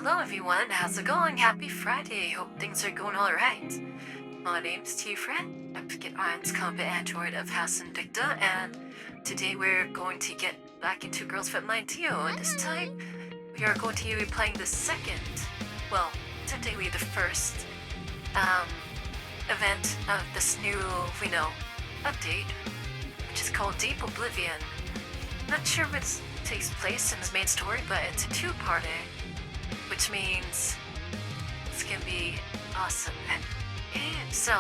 Hello everyone, how's it going? Happy Friday, hope things are going alright. My name's Tiferet, Advocate Iron's combat android of House Invicta, and today we're going to get back into Girls Fight Line 2, and this time we are going to be playing the second, well, technically the first, event of this new, update, which is called Deep Oblivion. Not sure if it takes place in the main story, but it's a two-parter, which means it's gonna be awesome. So,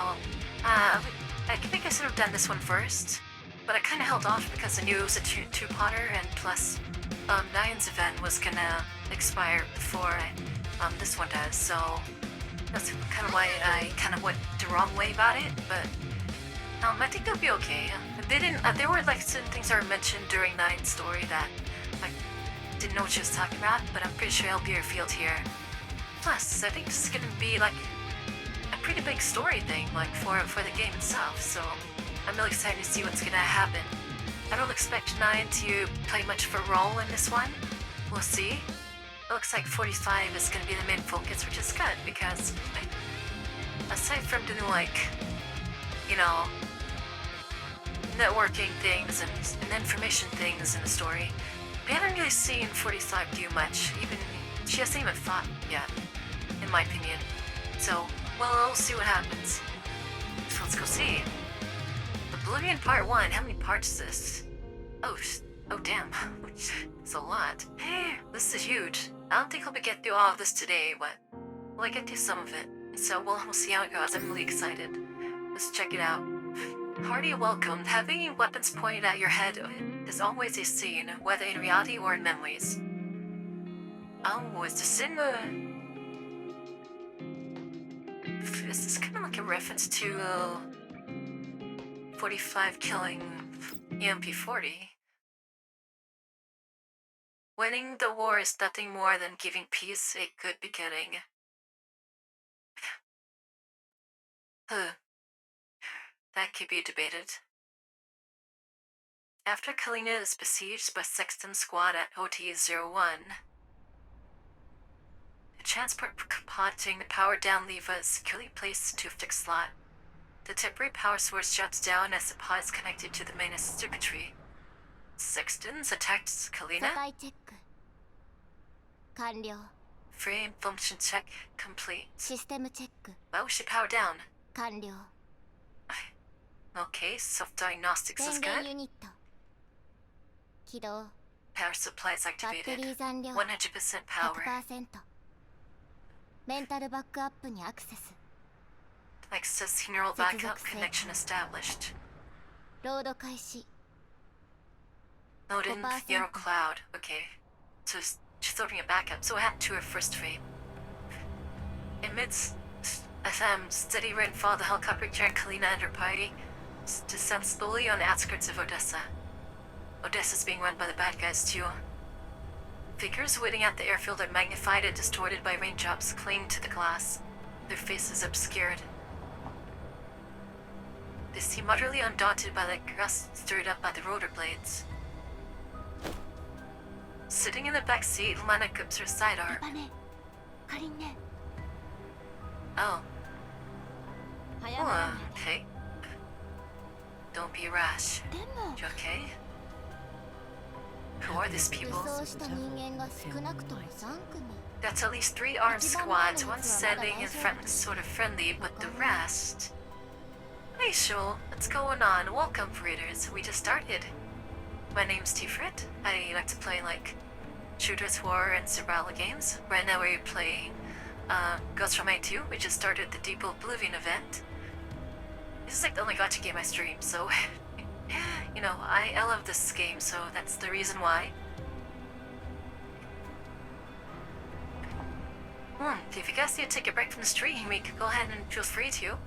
I think I should have done this one first, but I kind of held off because I knew it was a two-parter, and plus, Nian's event was gonna expire before this one does, so that's kind of why I kind of went the wrong way about it, but I think they'll be okay. They didn't, there were like certain things that were mentioned during Nian's story that I didn't know what she was talking about, but I'm pretty sure it'll be revealed here. Plus, I think this is gonna be like a pretty big story thing, like for the game itself, so I'm really excited to see what's gonna happen. I don't expect Nian to play much of a role in this one. We'll see. It looks like 45 is gonna be the main focus, which is good, because aside from doing like, networking things and information things in the story, we haven't really seen 45 do much. Even she hasn't even fought yet, in my opinion. So, well, we'll see what happens. So let's go see. Oblivion Part 1. How many parts is this? Oh damn. It's a lot. Hey, this is huge. I don't think I'll get through all of this today, but we'll get through some of it. So we'll see how it goes. I'm really excited. Let's check it out. Hearty welcome. Having weapons pointed at your head is always a scene, whether in reality or in memories. Oh, is this in the... Is this kind of like a reference to 45 killing EMP-40? Winning the war is nothing more than giving peace a good beginning. That could be debated. After Kalina is besieged by Sexton Squad at OT-01, a transport pod taking the power down lever is securely placed into a fixed slot. The temporary power source shuts down as the pod is connected to the main circuitry. Sexton's attacked Kalina. Frame function check complete. Why was she powered down? Okay, self-diagnostics is good. Power supply is activated. 100% power. Access neural backup connection established. Load in neural cloud. Okay. So she's opening a backup, so I have to her first frame. Amidst steady rainfall, the helicopter carrying Kalina and her party descends slowly on the outskirts of Odessa. Odessa's being run by the bad guys too. Figures waiting at the airfield are magnified and distorted by raindrops clinging to the glass, their faces obscured. They seem utterly undaunted by the crust stirred up by the rotor blades. Sitting in the back seat, Lana grips her sidearm. Oh. Okay. Don't be rash. You okay? Who are these people? That's at least 3 armed squads, one standing in front and sort of friendly, but the rest... Hey Shul, what's going on? Welcome, readers. We just started. My name's Tiferet. I like to play like shooters, horror, and survival games. Right now we're playing Ghost from 2. We just started the Deep Oblivion event. This is like the only gacha game I stream, so I love this game, so that's the reason why. If you guys need to take a break from the stream, you can go ahead and feel free to.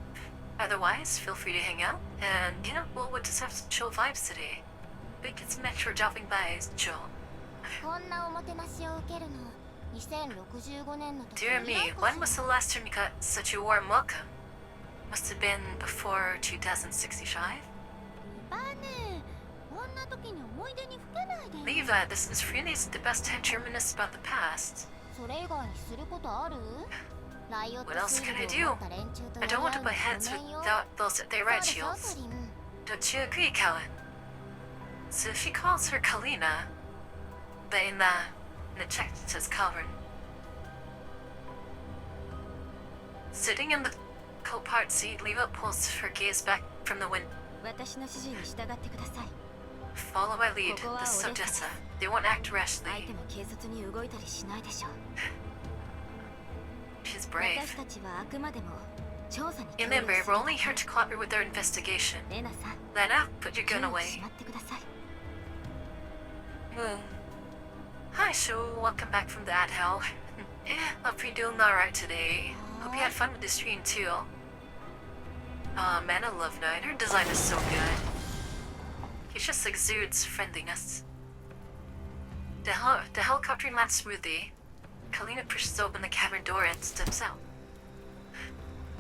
Otherwise, feel free to hang out, and we'll just have some chill vibes today. Big kids metro dropping by is chill. Dear me, when was the last time you got such a warm welcome? Must have been before 2065? Leave that, this is really the best time to reminisce about the past. What else can I do? I don't want to butt heads without those at their red shields. Don't you agree, Cowan? So if she calls her Kalina, but in the check it says Calvin. Sitting in the co-part seat, Leva pulls her gaze back from the window. Follow my lead. This is Odessa. They won't act rashly. She's brave. Remember, we're only here to cooperate with their investigation. Lena, put your gun away. Hi, Sho. Welcome back from that hell. Hope you're doing alright today. Hope you had fun with the stream too. Aw, man, I love Nine. Her design is so good. He just exudes friendliness. The helicopter lands smoothly. Kalina pushes open the cabin door and steps out.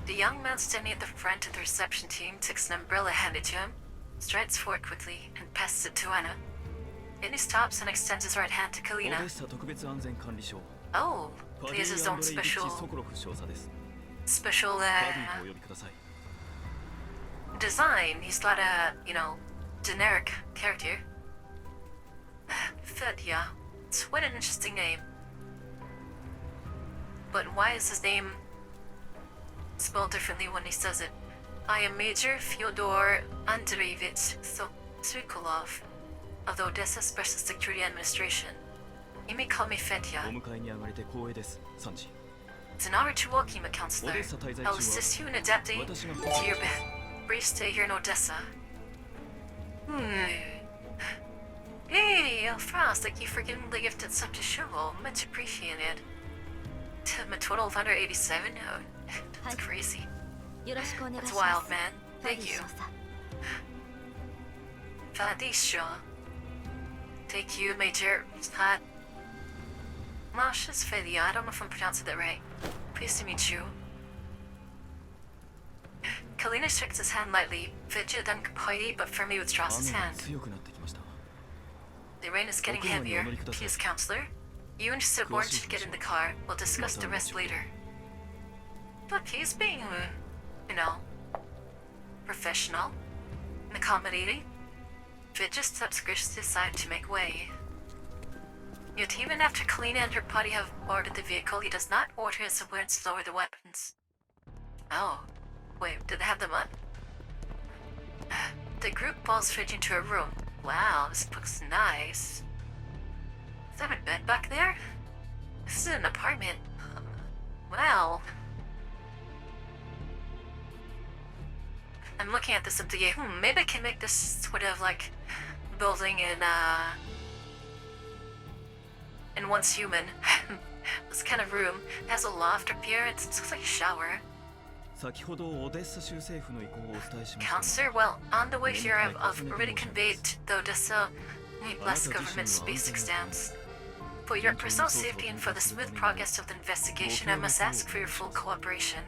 The young man standing at the front of the reception team takes an umbrella handed to him, strides forward quickly, and passes it to Anna. Then he stops and extends his right hand to Kalina. Oh, he has his own special design. He's not a, generic character. Fedya. It's what an interesting name. But why is his name spelled differently when he says it? I am Major Fyodor Andreevich Svikulov of the Odessa Special Security Administration. You may call me Fedya. It's an honor to welcome you, Counselor. I'll assist you in adapting to your brief stay here in Odessa. Hey, Frost, thank you for giving the gifted sub to Shovel. Much appreciated. I'm a total of 187? Oh, that's crazy. That's wild, man. Thank you. Fadisha. Thank you, Major. Masha's Fedya. I don't know if I'm pronouncing that right. Pleased to meet you. Kalina shakes his hand lightly. Fedya then quietly but firmly withdraws his hand. The rain is getting heavier. Please, Counselor. You and Silborn should get in the car. We'll discuss the rest later. But he's being, professional and accommodating. Fedya steps graciously aside to make way. Yet even after Kalina and her party have boarded the vehicle, he does not order his subordinates to lower the weapons. Oh. Wait, did they have them on? The group falls Fedya into a room. Wow, this looks nice. Is that a bed back there? This is an apartment. Wow. I'm looking at this and thinking, maybe I can make this sort of like building in Once Human. This kind of room has a loft appearance. It looks like a shower. Counselor, well, on the way here I've already conveyed the Odessa Blast government's basic stance. For your personal safety and for the smooth progress of the investigation, I must ask for your full cooperation.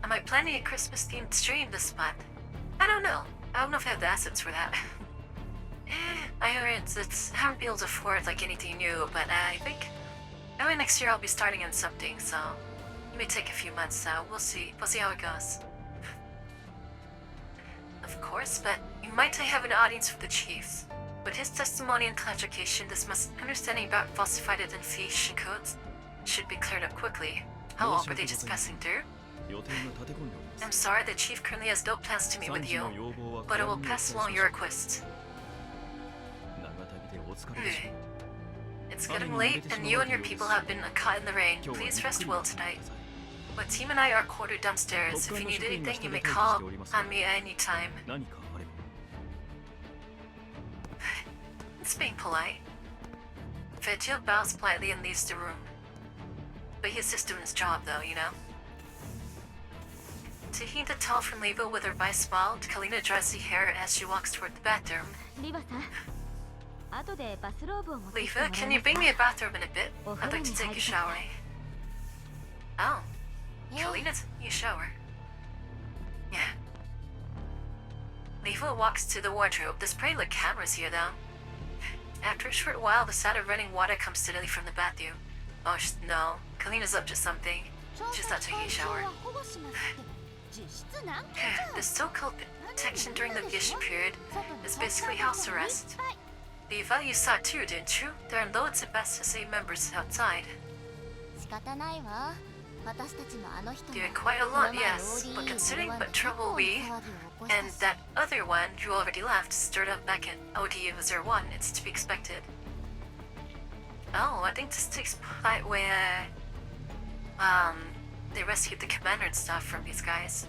Am I planning a Christmas-themed stream this month? I don't know. I don't know if I have the assets for that. I heard I haven't been able to afford like anything new, but I think maybe next year I'll be starting on something, so it may take a few months. We'll see. We'll see how it goes. Of course, but you might have an audience with the chiefs. With his testimony and clarification, this misunderstanding about falsified identification codes should be cleared up quickly. How were they just passing through? I'm sorry, the chief currently has no plans to meet with you, but I will pass along your request. It's getting late, and you and your people have been caught in the rain. Please rest well tonight. My team and I are quartered downstairs. If you need anything, you may call on me at any time. It's being polite. Fedya bows politely and leaves the room. But he's just doing his job, though, Taking the towel from Leva with her by smile, Kalina dries the hair as she walks toward the bathroom. Leva, can you bring me a bathrobe in a bit? I'd like to take a shower. Oh, Kalina's you shower. Yeah. Leva walks to the wardrobe. There's pretty like cameras here though. After a short while, the sound of running water comes steadily from the bathroom. Oh no, Kalina's up to something. She's not taking a shower. The so-called protection during the vacation period is basically house arrest. Leva, you saw it too, didn't you? There are loads of SSA members outside. Doing quite a lot, yes, but considering what trouble we and that other one who already left stirred up back in OD01, it's to be expected. Oh, I think this takes place where they rescued the commander and stuff from these guys.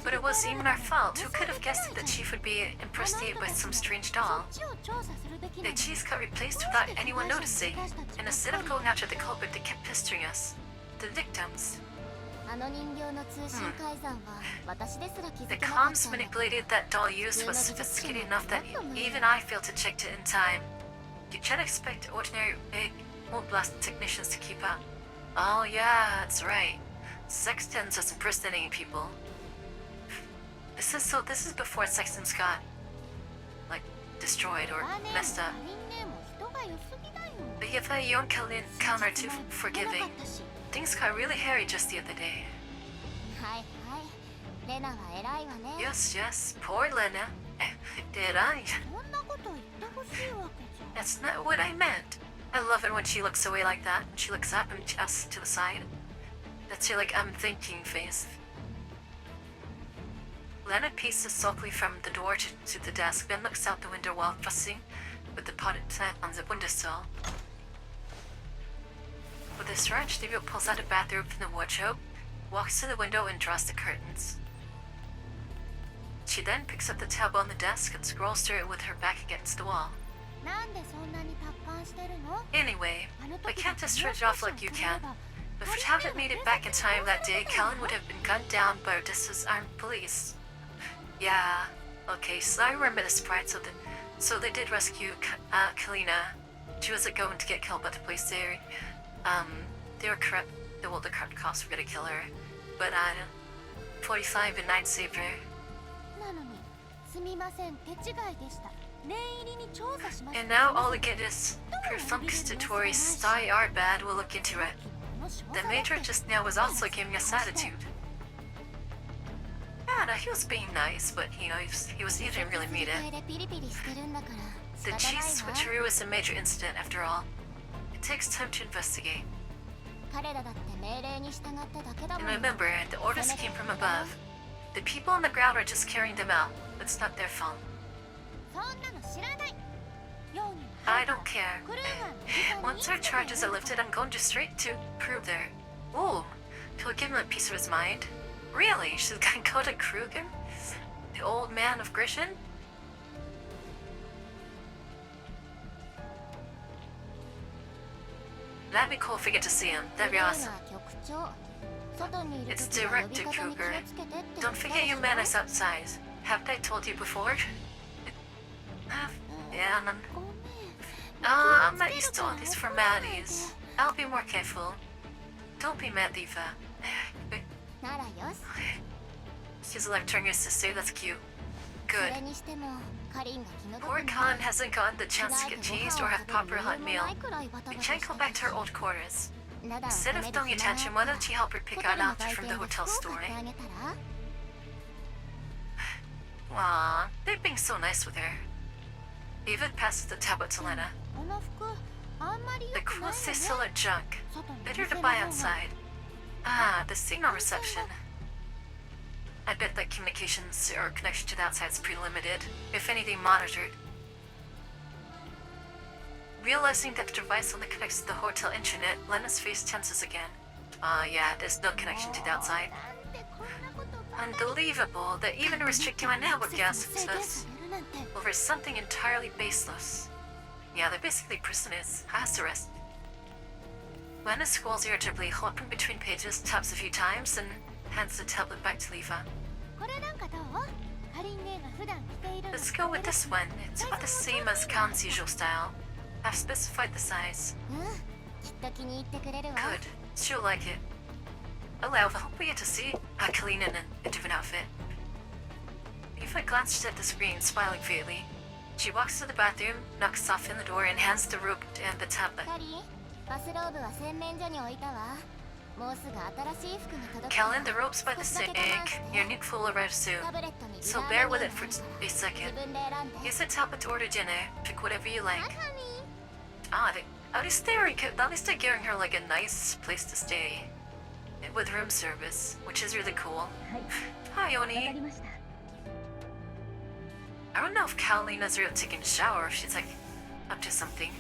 But it wasn't even our fault. Who could have guessed that the chief would be impersonated by some strange doll? The cheese got replaced without anyone noticing, and instead of going after the culprit, they kept pestering us. The victims. The comms manipulated that doll used was sophisticated enough that even I failed to check it in time. You can't expect ordinary big blast technicians to keep up. Oh yeah, that's right. Sextons was impersonating people. This is before Sextons got like destroyed or messed up. But if you and Kalin are too forgiving, things got really hairy just the other day. Yes, poor Lena. Did I? That's not what I meant. I love it when she looks away like that, and she looks up and us to the side. That's her like I'm thinking face. Lena paces sulkily from the door to the desk, then looks out the window while fussing with the potted plant on the windowsill. With a stretch, Livia pulls out a bathrobe from the wardrobe, walks to the window and draws the curtains. She then picks up the tab on the desk and scrolls through it with her back against the wall. Anyway, I can't just shred it off like you can. If we hadn't made it back in time that day, Callan would have been gunned down by Odysseus' armed police. Yeah, okay, so I remember this part, so they did rescue Kalina. She wasn't going to get killed by the police there. They were corrupt, the corrupt cops were gonna kill her. But 45 and 9 saved her. And now all we get is perfunctory style are bad, we'll look into it. The major just now was also giving us attitude. Yeah, no, he was being nice, but he didn't really mean it. The cheese switcheroo is a major incident after all. It takes time to investigate. And remember, the orders came from above. The people on the ground are just carrying them out. It's not their fault. I don't care. Once our charges are lifted, I'm going just straight to prove there. Ooh, he'll give him a piece of his mind. Really? She's gonna go to Kruger? The old man of Grishin? That'd be cool if we get to see him. That'd be awesome. It's Director Kruger. Don't forget your manners outside. Haven't I told you before? Yeah, I'm not used to all these formalities. I'll be more careful. Don't be mad, Diva. She's lecturing her sister, that's cute. Good. Poor Khan hasn't gotten the chance to get changed or have proper hot meal. We can't go back to our old quarters. Instead of throwing attention, why don't you help her pick out an outfit from the hotel store? Aww, they're being so nice with her. Eva passes the tablet to Lena. The clothes they sell are junk. Better to buy outside. Ah, the signal reception. I bet that communications or connection to the outside is pretty limited, if anything monitored. Realizing that the device only connects to the hotel internet, Lena's face tenses again. Yeah, there's no connection to the outside. Unbelievable that even restricting my network access over something entirely baseless. Yeah, they're basically prisoners, house arrest. Lena scrolls irritably, hopping between pages, taps a few times, and hands the tablet back to Leva. Let's go with this one. It's about the same as Khan's usual style. I've specified the size. Good. She'll like it. Allow, I hope we get to see Kalina in a different outfit. Eva glances at the screen, smiling faintly. She walks to the bathroom, knocks softly on the door, and hands the robe and the tablet. Callan, the robe's by the sink. Your new fool arrives soon, so bear with it for a second. Use the tablet to order dinner. Pick whatever you like. At least they're giving her like a nice place to stay. With room service, which is really cool. Hi, Oni. I don't know if Carolina's really taking a shower or if she's like up to something.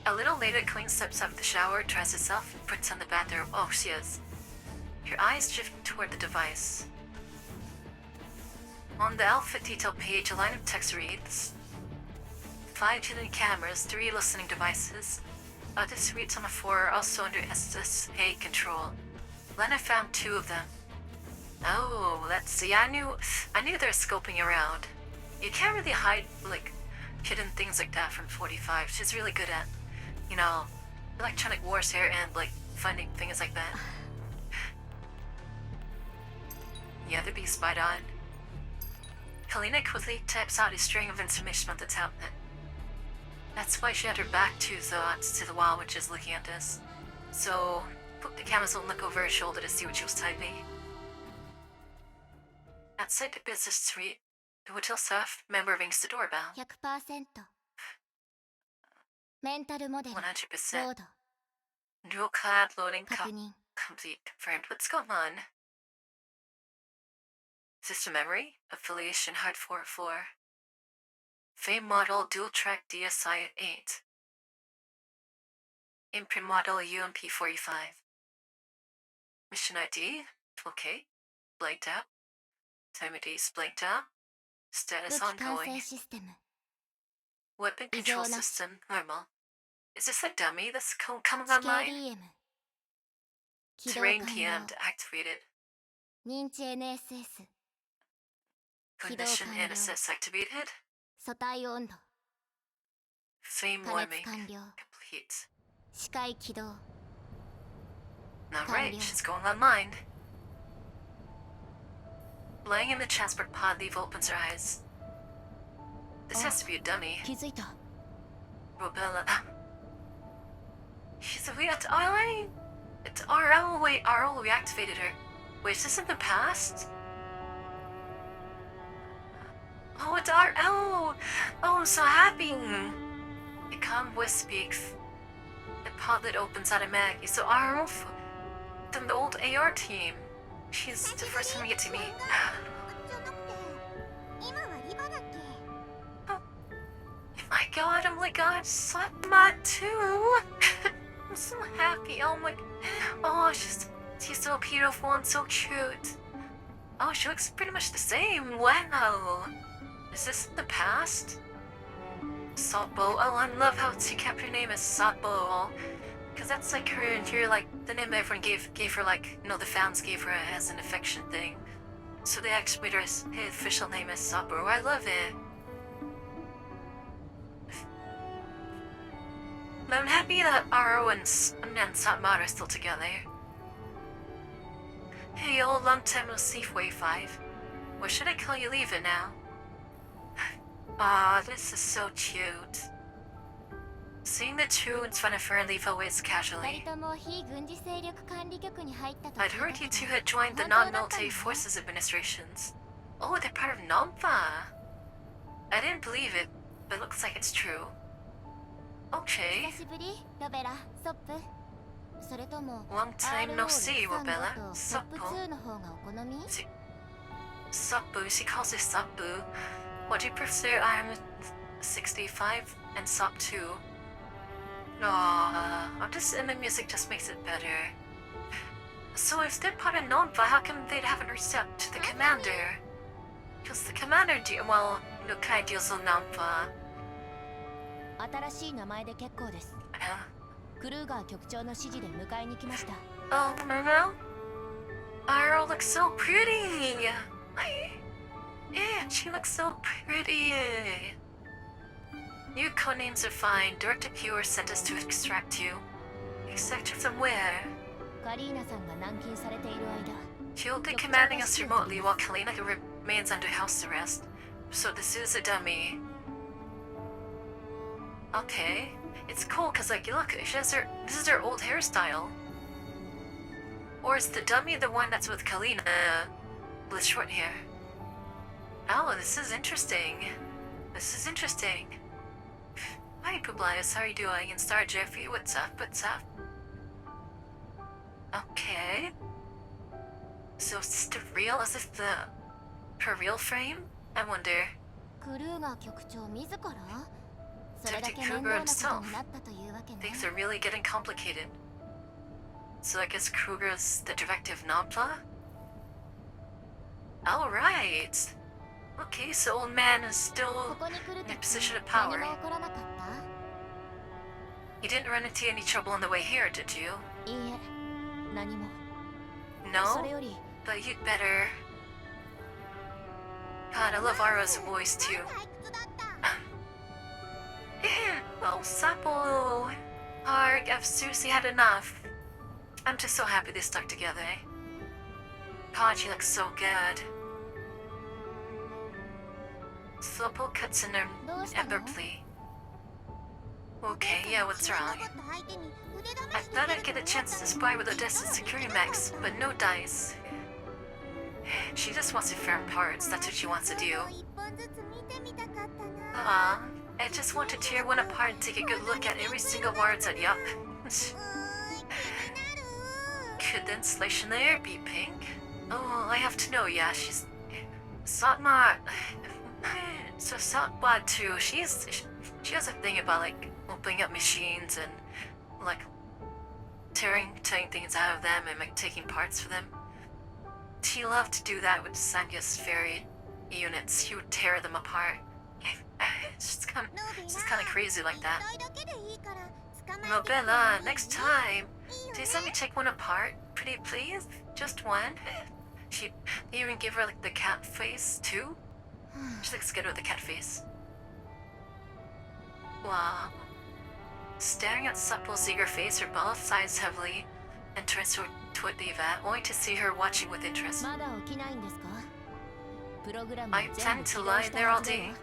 A little later, Colleen steps out of the shower, dries herself, and puts on the bathrobe. Oh, she is. Her eyes drift toward the device. On the outfit detail page, a line of text reads: 5 hidden cameras, 3 listening devices. Other suites on the floor are also under SSA control. Lena found 2 of them. Oh, let's see. I knew they're scoping around. You can't really hide like hidden things like that from 45. She's really good at, you know, electronic warfare and like finding things like that. Yeah, they'd be spied on. Kalina quickly types out a string of information on the tablet. That's why she had her back to the wall, which is looking at this. So, the cameras will look over her shoulder to see what she was typing. Outside the business suite, the hotel staff member rings the doorbell. 100%メンタルモデル 100%. ロード Dual clad loading 確認 complete. Confirmed. What's going on? System memory? Affiliation hard 404. Fame model dual track DSI 8. Imprint model UMP 45. Mission ID? Okay. Blanked out. Time of days blanked out. 武 Status 器管制 ongoing. システム Weapon control Izona. system normal. Is this a dummy that's coming 地形 online? DM 起動 Terrain 完 TM 了 activated. 認知 NSS 起動 Condition 完了 NSS activated. 素体温度 Flame 加 warming 熱完了 complete. 視界起動 Alright, Cambio. she's going online. Lying in the transport pod, Eve opens her eyes. This has to be a dummy. 気づいた Robella. She's a weird. Oh, wait. It's RL. Wait, RL reactivated her. Wait, is this in the past? Oh, it's RL. Oh, I'm so happy. A calm voice speaks. The pod lid opens automatically. So RL from the old AR team. She's the first one we get to meet. 今はリバだっけ My god, I'm like, God, slap my too. I'm so happy. Oh my, oh, she's so beautiful and so cute. Oh, she looks pretty much the same. Wow. Is this in the past? Saltbow. Oh, I love how she kept her name as Saltbow. Because that's like her, like, the name everyone gave her, like, you know, the fans gave her as an affection thing. So they actually made her official name as Saltbow. I love it. I'm happy that Aro and Satmar are still together. Hey, old long time no see, Wave 5. What should I call you leaving now? Ah, this is so cute. Seeing the two in front of her, leave always 二 casually. 人とも非軍事勢力管理局に入ったと I'd 聞い heard た you け two ど had joined the 本当だったの non-military forces administrations. Oh, they're part of NOMFA. I didn't believe it, but it looks like it's true. Okay. 久しぶりロベラソップそれとも Long time no see, RO635 Robella. とソップ Suppo. 2の方がお好み Suppu, she calls it Suppu. What do you prefer? I'm 65 and Sup 2. Aww, just in the music just makes it better. So if they're part of NOMFA, how come they haven't reached out to the commander? Because the commander, kind of deals with NOMFA. 新しい名前で結構です Uh, クルーガー局長の指示で迎えに来ました oh, Momo? Iro looks so pretty! Yeah, she looks so pretty! New codenames are fine. Director Pure sent us to extract you. sector somewhere. カリーナさんが軟禁されている間 She'll be commanding us remotely while Kalina remains under house arrest. So this is a dummy. Okay. It's cool because, like, look, this is her old hairstyle. Or is the dummy the one that's with Kalina with short hair? Oh, this is interesting. This is interesting. Hi, Publius, how are you doing? And Star Jeffrey, what's up? What's up? Okay. So is this real? Is this her real frame? I wonder. クルーガー局長自らそれだ Detective け面 Kruger 倒なこと himself. になったというわけね Things are really getting complicated. So I guess Kruger's the directive Nopla? Alright. Okay, so old man is still ここに来る in と a position of 何 power. も起こらなかった You didn't run into any trouble on the way here, did you? いいえ何も No? それより But you'd better... God, I love Ara's voice too. Oh, Sapo! Arg, I've seriously had enough. I'm just so happy they stuck together. God, she looks so good. Sapo cuts in her ember plea. Okay, yeah, what's wrong? I thought I'd get a chance to spy with Odessa's security max, but no dice. She just wants to farm parts, that's what she wants to do. Aw, I just want to tear one apart and take a good look at every single word that yup. Could the installation layer be pink? Oh, I have to know, yeah, she's... Satma... So Satma too, she has a thing about, like, opening up machines and, like, tearing things out of them and, like, taking parts for them. She loved to do that with Sanya's fairy units. She would tear them apart. She's kind of crazy like that. No, Bella, next time, please let me take one apart. Pretty please? Just one? She even give her, like, the cat face, too? She looks good with the cat face. Wow. Staring at Supple's eager face, her ball sighs heavily and turns toward the vat, only to see her watching with interest. まだ起きないんですかプログラム I 全 plan 部 to 起動 lie した there は all ずで day. は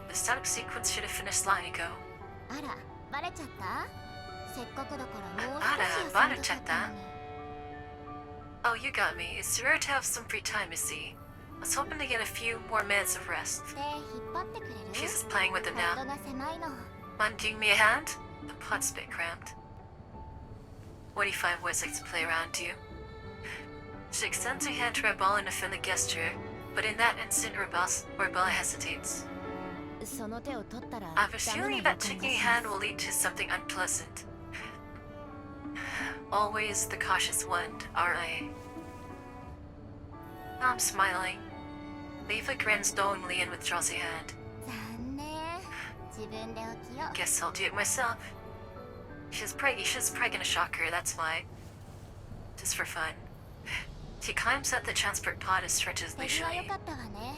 The startup sequence should have finished long ago. あらバレちゃったせっかくだからもうあら少しバ休みたかっレちゃったたのに Oh, you got me. It's rare to have some free time, you see. I was hoping to get a few more minutes of rest. 手引っ張ってくれる She's just playing with ポ them ット now. が狭いの Mind giving me a hand? The pot's a bit cramped. What do you find boys like to play around, do you? She extends her hand to Rebella in a friendly gesture, but in that instant Rebella hesitates. その手を取ったら I have a ダメ feeling な that 予感 taking が a し hand ま will す lead to something unpleasant. Always the cautious one, R.A. I'm smiling. Leva grins knowingly and withdraws a hand. 残念自分で起きよう Guess I'll do it myself. She's probably gonna shock her, that's why. Just for fun. She climbs up the transport pod and stretches 手際良 leisurely. かったわね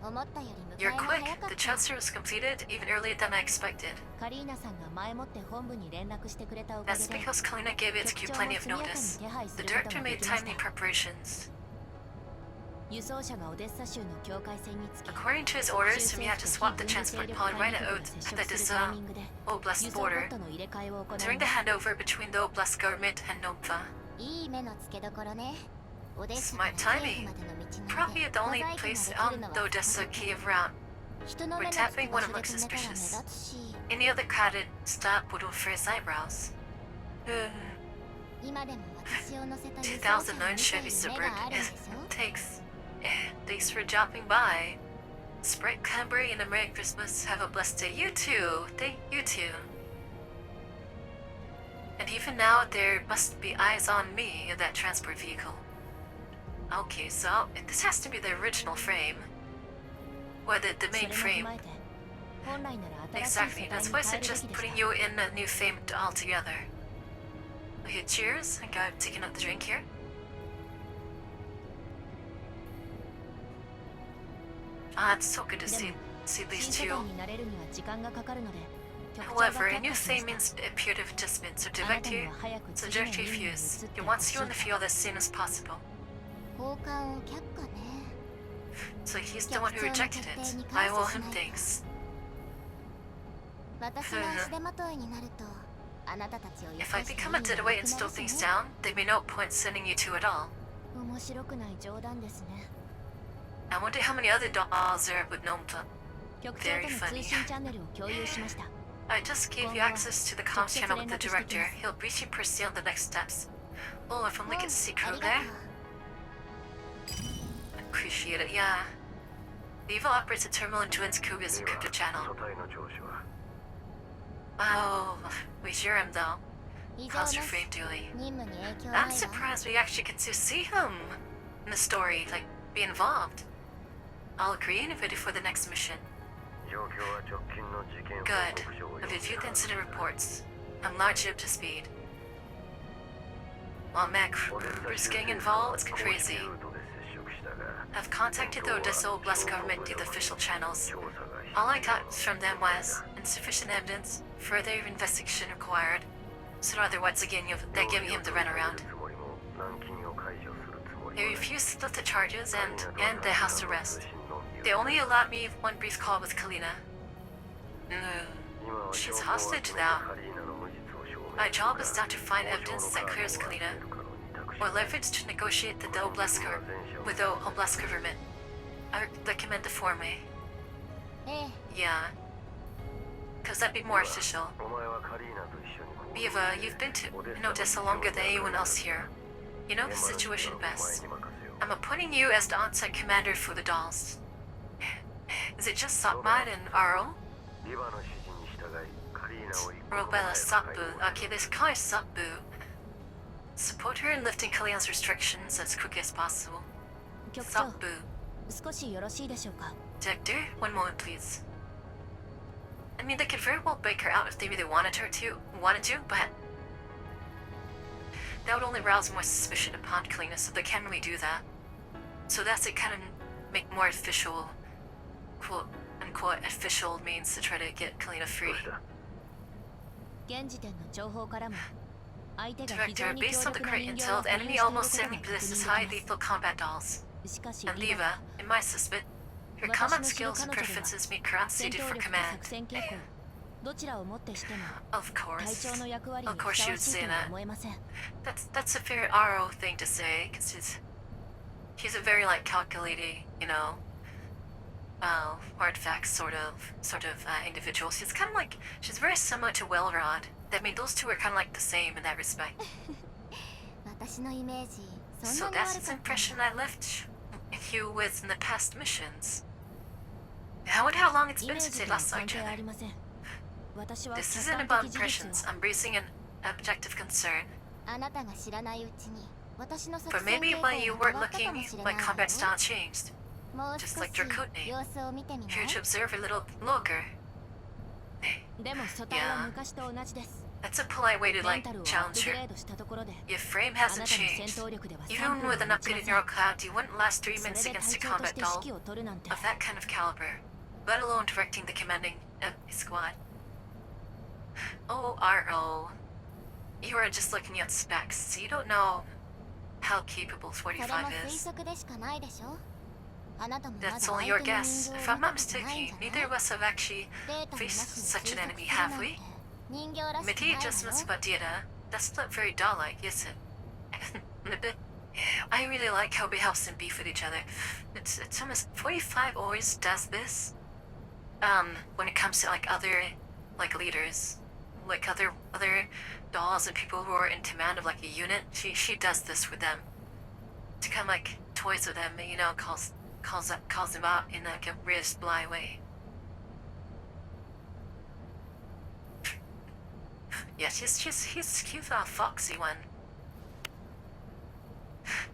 思ったより迎 You're えが quick. 早かっ The た transfer was completed even earlier than I expected. カリーナさんが前もって本部に連絡してくれたおかげ That's で because Kalina gave HQ plenty of notice. The director made timely preparations. 輸送車がオデッサ州の境界線につき According to his orders, we had to swap the transport pod right at Oblast border の入れ替えを行い during the handover between the Oblast government and Nopfa. いい目の付けどころねオデッサ Smart からキエ timing. フまでの道のり Probably で the モ only ザイクがで place き on るの the は Odessa Kiev route. 人の We're 目の付 tapping け one 場 of 所 looks で止めたら目 suspicious. 立つし Any other crowded stop would raise eyebrows. 今でも私を乗せた輸送車を見てい2009 Chevy る目 Suburban があるんでしょ Thanks for dropping by. Sprite Cadbury and a Merry Christmas. Have a blessed day. You too. You too. And even now, there must be eyes on me in that transport vehicle. Okay, so this has to be the original frame. Or the main それ frame. も踏まえて本来なら新しい Exactly. 世代 That's に why I 変えるべき suggest で putting した you in a new frame altogether. Okay, cheers. I got taking out the drink here. Ah, it's so good to でも see 新 these 世 two. 代になれるには時間がかかるので However, a new thing means putative adjustments are directly fuse. He wants you on the field as soon as possible. 交換を却下ね So he's the one who rejected it. I owe him thanks. 私が足手まといになるとあなたたちを If I become a deadweight and slow things down, there'd be no point sending you two at all. 面白くない冗談ですね I wonder how many other dolls there would know him. 局長との通信チャンネルを共有しました I just gave you access to the comms channel with the director. He'll brief you personally on the next steps. Oh, if only I could see Crow there. Appreciate it, yeah. The evil operates a terminal into its Kuga's encrypted channel. Oh, we hear him though. 以上 Calls で your す frame duly. 任務に影響ない I'm わ surprised we actually get to see him in the story, like, be involved. I'll agree and ready for the next mission. Good. I've reviewed the incident reports. I'm largely up to speed. Well, man, Bruce getting involved, it's crazy. I've contacted the Odessa Oblast government through the official channels. All I got from them was insufficient evidence, further investigation required. So in other words, again, they're giving him the runaround. They refused to lift the charges and the house arrest. They only allowed me one brief call with Kalina. She's hostage now. My job is now to find evidence that clears Kalina, or leverage to negotiate with the Oblast government. I recommend the former. ええ Yeah. Cause that'd be more official. Viva, you've been to Odessa longer than anyone else here. You know the situation best. I'm appointing you as the on-site commander for the dolls. Is it just Satman and Aro? Robella Satbu. Okay, this guy is Satbu. Support her in lifting Kalyan's restrictions as quickly as possible. 局長 Satbu. 少しよろしいでしょうか Director, one moment please. I mean, they could very well break her out if they really wanted to, but that would only rouse more suspicion upon Kalina, so they can't really do that. So that's it, kind of make more official, quote unquote, official means to try to get Kalina free. 現時点の情報からも相手が非常 Director, に based 強 on the 力な current 人形 intel, を the 保有 enemy していること almost が certainly 確 possesses 認 high でき lethal combat dolls. ますしかし And リーダ Liva, in my suspect, her 私 combat の知る skills 彼 and 女では preferences make her 戦 unsuited 闘 for 力と command. 作戦傾向どちらをもってしても Of 隊 course. 長の役割に Of ふ course さ she わ would しい say とは that. 思えません That's a very RO thing to say, because he's a very like calculating, artifact sort of individual. She's kind of like, she's very similar to Welrod. I mean, those two are kind of like the same in that respect. 私のイメージそ So んなに that's 悪 the かった impression I left you with in the past missions. I wonder how long it's イメ been ー since ジ they とは last saw 関 each 係あ other. りません私は This 客 isn't 観 about 的事実 impressions. を I'm raising an objective concern. あなたが知らないうちに私の作 For 戦 maybe 傾向 while you が weren't 変わったかも looking しれない like わよ combat style changed. もう just 少 like し your code name. 様子を見てみない Here to observe a little longer. でも素体は昔と同じです That's a polite way to メン like タルをアッ challenge プグレ her. ードしたところで Your frame あな hasn't たの戦 changed. 闘力では Even 3分 with も an 持ちま upgraded せん neural cloud, you wouldn't last 3それ minutes で隊 against a 長とし combat て doll 指揮を取るなんて of that kind of caliber, let alone directing the commanding squad. ORO. You are just looking at specs, so you don't know how capable これも 45 推 is. 測でしかないでしょあなたもまだ That's 相 only 手 your の人 guess. 形 If を I'm 見た not ことないん mistaken, じゃない neither of us have actually データもなし faced に such 推 an 測 enemy, するなん have て we? 人形らしく Meti ないわ adjustments よ about data. That's not very doll-like, is it? A bit. I really like how we have some beef with each other. It's almost 45 always does this. When it comes to like other like leaders, like other dolls and people who are in command of like a unit, she does this with them. To kind of like toys with them, calls them out in like a real sly way. Yeah, he's a foxy one.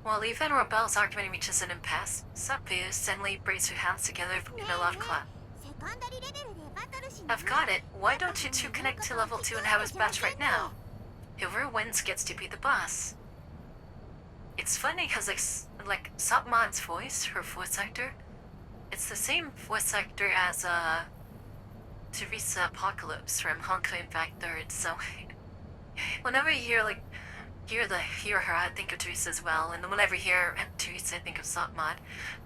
While even Rebel's argument reaches an impasse, Sapu suddenly brings her hands together in a love clap. セカンダリレベルでバトルし I've got it. Why don't you two connect to level 2 and have us batch right now? Whoever wins gets to be the boss. It's funny because like Sapman's voice, her voice actor, it's the same voice actor as Teresa Apocalypse from Honkai Impact 3rd, so whenever you hear her, I think of Teresa as well, and whenever you hear Teresa, I think of Sotmod,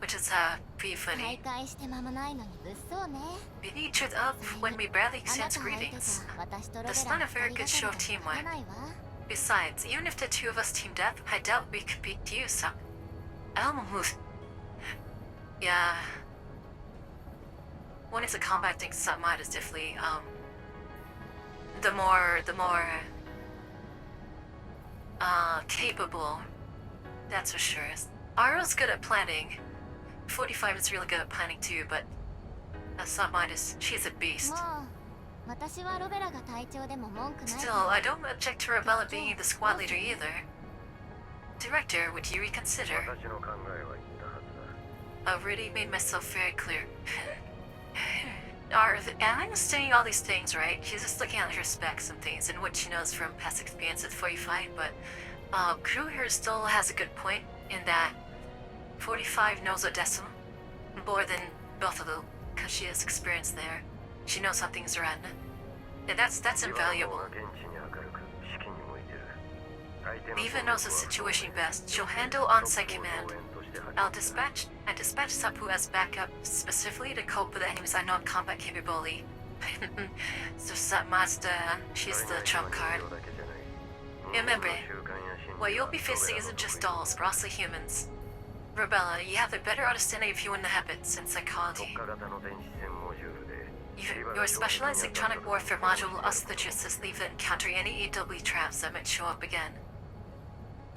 which is pretty funny. 再会して間もないのに物騒ね We need each other up when we barely あな exchange た相手 greetings. が私とロベラ That's の not a 二 very 人 good show が of かり teamwork. でないわ Besides, even if the two of us teamed up, I doubt we could beat you, so... Almost. Yeah. When it's a combat thing, Sotmod is definitely, the more, capable. That's for sure. Aro's good at planning. 45 is really good at planning too, but Sotmod she's a beast. もう私はロベラが隊長でも文句ないけど Still, I don't object to Rebella being the squad leader either. Director, would you reconsider? 私の考えは言ったはずだ。 Already made myself very clear. I'm studying all these things, right? She's just looking at her specs and things and what she knows from past experience at 45, but Crew here still has a good point in that 45 knows Odessa more than both of them, because she has experience there. She knows how things run. And that's invaluable. 現地に明るく指揮に向いてる。相手の Eva knows the situation best. She'll handle on-site command. I dispatch Sapu as backup specifically to cope with enemies I know in combat capability. So Satmazda, she's the trump card. Remember, what you'll be facing isn't just dolls, but also humans. Rebella, you have a better understanding of human habits and psychology. 特化型の電子戦モジュールで Your specialized electronic warfare module will also let you assist Eva in countering any AW traps that might show up again.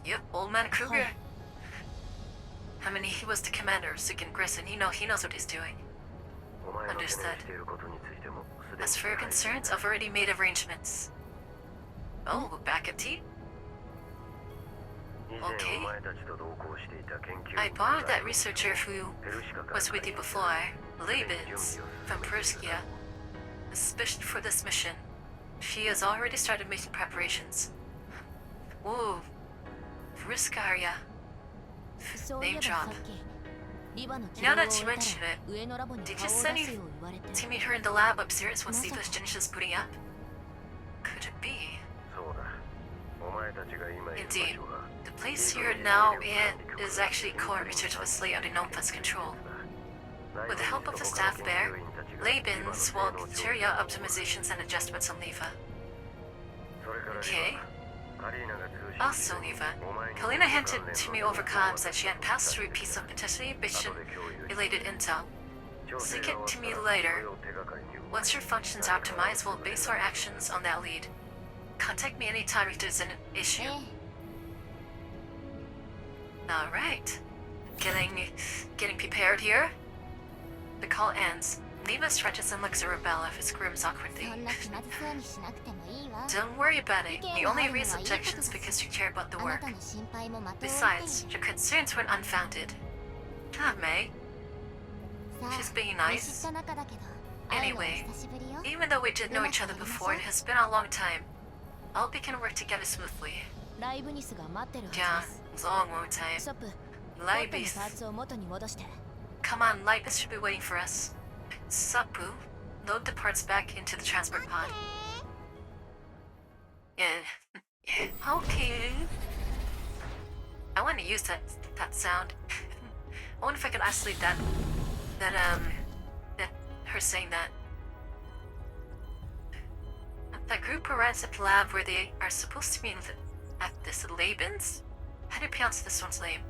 Yep, old man Kruger. I mean, he was the commander of Sikin Grisson. He knows what he's doing. お前の懸念 Understood. していることについてもすでに As for your concerns, I've already made arrangements. Oh, backup team? 以前 Okay. お前たちと同行していた研究 I 員 borrowed that researcher who ペルシカから was with you before, Labens, from Perskia. Suspicion for this mission. She has already started making preparations. Whoa. Riskaria. そういえばさっきリバの治療 Now を that 終 you えた mention ら it, 上のラボに did 顔 you を send 出す you よう言われて to meet her in the lab upstairs once Eva's finishes booting up? Could it be? そうだお前たちが今いる場 Indeed. 所が The place you're now in is actually core research facility under Nompa's control. With the help of the staff there, Labens will carry out optimizations and adjustments on Leva. それから Okay. カリーナが通信 Also, Leva, Kalina hinted to me over comms that she had passed through a piece of potentially mission-related intel. Seek it to me later. Once your function's optimized, we'll base our actions on that lead. Contact me anytime if there's an issue. え Alright. Getting prepared here? The call ends. Leva stretches and looks at Rebella with squirms え awkwardly. そんな気まずそうにしなくてもいいわ Don't worry about it. You only raise objections because you care about the あな work. たの心配もまとう Besides, your concerns weren't unfounded. Ah, May. さ she's being あ nice. 見知った仲だけど会うのは Anyway, 久しぶりよ even though we did know each other before, it has been a long time. I hope we can work together smoothly. ライブニスが待ってるは Yeah, ず it's a long, long time. ですショップポットの Libis. パーツを元に戻して Come on, Libis should be waiting for us. Sapu, load the parts back into the transport pod. Yeah. Okay. I want to use that sound. I wonder if I could isolate that her saying that. That group arrives at the lab where they are supposed to be at this Labens? How do you pronounce this one's name?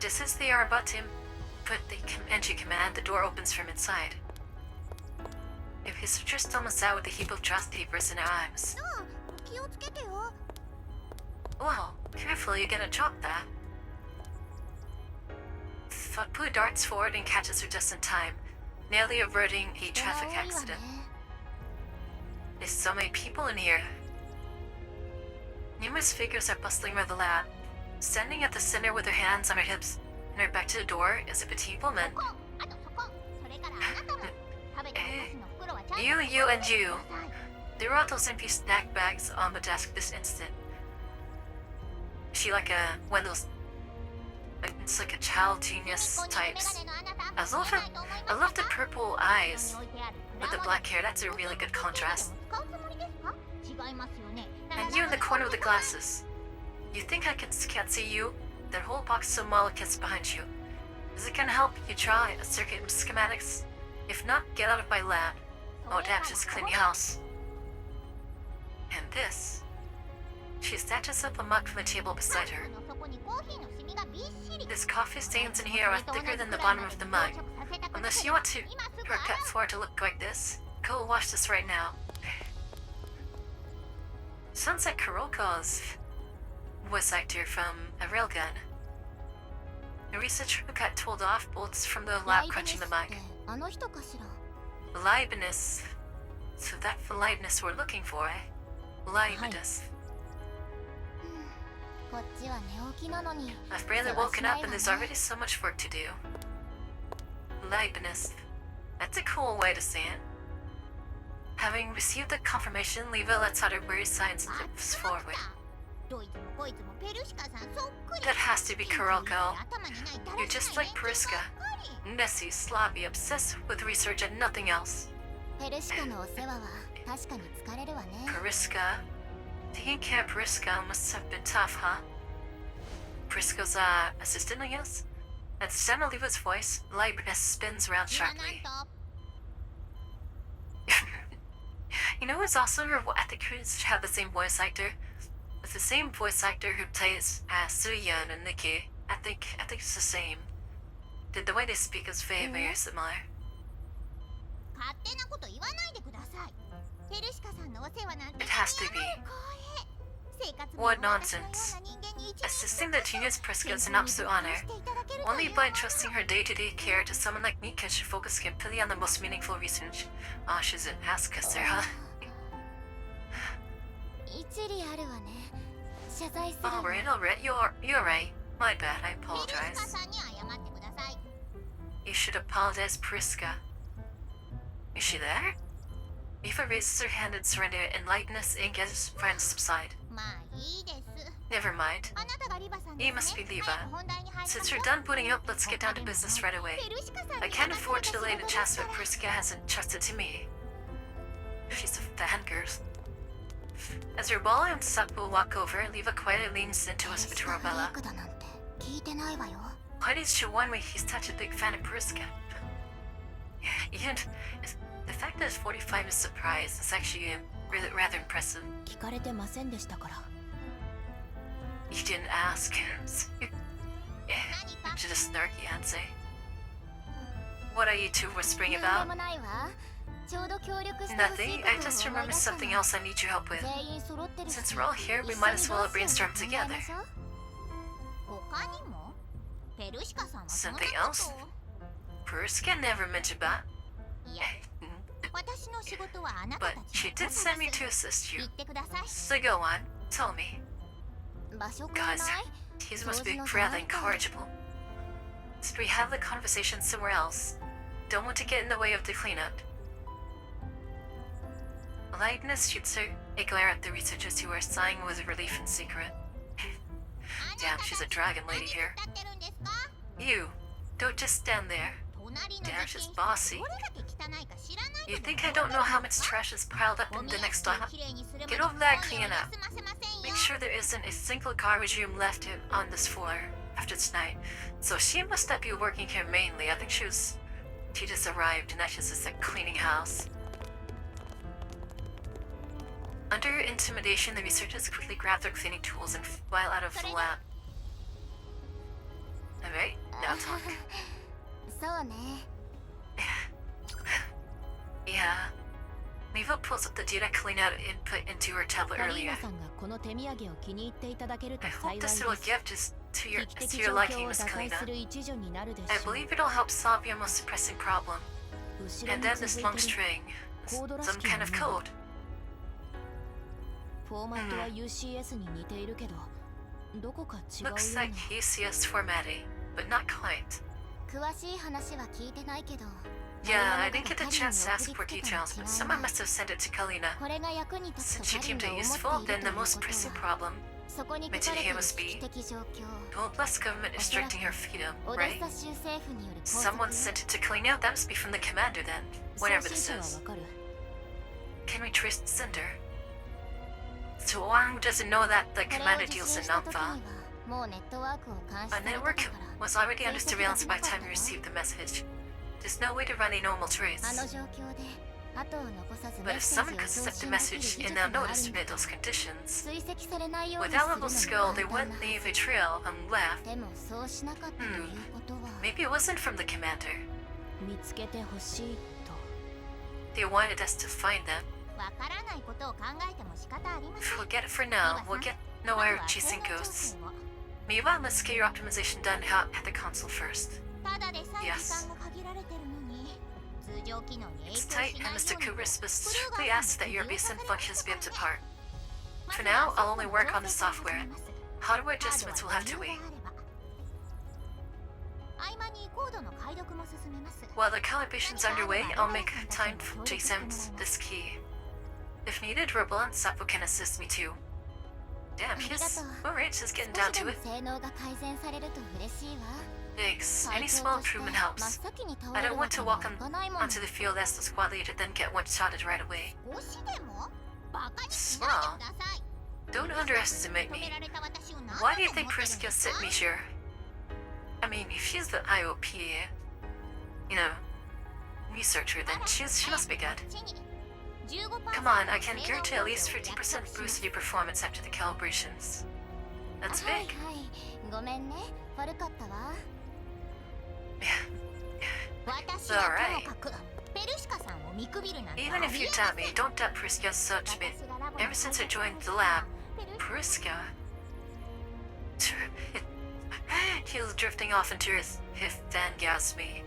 Just as they are about to put the entry command, the door opens from inside. If his sister stumbles out with a heap of trust papers in her arms. 気をつけてよ Well, careful, you're gonna drop that. Fatpu darts forward and catches her just in time, nearly averting a 人が traffic 多いわ accident. ね There's so many people in here. Numerous figures are bustling around the lab. Standing at the center with her hands on her hips and her back to the door is a petite woman. ここあとそこそれからあなたも食べてお菓子の袋はちゃんと You, and you. ください There are those empty snack bags on the desk this instant. Is she like one of those... It's like a child genius ここにメガ types. ネのあなた I love the purple eyes with the black hair. That's a really good contrast. And you in the corner with the glasses. You think I can't see you? That whole box so molecules behind you. Is it gonna help you try a circuit schematics? If not, get out of my lab. Oh damn, just clean your house. And this. She snatches up a mug from the table beside her. This coffee stains in here are thicker than the bottom of the mug. Unless you want to your cut floor to look like this, go wash this right now. Sounds like Kuroko's voice actor from a railgun. The researcher who got told off bolts from the lab crunching the mug. Libinus. So that for libinus we're looking for, eh? Libinus. I've barely woken up and there's already so much work to do. Libinus. That's a cool way to say it. Having received the confirmation, Leva lets out her weary sigh and steps forward. That has to be Kuroko. You're just like Periska. Messy, slobby, obsessed with research and nothing else. Periska? Taking care of Periska must have been tough, huh? Periska's, assistant, I guess? At the sound of Leva's voice, Libinus spins around sharply. You know who's also at the cruise have the same voice actor? It's the same voice actor who plays Suyeon and Nikki. I think it's the same. The way they speak is very, very similar. It has to be. What nonsense. Assisting the genius Periska is an absolute honor. Only by entrusting her day-to-day care to someone like me can she focus completely on the most meaningful research. Ah, she's an ass kisser, huh? Alright, you're right. My bad, I apologize. You should apologize, Periska. Is she there? Eva raises her hand in surrender and lightness and gets friends subside. Never mind. You must be Leva. Since you're done booting up, let's get down to business right away. I can't afford to delay the chance that Periska has entrusted to me. She's a fangirl. As Rabala and Sapo walk over, Leva quietly leans into us to Rabella. Why did she warn me he's such a big fan of Periska? And the fact that 45 is surprised is actually really rather impressive. You didn't ask. Just a snarky answer. What are you two whispering about? Nothing. I just remembered something else I need your help with. Since we're all here, we might as well brainstorm together. Something else? Periska never mentioned that. But she did send me to assist you. So go on, tell me. Guys, he must be rather incorrigible. Should we have the conversation somewhere else? Don't want to get in the way of the cleanup. Lightness shoots a glare at the researchers who are sighing with relief and secret. Damn, she's a dragon lady here. You, don't just stand there. Damn, she's bossy. You think I don't know how much trash is piled up in the next lab? Get over there and clean it up. Make sure there isn't a single garbage room left on this floor after tonight. So she must not be working here mainly. I think she just arrived and now she's just like cleaning house. Under intimidation, the researchers quickly grab their cleaning tools and file out of the lab. Alright, now talk. Yeah. Leva pulls up the data cleanout input into her tablet earlier. I hope this little gift is to your liking, Miss Kalina. I believe it'll help solve your most pressing problem. And then this long string. Some kind of code. Looks like UCS formatting, but not quite. Yeah, I didn't get the chance to ask for details, but someone must have sent it to Kalina. Since she deemed it useful, then the most pressing problem そこに書 Meant か to れて hear いる must 危 be 機的状況 the Oblast government is restricting her freedom, オデッ right? サ州政府による拘束 Someone sent it to clean out. That must be from the commander then. 送 Whatever 信 this 者は is. わかる Can we trace the sender? So Wang doesn't know that the これを commander 受 deals 信 in した時に Namfa. はもうネットワークを監視 A されてた network から was already under 追跡が surveillance で by き the なか time った we わ received the message. There's no way to run a normal trace. あの状況で後を残さずメ But ッ if セー someone ジを could 送 slip the 信できる message 技 in 術があ unnoticed るんだ amid those conditions, 追跡されないよう with に that する level の of も skill, they 簡単 wouldn't なは leave ず a trail and left. でもそうしなかったということは Maybe it wasn't from the commander. 見つけてほしいと They wanted us to find them. わからないことを考えても仕方ありません Forget it for now. We'll get nowhere chasing ghosts. Meanwhile, let's get your optimization done at the console first. ただでさえ Yes. 時間が限られてるのに通常機能に It's 影響 tight, しない and よ Mr. うに Kuris と strictly asked that your base and functions be up to par. For now, I'll only work on the software. Hardware adjustments will have to wait. 合間にコードの解読も進めます While the calibration's underway, I'll make time to examine this key. If needed, Rebel and Sapo can assist me too. Damn, he's alright, just getting 少 down しで to も it. 性能が改善されると嬉しいわ Thanks. 隊 Any 長 small として improvement 真っ helps. 先に倒 I れ don't るわ want け to には walk いかないもの onto the field as the squad leader, then get one-shotted right away. 少しでもバカにしないでください Don't underestimate 止 me. められた私を何だと Why 思 do って you る think んですか Prisca sent me here? I mean, if she's the IOP, researcher, then she must be good. Come on, I can guarantee at least 50% boost in your performance after the calibrations. That's はい big. はいごめんね悪かったわ私はともかくペルシカさんを見くびるなんて Even if you doubt me, don't doubt Prisca's judgment. Ever since I joined the lab, Prisca... He was drifting off into his Fangasme.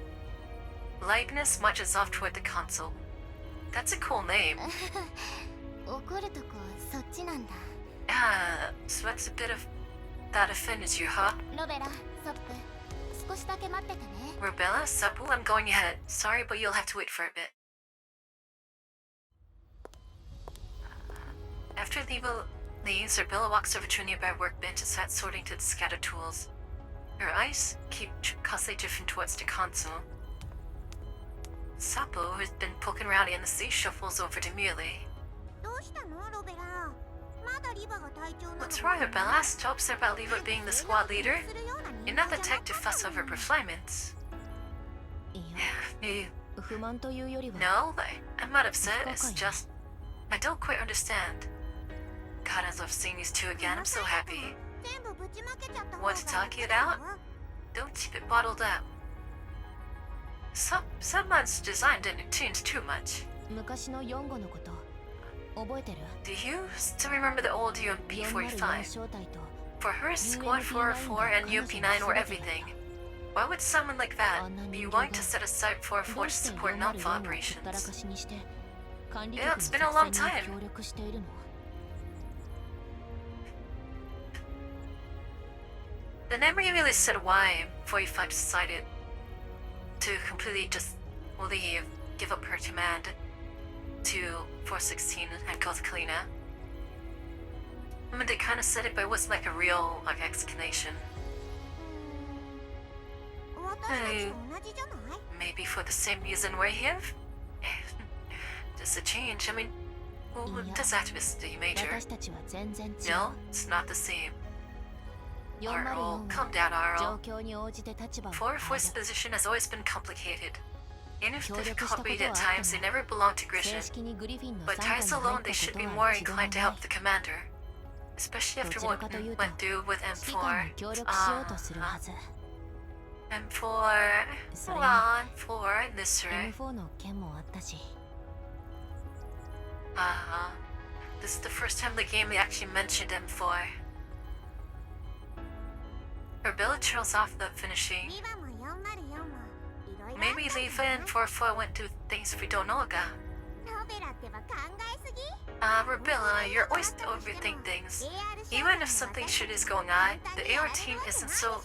Leibniz marches off toward the console. That's a cool name. 怒るとこそっちなんだ So that's a bit of... That offended you, huh? ロベラソップ少しだけ待っててね Rubella, Supple, I'm going ahead. Sorry, but you'll have to wait for a bit. After leaves, Rubella walks over to a nearby workbench and starts sorting through the scattered tools. Her eyes keep constantly drifting towards the console. Sapo, who's been poking around in the sea, shuffles over demurely. どうしたのロベラまだリバが隊長なの What's wrong, Rubella? Still upset about Levo being the squad leader? You're not the type to fuss over refinements. い You や不満というよりは No, I'm not upset. It's just I don't quite understand. God, I love seeing these two again. I'm so happy. 全部ぶちまけちゃった Want to talk it out? Don't keep it bottled up. Submod's design didn't change too much. 昔の4号のこと覚えてる Do you still remember the old 404 UMP-45? 正体と For her, Squad 404 and UMP-9 were everything. Why would someone like that be willing to set aside 404どう to して support 404 non-fa をほったら operations? かしにして管理 Yeah, 局の it's 作 been a long 戦 time. に協力しているの They never really said why 45 decided to completely just leave, give up her command to 416 and go to Kalina. I mean, they kind of said it, but it wasn't like a real explanation. 私たちと同じじゃない Maybe for the same reason we're here? Just a change. I mean, well, Yeah. does activist major? 私たちは全然違う No, it's not the same. 404 Arl, calm は down, 状 Arl. 況に応じて立場を 4-4's 変える position has always been complicated. Even if 協力したことは difficult at あって times, も they never belonged to 正 Grisha. 式にグリフィンの But 傘下 ties に入 alone, った they こ should と be は more 一度も inclined to ない help the commander. Especially ど after ちら what かというと went through with 指揮官に M4. 協力しようとするはず M4. それに Hold on, 4 in this room. M4 の件もあったし This is the first time the game they actually mentioned M4. Urbilla trails off the finishing. リバも404もいろいろ Maybe Leva and 4-4 went through things we don't know about. ロベラってば考えすぎ Rubilla, you're always overthink things. Even if something shit is going on, the AR team isn't so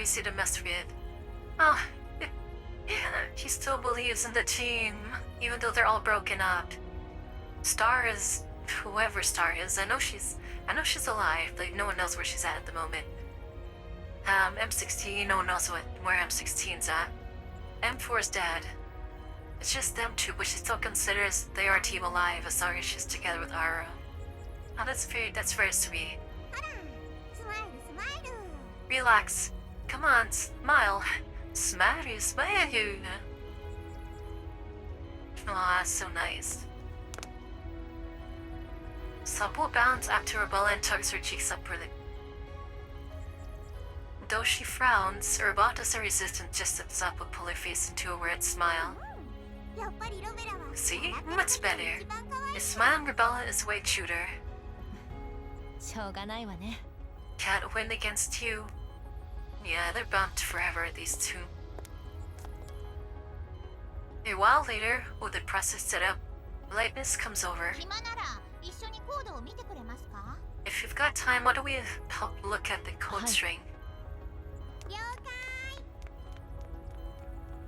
easy to mess with. Oh, he still believes in the team, even though they're all broken up. Star is whoever Star is. I know she's I know she's alive, like no one knows where she's at the moment. M16, no one knows where M16's at. M4 is dead. It's just them two, but she still considers they are a team alive as long as she's together with Aro. Oh, that's very sweet. Relax. Come on, smile. Smile. Aw, so nice. Supple bounds after Rebella and tugs her cheeks upward. Though she frowns, Urbota's resistant just sits up and pull her face into a weird smile. See? Much better. A smile and Rebella is way cuter. しょうがないわね Can't win against you. Yeah, they're bound forever, these two. A while later, with the process set up, Lightness comes over. 暇なら一緒にコードを見てくれますか If you've got time, why don't we help look at the code Hi. string? 了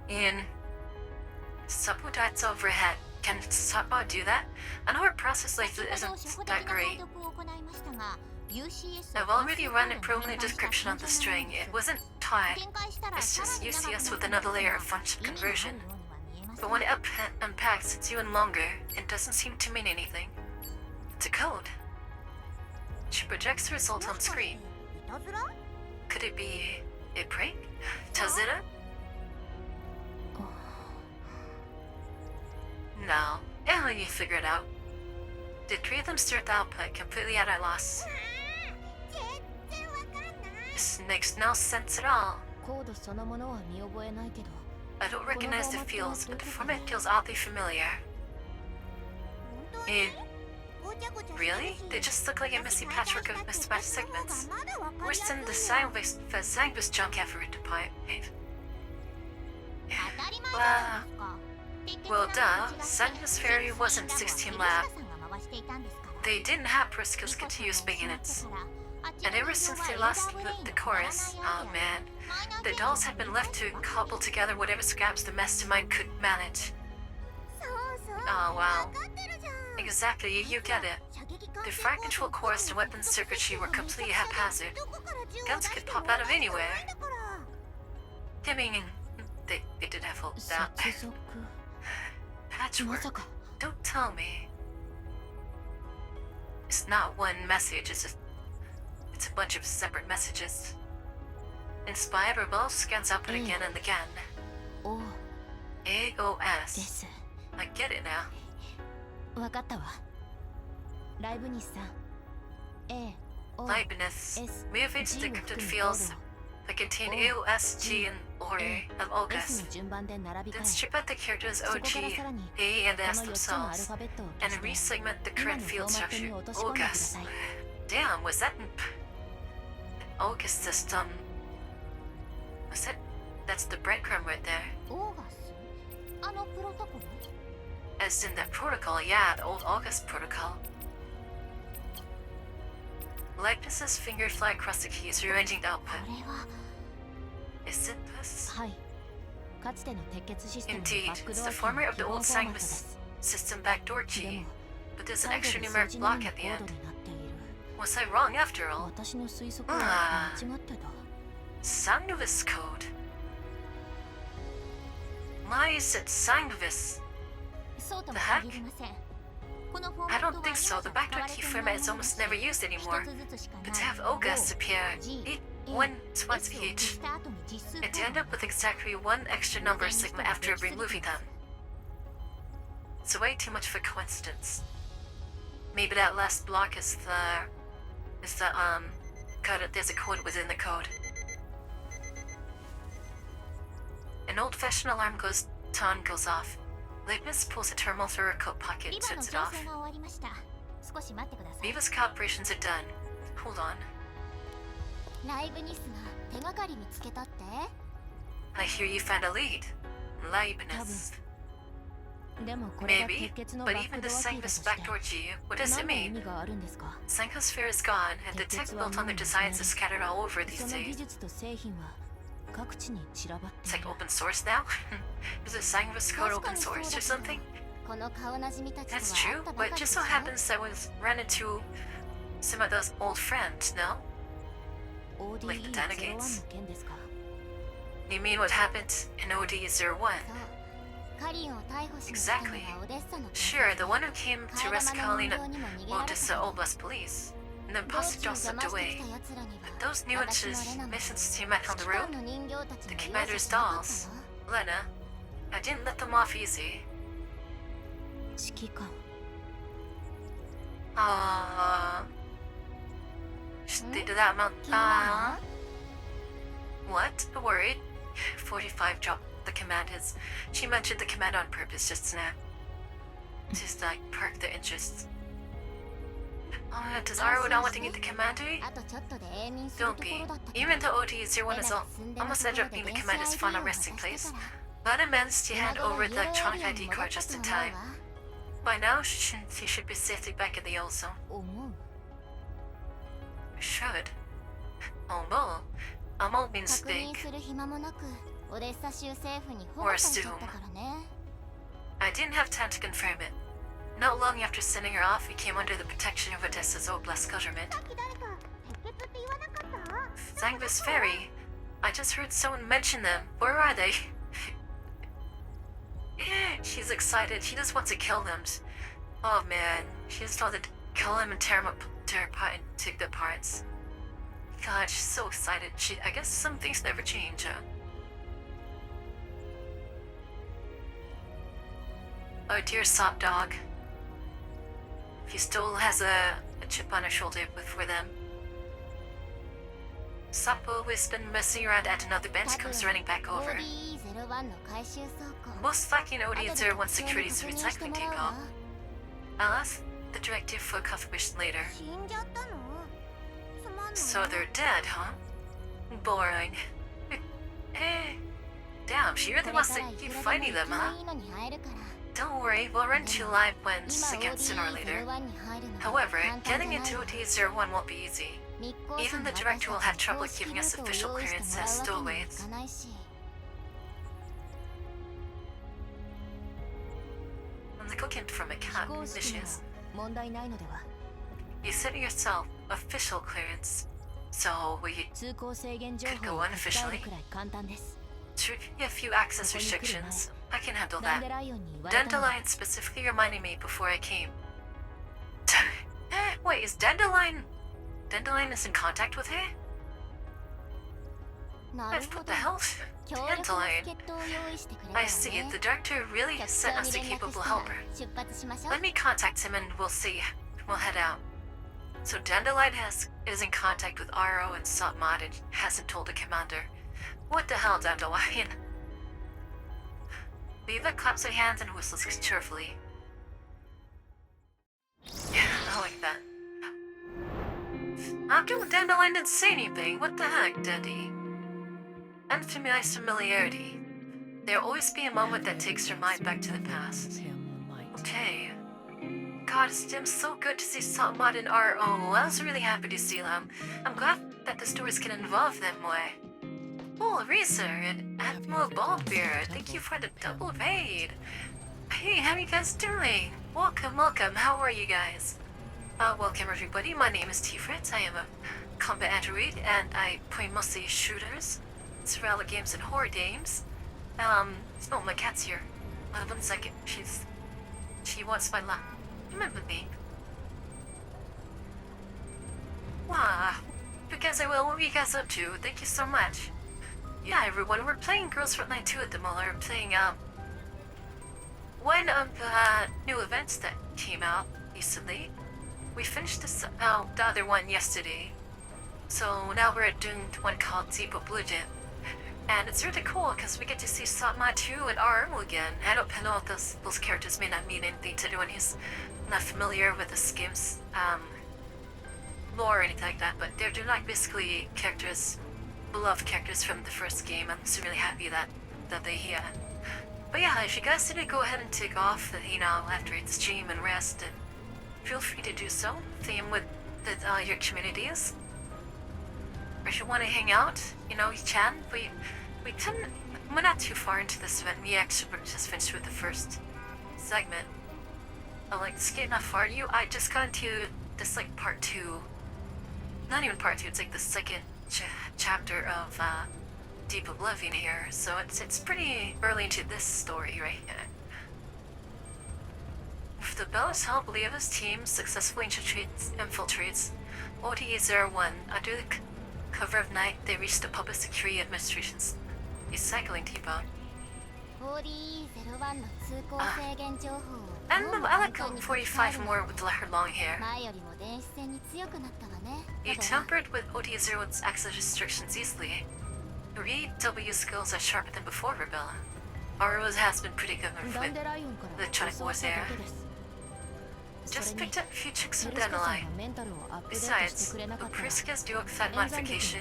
In Suppo dots overhead. Can Suppo do that? I know her process life 解 isn't 初歩 that 的な great. 解読を行いましたが UCS I've already run a permanent description on the string. It wasn't taught. 展開したら It's さら just に長く UCS な with る another layer of function 意味がある conversion. ようには見えます But when it unpacks, it's even longer. It doesn't seem to mean anything. It's a code. She projects the result on screen. いたずら Could it be a prank? Tazira? No. Yeah, you figure it out. The three of them stare at the output, completely at a loss. 全然わかんない This makes no sense at all. コードそのものは見覚えないけど I don't recognize the feels, but the format feels oddly familiar. 本当に Eh, ごちゃごちゃしてるし really? They just look like a messy patchwork of mismatched segments. まだわかりや Worse すい than the よ Sangbus junk effort to buy it. 当たり前じゃないですか Well, duh. Sangus Ferry wasn't 16 lab. They didn't have Prisca's continuous maintenance. And ever since they lost the chorus, oh man, the dolls had been left to cobble together whatever scraps the mastermind could manage. Oh wow. Exactly, you get it. The frag control cores and weapons circuitry were completely haphazard. Guns could pop out of anywhere. I mean, they did have hope that. 接続 Patchwork. Don't tell me. It's not one message, it's a bunch of separate messages. Inspired, Rebel scans output again and again. お で AOS. す I get it now. わかったわライブニスさん A O Leibniz. S Rearrange the G を encrypted 含む fields コー that contain O AOS, G, and order of S August. の順番で並び替 Then え strip out the characters そこ OG, からさらに A, and こ S の4つのアル themselves, ファベットを and 足して resegment the 今 current のフォ field ーマットに structure. 落とし込んでくだ August. さい Damn, was that an August system? Was that? That's the breadcrumb right there. オーガスあのプロトコル As in that protocol, yeah, the old August protocol. Leibniz's fingers fly across the keys, rearranging the こ output. れは Is it this? はいかつての鉄血システムの Indeed, バック it's ドア the キー former の of 基 the 本 old フォーマットで Sangbus す system backdoor で key, も but there's an 最後 extra に numeric 数字 block のみ at の the コー end. ドになっている Was I wrong after all? 私の推測は間違ってた Sangbus code. Why is it Sangbus? そうとも The heck? 限りませんこのフォーマ I ット don't は think so. The 今じゃ backdoor 使 key われていない format is ものだし almost never used 一 anymore. つずつしかない But to have August appear G once S を each, 消した後に実数 and to end up with exactly one extra number segment after removing them. It's way too much of a coincidence. Maybe that last block is the code. There's a code within the code. An old-fashioned alarm tone goes off. Leibniz pulls a terminal through her coat pocket リ and バの turns it 調 off. 整が終わりました少し待ってください Viva's calibrations are done. Hold on. ライブニスが手がかり見つけたって I hear you found a lead. Leibniz. でもこれが Maybe, 鉄血の but バッ even クド the アキーだと Sangbus して backdoor G, what does it 何の意 mean? 味があるんですか Sanko's sphere is gone, and the tech built on their designs is scattered all over そ these の技 days. 術と製品は各地に散らばって It's い like る open source now? Is the Sangbus code 確か open にそう source だ or けど something? この顔なじみたちと That's は会 true, ったばか but り it で just し so ょ happens I ran into some of those old friends, no? Like the Delegates. の件ですか。 You mean what happened in OD01? そう、カリンを逮捕しに来たのが Exactly. オデッサの Sure, the one who came to rescue 替え玉の Colleen 人形にも逃げられた Odessa Oblast police. And then 道 possibly 中 all 邪魔 slipped してき away. た奴らには But those 私の nuances レナも missions you met on the 指揮官 road? の人形たち The も容赦 commander's しなかった dolls. の Lena, I didn't let them off easy. 指揮官 Should they do that amount? 君は What? Worried? 45 dropped the command. She mentioned the command on purpose just now. Just like perk their interest. Does Aro not want to get the commander? あとちょっとで永眠する Don't とこ be. ろだったけど Even though OT01 is almost ended up being the commander's final resting place, Lana managed to hand over the electronic ID card just in time. By now, she should be safely back in the old zone. 思う Should. Almost. Almost means 確認 big. する暇もなくオデッサ州政府に保護されちゃったからね I didn't have time to confirm it. Not long after sending her off, we came under the protection of Odessa's Oblast government. さっき誰か鉄血って言わなかった Zangvis Ferry. I just heard someone mention them. Where are they? She's excited. She just wants to kill them. Oh man. She just wanted to kill them and tear them apart and take the parts. God, she's so excited. I guess some things never change, huh? Oh dear sop dog. He still has a chip on her shoulder for them. Sapo, who's been messing around at another bench, comes running back over. ODE01 の回収倉庫 Most likely an 後で OD01 特定に security's 確認して recycling もらう depot. わ I'll ask the directive for confirmation later. 死んじゃったのすまん So の they're dead, huh? Boring. Damn, she こ really れ wants か to らいく keep ら fighting で them, も huh? いいのに入るから Don't worry, we'll run two live ones 今 against sooner or later. ODE01 に入るの However, 簡単 getting じゃない into わ OT01 won't be easy. 密航者 Even に the 私 director will た have ち trouble 公式 giving ル us ートを official 用意して clearance もら as うわけにはい stowaways. かないし I'm cooking from a 非 cat. 公式なら Dishes. 問題ないのでは You said it yourself, official clearance. So we 通行制限情 could 報 go を書き換え unofficially. るくらい簡単です Should be a few access restrictions. I can handle ダンデ that. ライオンに言われたの Dandelion specifically reminded me before I came. Wait, is Dandelion is in contact with her? なる I've ほ put ど the hell? 強力な Dandelion. 助っ人を用意してくれたわ I ね see. The director really 局 sent 長 us に a 連絡 capable したら helper. 出発しましょう Let me contact him and we'll see. We'll head out. So Dandelion is in contact with RO and Sotmod and hasn't told the commander. What the hell, Dandelion? Viva claps her hands and whistles cheerfully. Yeah, I like that. After Dandelion didn't say anything, what the heck, Dandy? Unfamiliar familiarity. There'll always be a moment that takes your mind back to the past. Okay. God, it's so good to see Sotmod and RO. I was really happy to see them. I'm glad that the stories can involve them more. Oh, Risa and Admiral Baldbeard, thank you for the double raid. Hey, how you guys doing? Welcome, welcome. How are you guys? Welcome everybody. My name is Tiferet. I am a combat android and I play mostly shooters, survival games, and horror games. Oh, my cat's here. 1 second. She wants my lap. Remember me. Wow. Because I will. What are you guys up to? Thank you so much. Yeah, everyone, we're playing Girls Frontline 2 at the moment. We're playing, one of the new events that came out recently. We finished the other one yesterday. So now we're doing one called Deep Oblivion. And it's really cool because we get to see Satma 2 and RM again. I don't know if those characters may not mean anything to anyone who's not familiar with this game's lore or anything like that, but they're like basically characters, beloved characters from the first game. I'm just really happy that they here. But yeah, if you guys need to go ahead and take off, after you stream and rest, and feel free to do so. Same with your communities. Or if you want to hang out, you can. We're not too far into this event. We actually just finished with the first segment. I'm like, this game not far. I just got into this like part 2. Not even part 2, it's like the second chapter of Deep Oblivion here, so it's pretty early into this story right here. With the Bella's help, Leova's team successfully infiltrates ODE-01. Under the cover of night, they reach the Public Security Administration's recycling depot. ODE-01 の通行制限情報を And I like 45 more with her long hair. 前よりも電子戦に強くなったわね You tampered with ODE-01's access restrictions easily. Your EW skills are sharper than before, Rebella. Aurora has been pretty good with electronic warfare. Just picked up a few tricks from Dandelion. Besides, the Prisca's dual fat modification.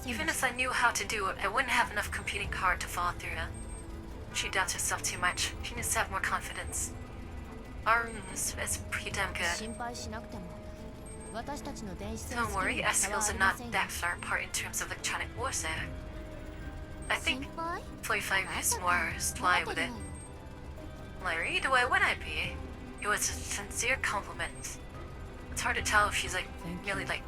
Even if I knew how to do it, I wouldn't have enough competing card to follow through. She doubts herself too much. She needs to have more confidence. Arms is pretty damn good. Don't worry, our skills are not that far apart in terms of electronic warfare. I think 45 is more sly with it. Larry, the way would I be? It was a sincere compliment. It's hard to tell if she's like really like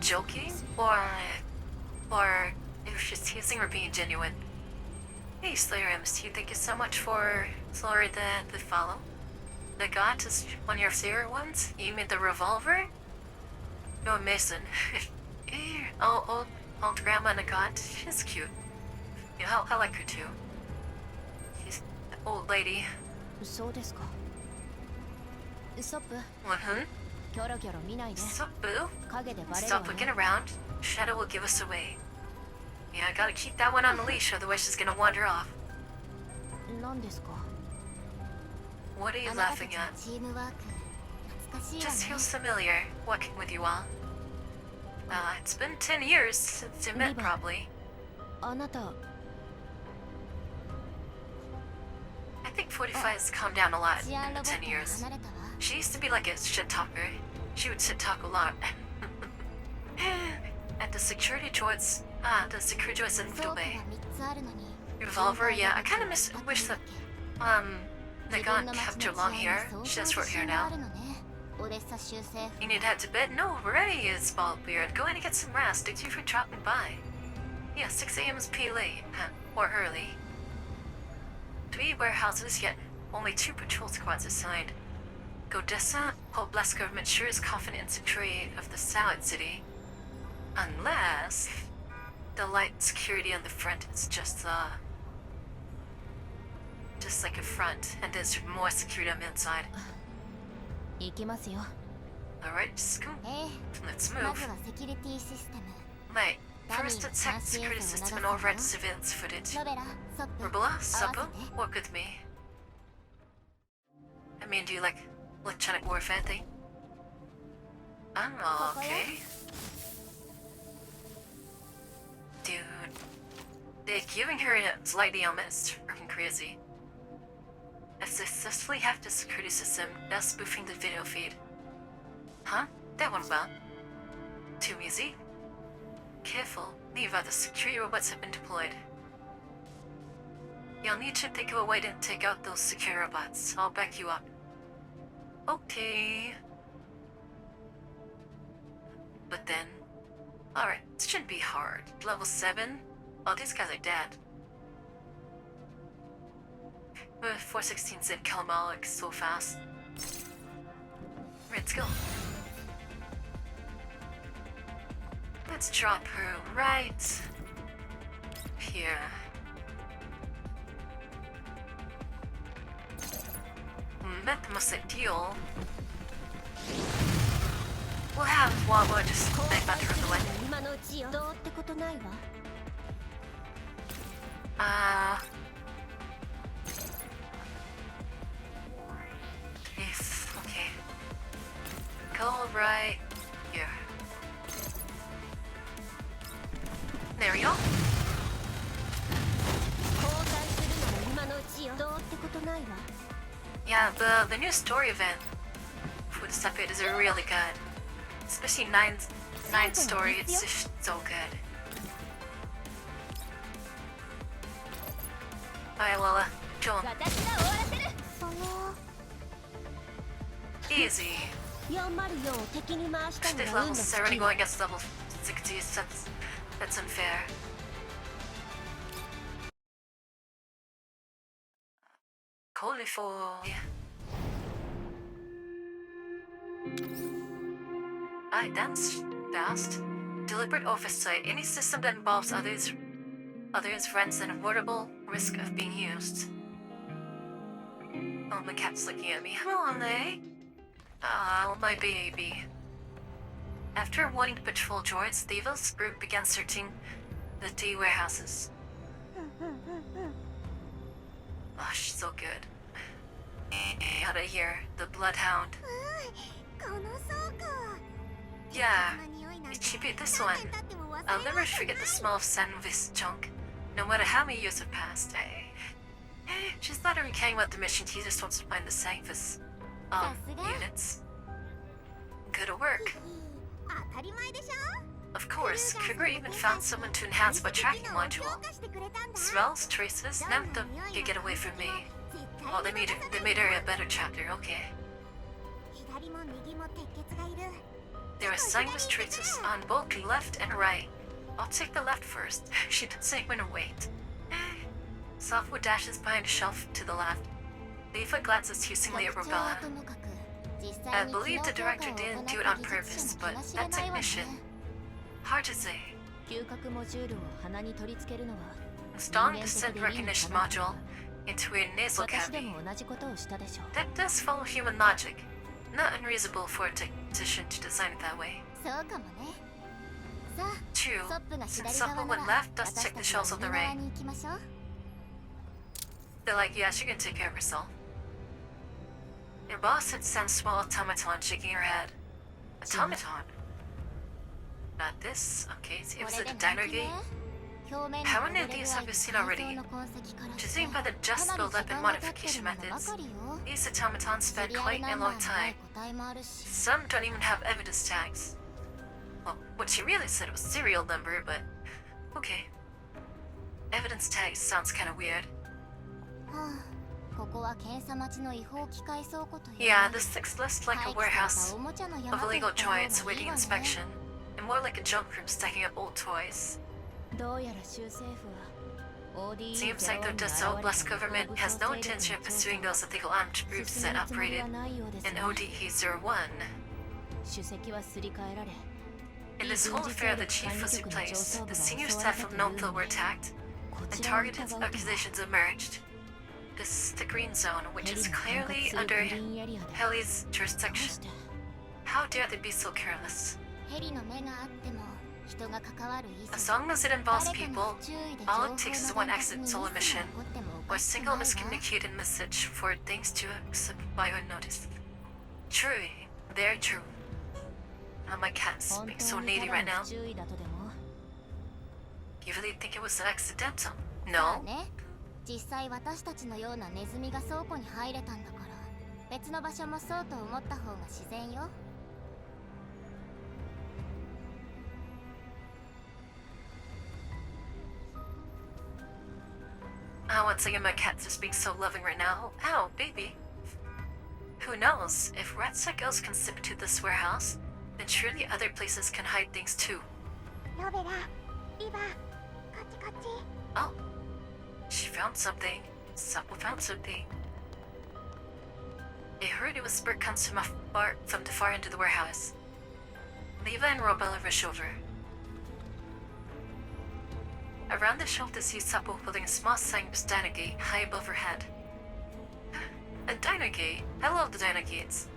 joking or if she's teasing or being genuine. Hey Slayer MC, thank you so much for Slayer the follow. The God is one of your favorite ones? You mean the revolver? No, Mason. Old Grandma Nagat, she's cute. Yeah, I like her too. She's an old lady. そうですかストップ Mm-hmm. キョロキョロ見ないで Stop, boo. 影でバレるわ Stop looking ね around. Shadow will give us away. Yeah, I gotta keep that one on the leash, otherwise she's gonna wander off. 何ですか What are you あなたた laughing ちの at? チームワーク懐かしいわ Just ね feels familiar, walking with you all. It's been 10 years since you met, Oliver. probably. あなた I think 45 has calmed down a lot 治安 in ロ the ボッ 10 トが years. 離れたわ She used to be like a shit talker. She would shit talk a lot. At the security droids, the security droids had moved 倉庫が away. 3つあるのに Revolver, yeah, I kind of wish that, 自分 Nagan の kept 町 her の long 治 hair. 安に She 相 has 当 short 自 hair 信が now. あるのねオデッサ州政府 You need to head to bed? No, ready is Baldbeard. Go in and get some rest. Thank you for dropping by. Yeah, 6 a.m. is pretty late. Or early. 3 warehouses, yet only 2 patrol squads assigned. Godessa, Pobla's government sure is confident in security of the Salad City. Unless the light security on the front is just like a front, and there's more security on the inside. 行きますよ Alright, just go. ええ Let's ま move. ずはセキュリティシステム Mate, first attack the security system and override the surveillance footage. ロベラソップ Rebella, 合わせ Suppo, て work with me. I mean, do you like electronic warfare thing? Oh, okay. Dude, they're giving her a slightly almost freaking crazy. I successfully hacked the security system, now spoofing the video feed. Huh? That went well. Too easy? Careful, Neva, the security robots have been deployed. You'll need to think of a way to take out those security robots. I'll back you up. Okay. But then... Alright, it shouldn't be hard. Level 7? Oh, these guys are dead. 416 said kill them all like so fast. Let's go. Let's drop her right here. Met the most ideal. We'll have Wawa just think about her away. 今のうちよどうってことないわ Yes, okay. Go right here. There we go. 交代するなら今のうちよどうってことないわ Yeah, the new story event for the Separate is really good. Especially 9's story, it's just so good. Alright, well, kill him. 私が終わらせるその Easy. 404を敵に回したの Stiff が運 level の is 尽 already き going against level 60s. That's unfair. Holy for that's fast. Deliberate oversight. Any system that involves others runs an avoidable risk of being used. Oh, my cat's looking at me. Come on, eh? Oh, my baby. After wanting to patrol droids, the Evil's group began searching the D warehouses. Oh, she's so good. Out of here, the Bloodhound. Yeah, it should be this one. I'll never forget the smell of Sanvis junk, no matter how many years have passed. She's not even caring about the mission, she just wants to find the Sanvis units. Good work. Of course, Kruger even found someone to enhance my tracking module. Smells, traces, none of them can get away from me. Oh, they made her a better chapter, okay. There are Sangus traces on both left and right. I'll take the left first. She didn't say when to wait. Softwood dashes behind a shelf to the left. Leafa glances hugely at Robella. I believe the director didn't do it on purpose, but that technician... Hard to say. Installing the scent recognition module into a nasal cavity. That does follow human logic. Not unreasonable for a technician to design it that way. True. Since Supple went left, let's check the shelves on the right. They're like, yeah, she can take care of herself. Your boss had sent small automaton shaking her head. Automaton? Not this. Okay, so it was at the diner gate. How many of these have you seen already? Judging by the just build-up and modification methods, these automatons spend quite a long time. Some don't even have evidence tags. Well, what she really said was serial number, but okay. Evidence tags sounds kinda weird. Yeah, this looks less like a warehouse of illegal droids awaiting inspection, and more like a junk room stacking up old toys. Seems like the Dessa Oblast government has no intention of pursuing those illegal armed groups that operated in ODE-01. In this whole affair, the chief was replaced, the senior staff of Nomville were attacked, and targeted accusations emerged. This is the green zone, which is clearly under Heli's jurisdiction. How dare they be so careless? As long as it involves people, all it takes is one accidental omission, or a single miscommunicated message for things to slip by unnoticed. True, very true. Oh, my cat's being so needy right now. You really think it was accidental? No? 実際私たちのようなネズミが倉庫に入れたんだから別の場所もそうと思った方が自然よ。Once again, my cat's just being so loving right now. Ow, baby. Who knows? If rats like us can slip to this warehouse, then surely other places can hide things too. Oh. She found something. Supple found something. I heard it was Spurt comes from the far end of the warehouse. Leva and Robella rush over. Around the shelf they see Supple holding a small Sangus diner gate high above her head. A diner gate? I love the diner gates.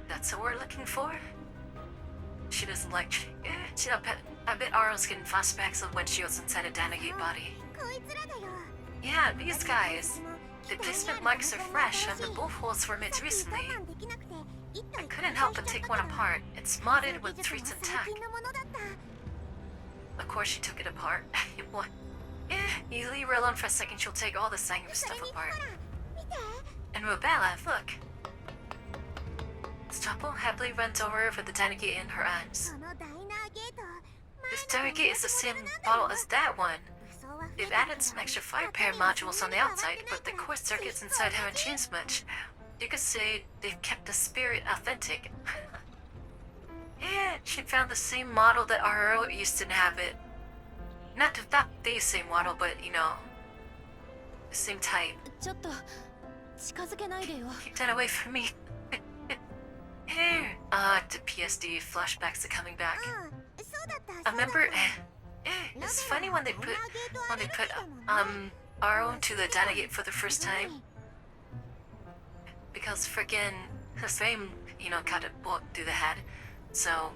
That's what we're looking for? She doesn't like... I bet Aro's getting flashbacks of when she was inside a Danagate body. Yeah, these guys. The placement marks are fresh and the both holes were made recently. I couldn't help but take one apart. It's modded with treats and tech. Of course she took it apart. What? You leave her alone for a second, she'll take all the Sangus stuff apart. And Robella, look. Stopple happily runs over with the Danagate in her arms. This Danagate is the same model as that one. They've added some extra fire repair modules on the outside, but the core circuits inside haven't changed much. you could say they've kept the spirit authentic. Yeah, she found the same model that Aro used to inhabit. Not the same model, but you know, the same type. ちょっと近づけないでよ。 Keep that away from me. The PSD flashbacks are coming back. そうだった。 I remember. It's funny when they put Aro into the Dynagate for the first time, because friggin' her frame, you know, got a bullet through the head. So,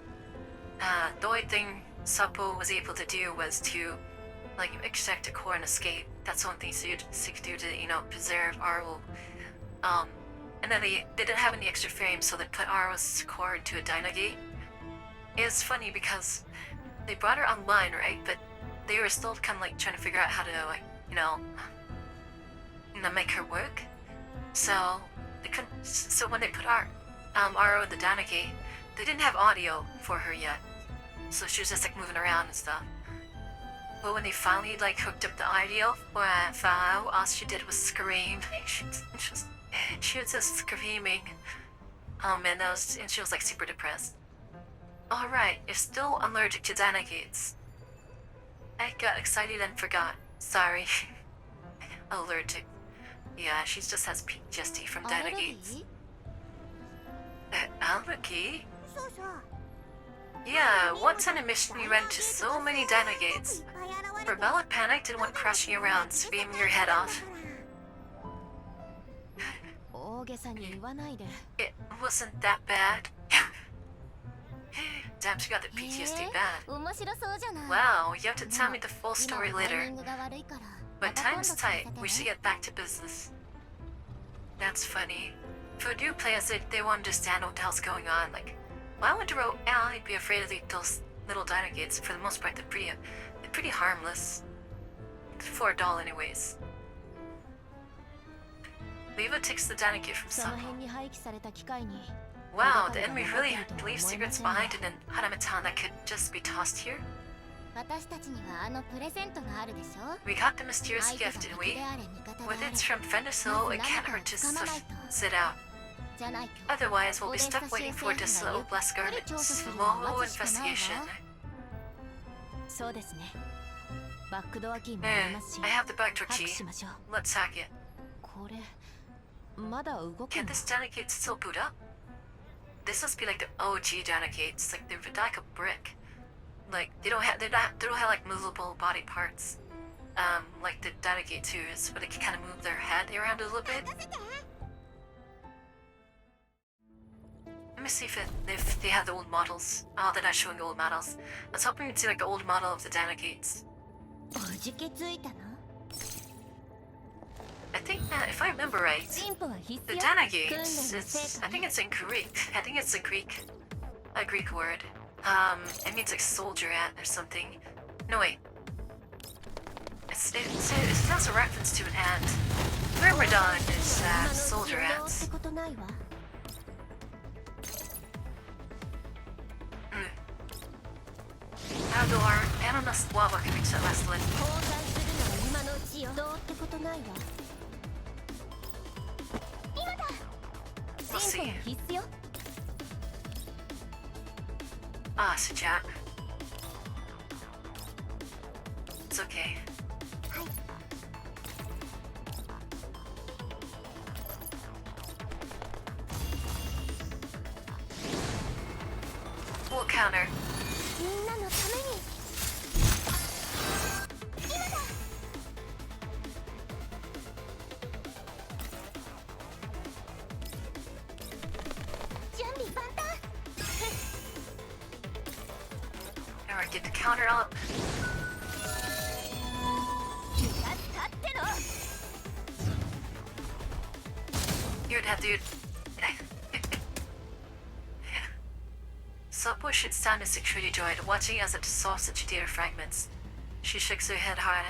the only thing Sapo was able to do was to, like, extract a core and escape. That's one thing she could do to, you know, preserve Aro. And then they didn't have any extra frames, so they put Aro's core into a Dynagate. It's funny because they brought her online, right? But they were still kind of like trying to figure out how to, like, you know, make her work. So they couldn't. So when they put Aro in the Dynagate, they didn't have audio for her yet. So she was just like moving around and stuff. But when they finally like hooked up the audio for Fao, all she did was scream. She was just screaming. Oh man, and she was like super depressed. Alright, you're still allergic to Dynagates. I got excited and forgot. Sorry. Allergic. Yeah, she just has PTSD from Dynagates. Allergy? そうそう。 Yeah, once on a mission you ran into so many Dynagates. Rebella panicked and went crashing around, screaming your head off. 大げさに言わないで。 It wasn't that bad. Damn, she got the PTSD bad. 面白そうじゃない。 Wow, you have to tell me the full story 今はタイ later. ミングが悪いから。 But time's tight. We should get back to business. That's funny. For new players, they won't understand what the hell's going on. Like, why would I'd be afraid of those little Dynagates? For the most part, they're pretty harmless. For a doll, anyways. Leva takes the Dynagate from その Sapo. 辺に廃棄された機械に。 Wow, the enemy really leaves secrets behind in an Hanamatan that could just be tossed here? 私たちにはあのプレゼントがあるでしょ。 We got the mysterious 相手が gift, 敵 didn't で we? あれ味方で With あれ it's from Fendisil, it can't hurt to sit out. じゃないと。 Otherwise, we'll be stuck waiting for this little blessed garment's slow investigation. そうですね。バックドアキーもありますし。 I have the back door ハッ key. クしましょう。 Let's hack it. これまだ動く Can の？ this Dynagate still boot up? This must be like the OG Dynagates, like they're like a brick. Like they don't have like movable body parts. Like the Dynagate 2s, but they can kind of move their head around a little bit. Let me see if they have the old models. Oh, they're not showing the old models. I was hoping you'd see like the old model of the Dynagates. おじけついたの？ I think that if I remember right, 進歩は必 the 須よ。 Dynagates, I think it's in Greek. I think it's a Greek word. It means like soldier ant or something. No wait. It has a reference to an ant. Myrmidon is soldier 今の ants. ってことないわ。 How do our Ananas Lava can reach that last limb? 交代するのは今のうちよ。どうってことないわ。今だ。 We'll 進歩 see. は必須よ。 Ah, Sujat. It's okay. はい。 We'll counter. みんなのために。今だ。 準備万端。 Alright, get the counter up. 気が立ってろ。 You're that dude. Sapo shoots down the security droid, watching as it dissolves into data fragments. She shakes her head hard.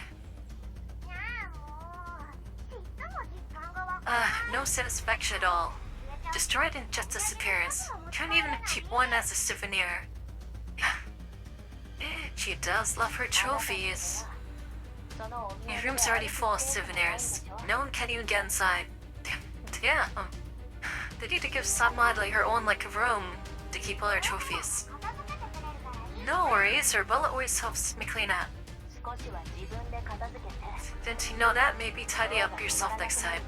No satisfaction at all. Destroyed in just disappearance. Can't even keep one as a souvenir. She does love her trophies. Your room's already full of souvenirs. No one can even get inside. Damn. They need to give Samadli her own room to keep all her trophies. No worries, her bullet always helps me clean up. Didn't you know that? Maybe tidy up yourself next time.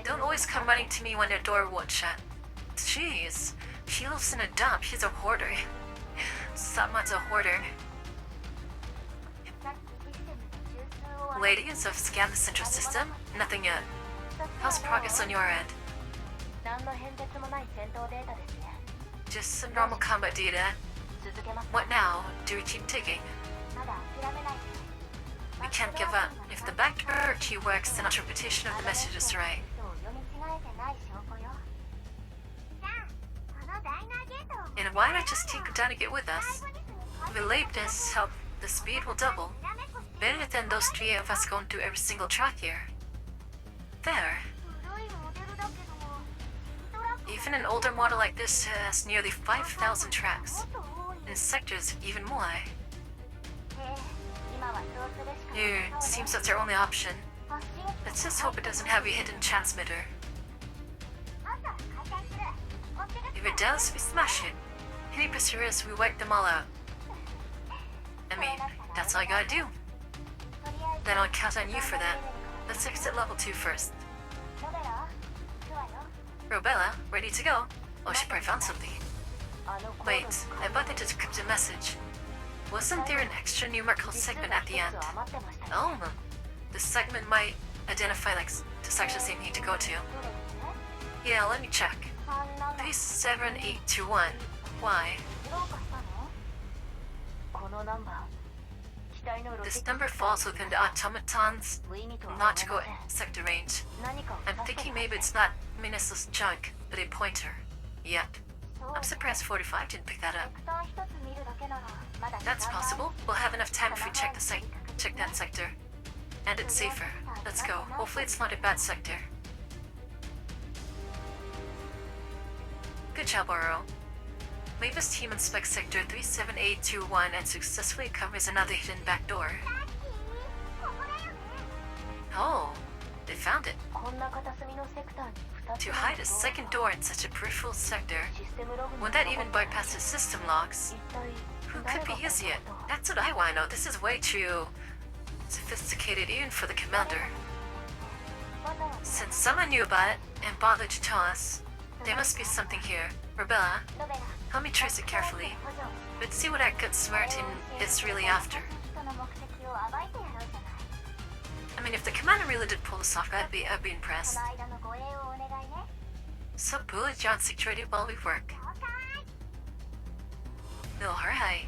Don't always come running to me when the door won't shut. Jeez, she lives in a dump. She's a hoarder. Samad's a hoarder. Ladies, I've scanned the central system. Nothing yet. How's progress on your end? Just some normal combat data. What now? Do we keep digging? We can't give up. If the backdoor key works, then interpretation of the message is right. And why not just take down and get with us? If we leave this, help, the speed will double. Better than those three of us going through every single track here. There. Even an older model like this has nearly 5,000 tracks. And sectors even more. Seems that's our only option. Let's just hope it doesn't have a hidden transmitter. If it does, we smash it. Any pursuers, we wipe them all out. I mean, that's all I gotta do. Then I'll count on you for that. Let's exit level 2 first. Robella, ready to go? Oh, she probably found something. Wait, I thought they just encrypted a message. Wasn't there an extra numerical segment at the end? Oh, the segment might identify the section they need to go to. Yeah, let me check. 37821. Why? This number falls within the automaton's logical sector range. I'm thinking maybe it's not Minnesot's junk, but a pointer. Yet. I'm surprised 45 didn't pick that up. That's possible. We'll have enough time if we check that sector. And it's safer. Let's go. Hopefully it's not a bad sector. Good job, Oro. Mavis team inspects sector 37821 and successfully covers another hidden back door. Oh, they found it. To hide a second door in such a peripheral sector, won't that even bypass the system logs? Who could be using it? That's what I want to know. This is way too sophisticated even for the commander. Since someone knew about it and bothered to tell us, there must be something here. Rebella, help me trace it carefully. Let's see what that good Samaritan is really after. I mean, if the commander really did pull this off, I'd be impressed. So bullet John security while we work. No hurry.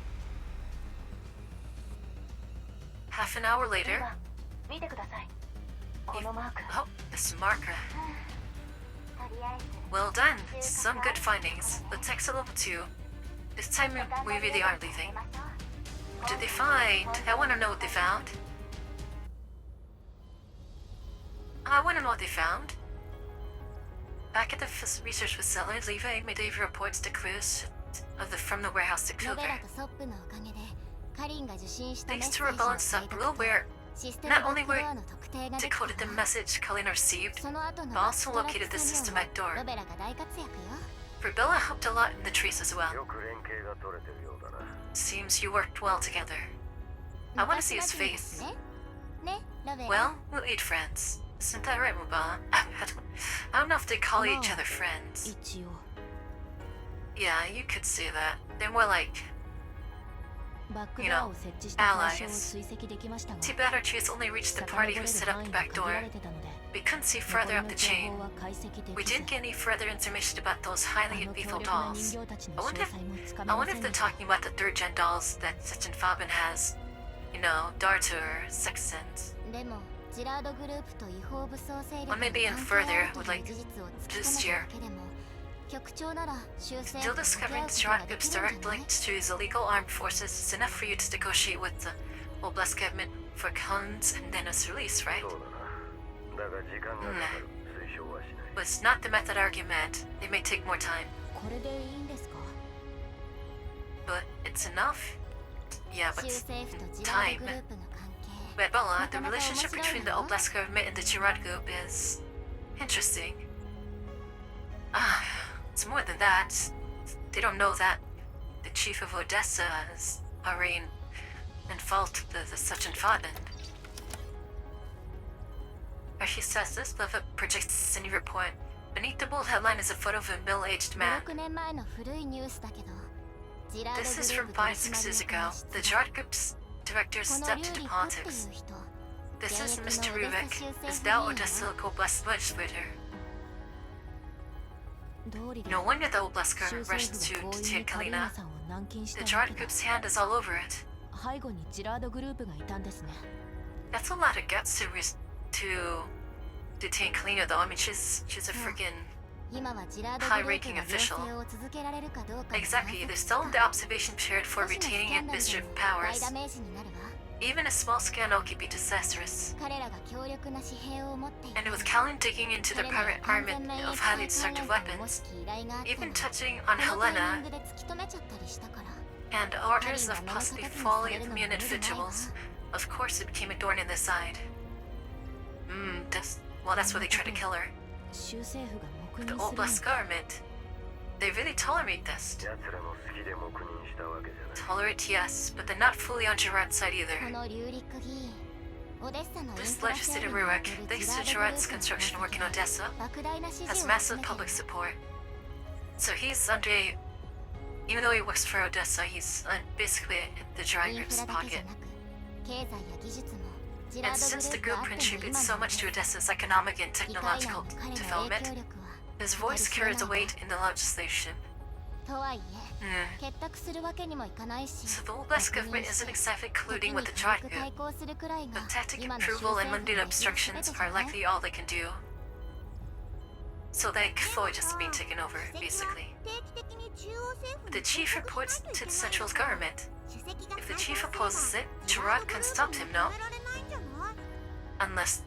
Half an hour later. Oh, this marker. Well done. Some good findings. Let's exit level 2. This time we really are leaving. What did they find? I want to know what they found. Back at the research facility, Levi made reports to crews from the warehouse to Kluger. Thanks to Rebel and Subru, where not only were decoded the message Colleen received, but also located the systematic door. Rebella helped a lot in the trace as well. Seems you worked well together. I want to see his face. Well, we'll eat friends. Isn't that right, Mubala? I don't know if they call each other friends. Yeah, you could say that. They're more like, you know, allies. Too bad our chase only reached the party who set up the back door. We couldn't see further up the chain. We didn't get any further information about those highly lethal dolls. I wonder if they're talking about the 3rd gen dolls that Sechin Fabin has. You know, Dartur, Sexens. Or maybe in further with this year. Still discovering Gerard Group's direct links to his illegal armed forces is enough for you to negotiate with the Oblast government for Collins and then his release, right? But it's not the method argument. It may take more time. But it's enough? Yeah, but time. But Bella, the relationship between the Oblast government and the Gerard Group is interesting. It's more than that. They don't know that the chief of Odessa is already in fault the such involvement. Or she says this, but it projects any report. Beneath the bold headline is a photo of a middle-aged man. 6年前の古いニュースだけど、ジラード This グ is ルー from プ取 5-6 years 締役 ago. の The 質問 Gerard Group's director この stepped リュ into ーリックっていう politics. 人、 This is 現役 Mr. のオデッ Rubik, サ州 is 政 now 府議員 Odessa よ。 local bus legislator. 道理で No wonder the Oblaska 州 rushed 政府 to が強引 detain にカリーナ Kalina. さんを軟禁し The たわ Gerard けだ。 Group's hand is all over it. 背後にジラードグループがいたんですね。 That's a lot of guts to detain Kalina, though. I mean, she's a freaking 今はジラードグループ high-ranking が要 official. 請を続けられるかどうか Exactly. They're still in the observation period for 少しのス retaining キャンダルで administrative も大 powers. ダメージになるわ。 Even a small scandal could be disastrous. 彼らが強力な紙幣を持っている。 And with Kalin digging into the 彼ら private が完全 armament 免疫 of 体 highly 関 destructive 連もし weapons, 依頼があっても even touching こ on のタイミン Helena グで突き止めちゃったりしたから and orders of possibly falling immune individuals, of course it became a thorn in their side. That's why they tried to kill her. 州政府が黙 The 認するの Oblast government, they really tolerate this. 奴らも好きで黙認したわけじゃない Tolerate, yes, but they're not fully on Gerard's side こ either. のリューリック議員オデッサのイン This フラ整 legislative 備に Rurik, よる thanks ジ to ラードグル Gerard's ープの construction work in 功績 Odessa, 莫大な支持を has 集 massive めてい public る support. So he's under, even though he works for Odessa, he's basically in the Gerard インフ group's ラだけじゃ pocket. なく経済や技術もジラ And ード since グ the ループが group あっても contributes 今 so の much to オデッサ Odessa's economic and 議会内 technological の彼の影 development, 響力は his 計り voice 知れない carries a わ weight in the legislation. とはいえ Mm. 結託するわけにもいかないし So the Oblast 黙認 government して isn't exactly 時 colluding に with the 軽 Gerard く対 group, 抗するくらいが but tactic 今の州 approval 政 and 府 mundane のできる全 obstructions てじゃ are ない likely all they can do. So they could fully just be taken over, basically. The chief reports to the central government. If the chief opposes it, Gerard can stop him, no? Unless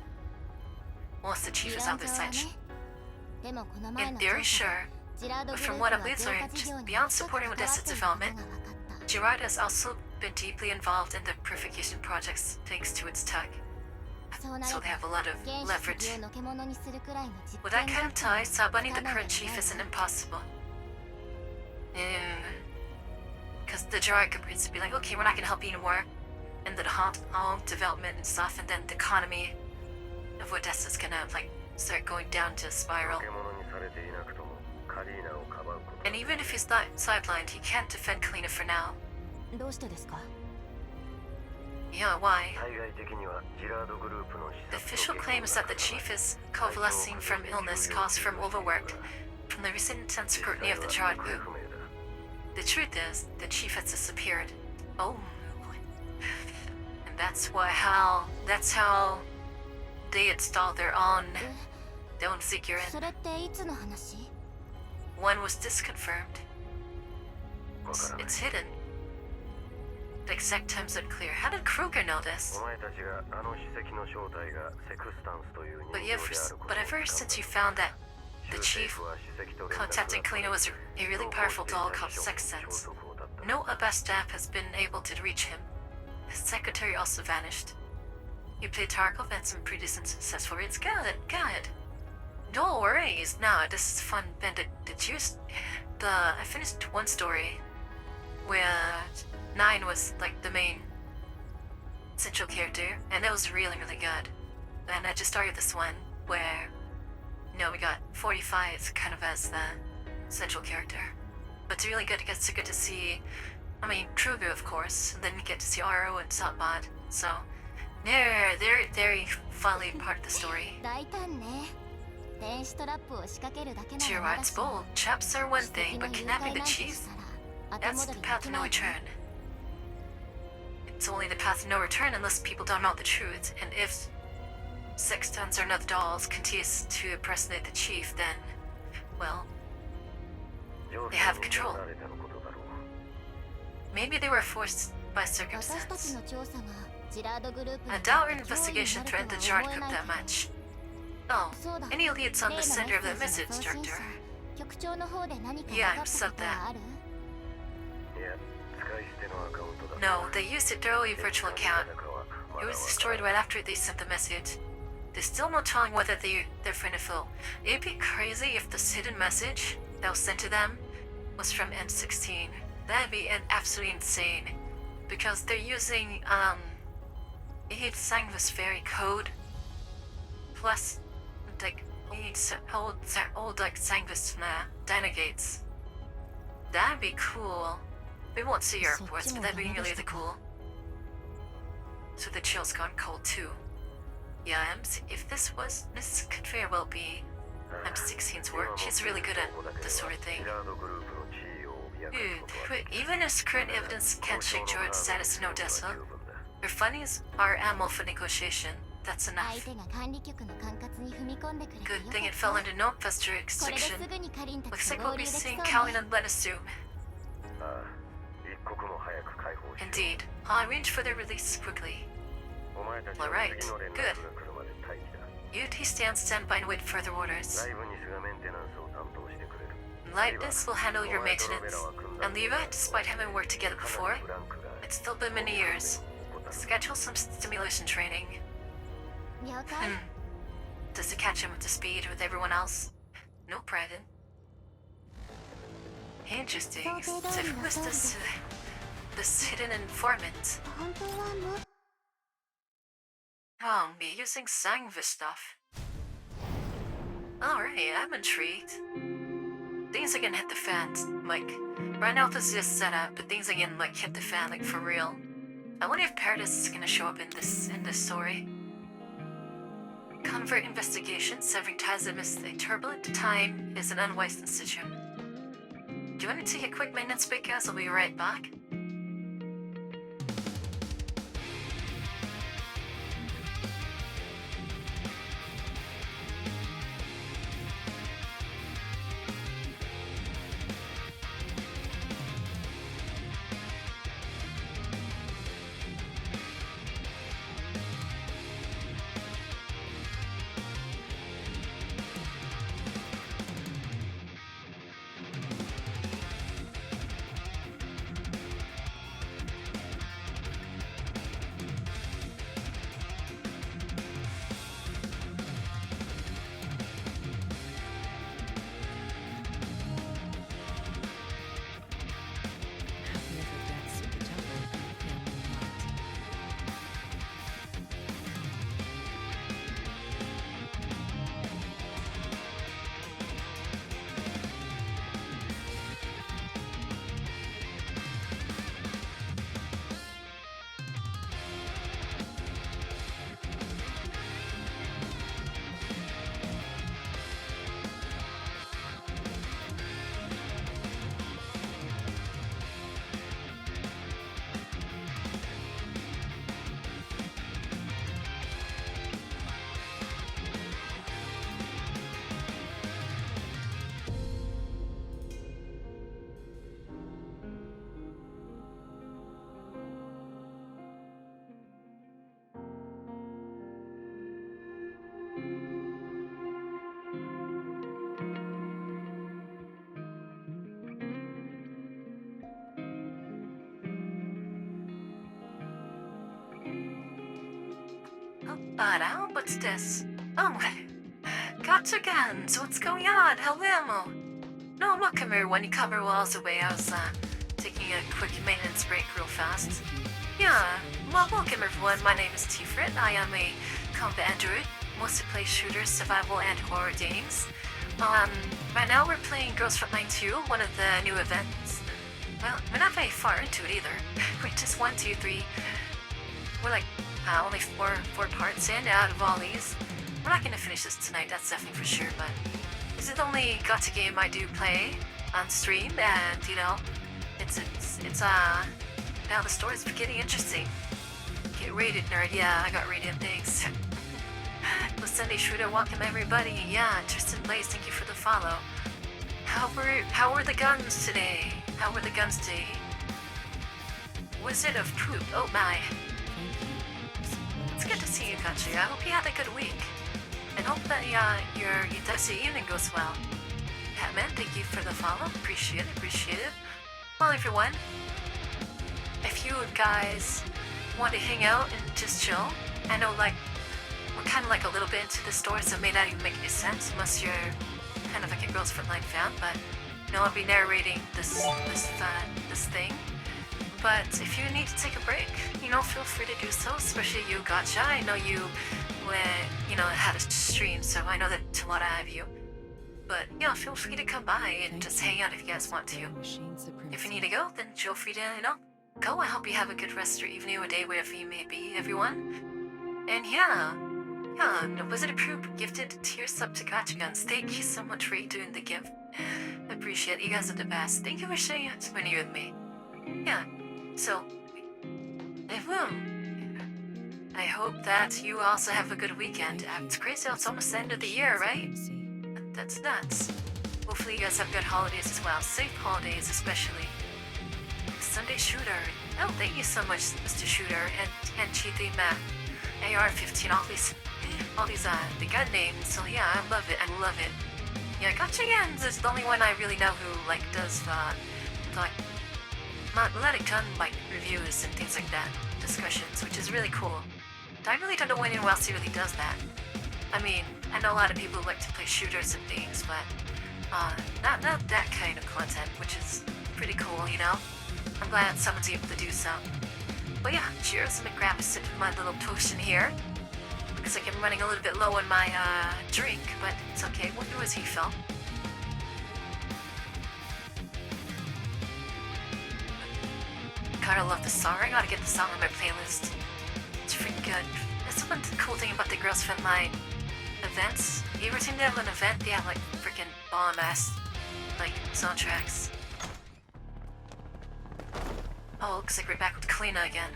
the chief 理 is 論 on their 上は side. ねでもこの前 In の theory, 調査 sure. ジラードグ But ルー from プ what は I've 浄化 learned, 事業に beyond 深く supporting 関わ Odessa's っていることが development, 分かった Gerard has also been deeply involved in the purification projects thanks to its tech. そうなれ So ば they have a lot of 原始 leverage. 石をのけものにするくらいの実 With that 験 kind of だ tie, ったら Sabani, the 不可能 current では chief, ない isn't わ impossible. Because the Gerard could be like, okay, we're not gonna help you anymore. And the whole development and stuff, and then the economy of Odessa's gonna, like, start going down to a spiral. 化け物にされていなくともカリーナをかばうこと And even if he's not sidelined, he can't defend Kalina for now. どうしてですか？ Yeah, why? 対外的にはジラードグループの The 視察 official claim is that the chief is convalescing from illness caused from overwork from the recent intense scrutiny of the Gerard group. The truth is, the chief has disappeared. Oh. And that's how they installed their own figure そ in. れっていつの話 One was disconfirmed. It's hidden. The exact time's unclear. How did Kruger know this? お前たちがあの史跡の正体がセクスタンスという人 But 形 yeah, であること but ever since you found that the 州 chief 政府は史跡と連絡 contacting が取り Kalina was a really powerful doll called Sex 消 Sense. 息を絶った No Abbas staff has been able to reach him. His secretary also vanished. You played Tarkov and some pretty successful raids. Good. No worries. No, this is fun. Ben, did you... I finished one story where 9 was like the main central character, and it was really, really good. And I just started this one where, we got 45 kind of as the central character. But it's really good. It gets to get to see, Kruger, of course, and then you get to see Aro and Satbot. So, they're finally part of the story. 大胆ね電子トラップを仕掛けるだけならまだ Gerard's しも bold. Traps are one 史 thing, 跡の but 誘拐 kidnapping なん the て chief? したら後 That's 戻 the りで path き of な no いわ return. It's only the path of no return unless people don't know the truth, and if sextons or another dolls continues to impersonate the chief, then, well, 上 they have 司に control. なられてのことだろう Maybe they were forced by 私たち circumstance. の調査がジラードグループに I と doubt っ our て脅威 investigation に threatened な the る Jard とは Group 思えない that けど much. Oh, そうだ any leads on 例 the の center of the メッセー message ジの送信 director? 者局長の方で何か分 Yeah, かったことはあるいや使い捨てのアカウントだ No, they used a throwaway virtual account. It was destroyed right after they sent the message. There's still no telling whether they're finna. It'd be crazy if this hidden message that was sent to them was from N16. That'd be absolutely insane. Because they're using, it's Sanguis Fairy code. Plus, like, it's old like, Sanguis Dynagates. That'd be cool. We won't see your reports, but that'd be really cool. So the chill's gone cold too. Yeah, if this could very well be M16's work. She's really good at this sort of thing. Dude, but even if current evidence can't shake Jordan's status in Odessa, her findings are ammo for negotiation. That's enough. 相手が管理局の管轄に踏み込んでくれてよ Good か thing っ it た fell わ under no investor これで restriction. すぐにカリンた Looks ち like と we'll 合流 be できそう seeing ね Calvin and let us soon. ああ、一刻も早く解放しよう。 Indeed. I'll arrange for their release quickly. お前たちは Alright, 次の連絡 good. が来るまで待機だ。 You'd stand by and wait for further orders. ライブニスがメンテナンスを担当してくれる。 Lightness will handle your maintenance. And Levi, despite having worked together before, it's still been many years. Schedule some stimulation training. 了解 Just to catch him up to speed with everyone else. No private. Interesting. So who is this hidden informant? 本当はもう Oh, me using Sanguis stuff. Alright, I'm intrigued. Things are gonna hit the fan, like, right now this is just set up, but things are gonna, like, hit the fan, like, for real. I wonder if Paradise is gonna show up in this story. Convert investigation, severing ties amidst a turbulent time is an unwise decision. Do you want to take a quick maintenance break, guys? I'll be right back. What's this? Oh, gotcha guns. What's going on? Hello. No, I'm not coming here when you cover walls away. I was taking a quick maintenance break real fast. Yeah, well, welcome everyone. My name is Tiferet. I am a combat android. Mostly play shooters, survival, and horror games. Right now we're playing Girls Frontline 2, one of the new events. Well, we're not very far into it either. We're just 1, 2, 3. We're like only four parts in out of all these. We're not gonna finish this tonight, that's definitely for sure, but this is the only gacha game I do play on stream, and you know, it's now the story's getting interesting. Get rated, nerd. Yeah, I got rated. Thanks. Sunday Shooter, welcome everybody. Yeah, Tristan Blaze, thank you for the follow. How were the guns today? How were the guns today? Wizard of Poop. Oh my. It's good to see you, Country. I hope you had a good week. And hope that your Dusty evening goes well. Catman, thank you for the follow. Appreciate it. Well, everyone, if you guys want to hang out and just chill, I know, like, we're kind of like a little bit into the story, so it may not even make any sense unless you're kind of like a Girls Frontline fan. But I'll be narrating this thing. But if you need to take a break, feel free to do so. Especially you, Gotcha. I know you had a stream, so I know that a lot of you. But feel free to come by and just hang out if you guys want to. If you need to go, then feel free to go. I hope you have a good rest of your evening or day, wherever you may be, everyone. And Wizard Approved gifted tier sub to Gotcha Guns. Thank you so much for doing the gift. Appreciate it. You guys are the best. Thank you for sharing it when you're with me. So, I hope that you also have a good weekend. It's crazy how it's almost the end of the year, right? That's nuts. Hopefully you guys have good holidays as well. Safe holidays, especially. Sunday Shooter. Oh, thank you so much, Mr. Shooter, and Cheathy Matt. AR-15, all these the gun names. So yeah, I love it. Yeah, Gotcha Guns is the only one I really know who does melodic gun reviews and things like that, discussions, which is really cool. I really don't know anyone else who really does that. I mean, I know a lot of people who like to play shooters and things, but not that kind of content, which is pretty cool, I'm glad someone's able to do so. But yeah, cheers. Let me grab a sip of my little potion here. Looks like I'm running a little bit low on my drink, but it's okay. Wonder as he felt. Gotta love the song. I gotta get the song on my playlist. It's freaking good. That's one cool thing about the Girls Frontline events. You ever seen them at an event? They have freaking bomb-ass soundtracks. Oh, looks like we're back with Kalina again.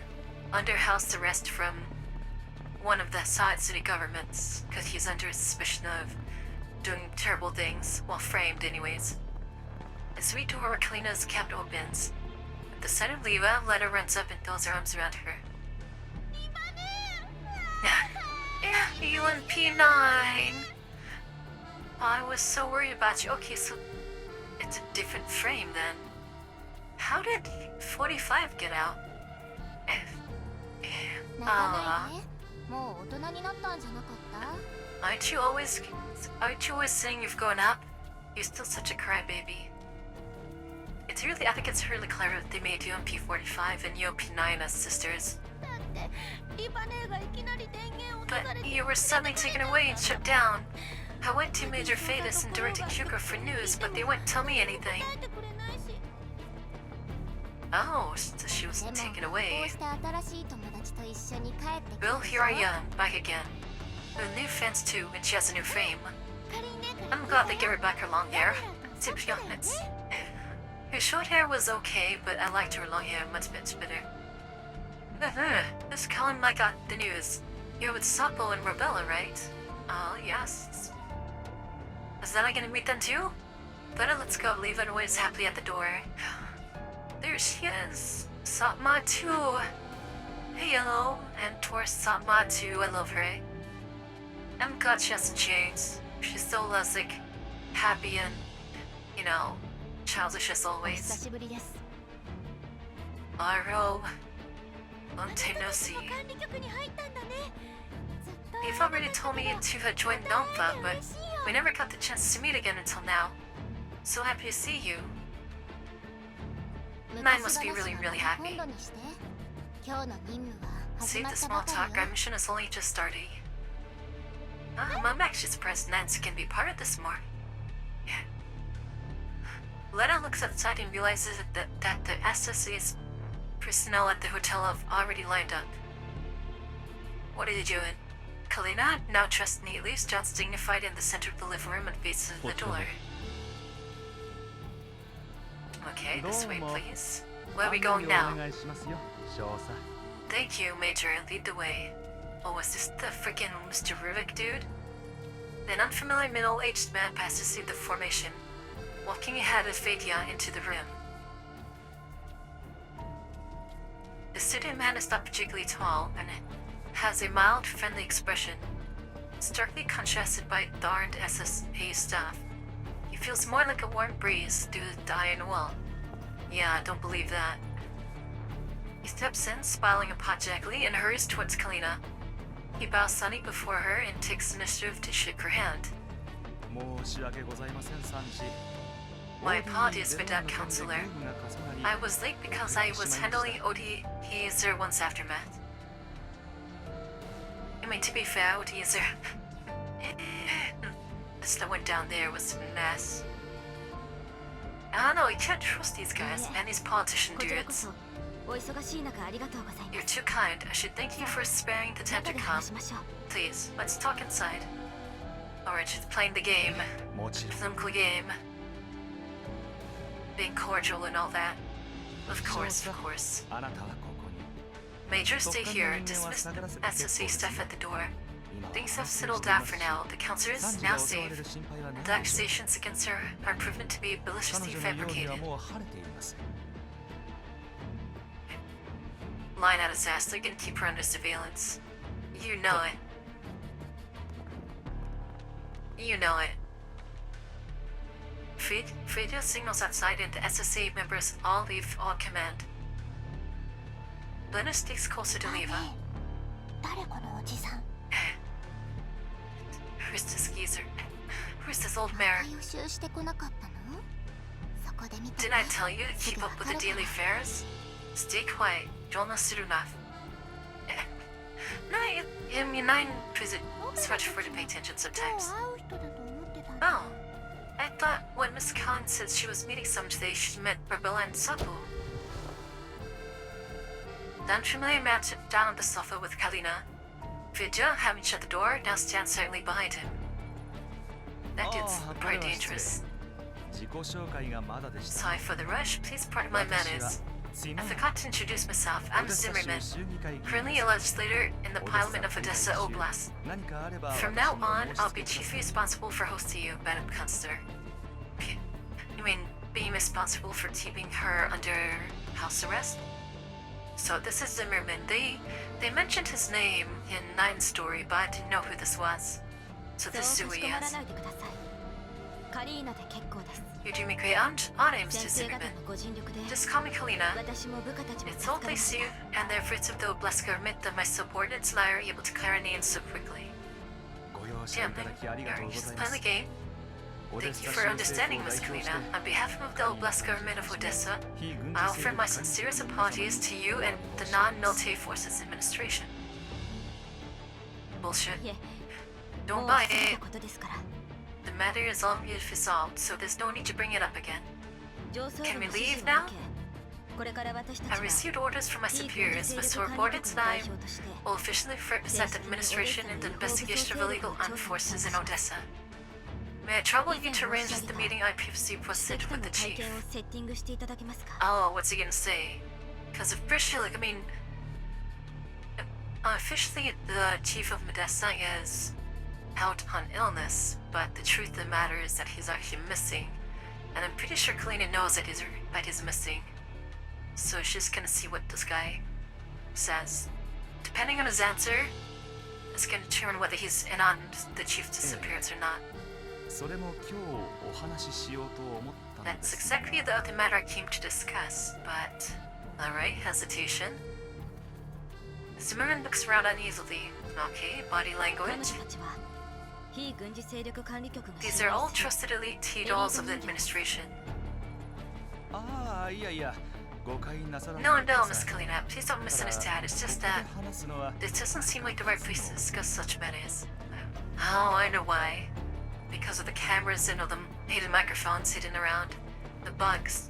Under house arrest from one of the side city governments, because he's under suspicion of doing terrible things, well, framed anyways. The suite door where Kalina's kept opens. At the sight of Leva, Lena runs up and throws her arms around her. Yeah, you and P9! I was so worried about you. Okay, so it's a different frame then. How did 45 get out? Aren't you always saying you've grown up? You're still such a crybaby. I think it's really clever that they made you and P45 and you and P9 as sisters. But you were suddenly taken away and shut down. I went to Major Fetus and directed Kyuko for news, but they wouldn't tell me anything. Oh, so she was taken away. Well, here I am, back again. With new fans too, and she has a new frame. I'm glad they gave her back her long hair. To be honest. Her short hair was okay, but I liked her long hair much better. This Colin I got the news. You're with Sapo and Rebella, right? Oh, yes. Is that I gonna meet them too? Better let's go, leave it always happily at the door. There she is. Satma too. Hello, and towards Satma too, I love her. I'm Gotcha hasn't changed. She's still happy and, childish as always. Aro. Long time no see. You've already told me to have joined Nalpa, but we never got the chance to meet again until now. So happy to see you. Nine must be really, really happy. Save the small talk, our mission is only just starting. I'm actually surprised Nancy can be part of this more. Yeah. Lena looks outside and realizes that the SSA's personnel at the hotel have already lined up. What are you doing? Kalina, now dressed neatly, stands dignified in the center of the living room and faces the door. Okay, this way, please. Where are we going now? Thank you, Major. Lead the way. Oh, is this the freaking Mr. Ruvik dude? An unfamiliar middle-aged man passes through the formation, walking ahead of Fadia into the room. The student man is not particularly tall and has a mild, friendly expression, starkly contrasted by darned SSA staff. He feels more like a warm breeze through the iron wall. Yeah, I don't believe that. He steps in, smiling apologetically, and hurries towards Kalina. He bows Sunny before her and takes initiative to shake her hand. 申し訳ございません、サンジ。 My apologies, Madame Counselor. I was late because I was handling OD-User one's aftermath. I mean, to be fair, OD-User... the stuff went down there was a mess. I don't know, you can't trust these guys and these politician こちらこ dudes. そお忙しい中ありがとうございま You're す too kind. I should thank you for sparing the time 後 to で come. 話しましょう Please, let's talk inside. Alright, she's playing the game. もちろん。 Simple game. Being cordial and all that. Of course, of course. あなたはここに。 Major, stay here. Dismiss SSC staff at the door. Things have settled down for now. The counselor is now safe. And the accusations against her are proven to be 彼 maliciously 女の容疑は fabricated. もう晴れています。 Lying out his ass, they're gonna keep her under surveillance. You know it. You know it. Frida signals outside and the SSA members all leave all command. Blender sticks closer to ね Leva. え誰このおじさん Who's this geezer? Who's this old また mare? 予習してこなかったのそこで見た Didn't I tell you to keep up with the daily fares? Stay quiet. Jonah Surunov. No, I mean, I'm it's much for to pay attention 今日 sometimes. 会う人だと思ってたんだ Oh, I thought when Miss Collins said she was meeting someone today, she meant Barbella and Sapo. The unfamiliar man sat down on the sofa with Kalina. Vidya, having shut the door, now stands silently behind him. That dude's pretty dangerous. 自己紹介がまだでした。 Sorry for the rush, please pardon my 私は manners. すい I ません。 forgot to introduce myself. I'm オデッサ Zimmerman, 州州議会議員 currently で a す legislator in the Parliament of Odessa Oblast. 何かあれば From 私 now に on, お申し I'll 付 be けくださ chiefly い。 responsible for hosting you, Madam Counselor. Okay. You mean being responsible for keeping her under house arrest? So this is Zimmerman. They mentioned his name in Nine's story, but I didn't know who this was. So そう this is か who し he こまら is. ないでくださいカリーナで結構です You do me great honor, Mr. 先生方 Zimmerman. のご尽力で Just call me Kalina. 私も部下たちも It's 助 all かりま thanks し to you た and the efforts of the Oblast government that my subordinates and I are able to clear our names so quickly. ご容赦い Damn, ただきありがとう you're ござ just いま playing the す。 game. オデッ Thank サ you 州 for 政府 understanding, を Miss 代表して Kalina. On behalf of the Oblast government of Odessa, 非軍事 I 勢 offer 力 my 関係 sincerest の皆様 apologies to you and the non-military forces administration. Bullshit. いえ Don't もう buy 過ぎ it. たことですから The matter is already resolved, so there's no need to bring it up again. 上層部 Can の we 指示 leave を now? 受けこれから私た I ちは received orders from my 非軍 superiors, 事 my 勢力管理 subordinates 局 and の I 代表として will officially represent the administration in the investigation of illegal armed forces in Odessa. May I trouble you to arrange the meeting I previously 奇 posted 跡と with の the 会 chief? 見をセッティングしていただけますか Oh, what's he gonna say? Because officially, I mean, officially the chief of Modessa is out on illness, but the truth of the matter is that he's actually missing, and I'm pretty sure Kalina knows that he's missing. So she's gonna see what this guy says. Depending on his answer, it's gonna determine whether he's in on the chief's disappearance or not. それも今日お話ししようと思ったので That's す。 exactly the other matter I came to discuss, but... Alright, hesitation. Zimmerman looks around uneasily. Okay, body 彼女 language. たちは非軍事勢力管理局が These 信 are all 頼する trusted elite T-dolls of the administration. ああ、いやいや、誤解なさらない No, でくだ no, さ Miss い。 Kalina, please don't ただ misunderstand. It's just ここ that で話すのは this doesn't seem like the right place to discuss such matters. Oh, I know why. Because of the cameras and all the hidden microphones hidden around. The bugs.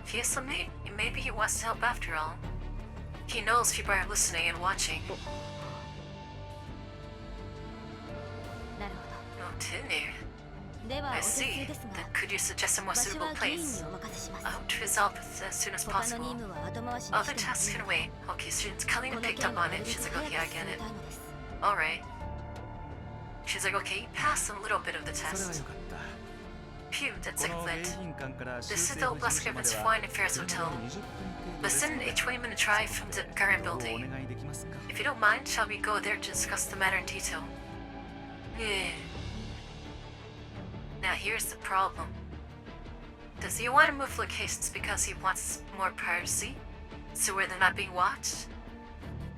Fearsome, maybe he wants to help after all. He knows people are listening and watching. なるほ Oh, Tinny. どではお I 手数 see. ですが Then could you suggest a more 場所 suitable は議員 place? にお任せします I hope to resolve this as soon as 他の possible. 任務は後回しに Other しても tasks いい can wait. Okay, since こ Kalina の picked 件 up は on なる it, べく she's 早 like, く okay, I 進 get め it. たいのです Alright. She's like, okay, pass a little bit of the それは test. よかった。 Phew, that's この excellent. 迎賓館から州 This is the 政府 Oblast 事務 government's 所ま Foreign では Affairs 車 Hotel. で20分程度です Listen, ので a 20-minute drive from the current ご building. お願いできますか If you don't mind, shall we go there to discuss the matter in detail? Yeah. Now here's the problem. Does he want to move locations because he wants more privacy? So where they're not being watched?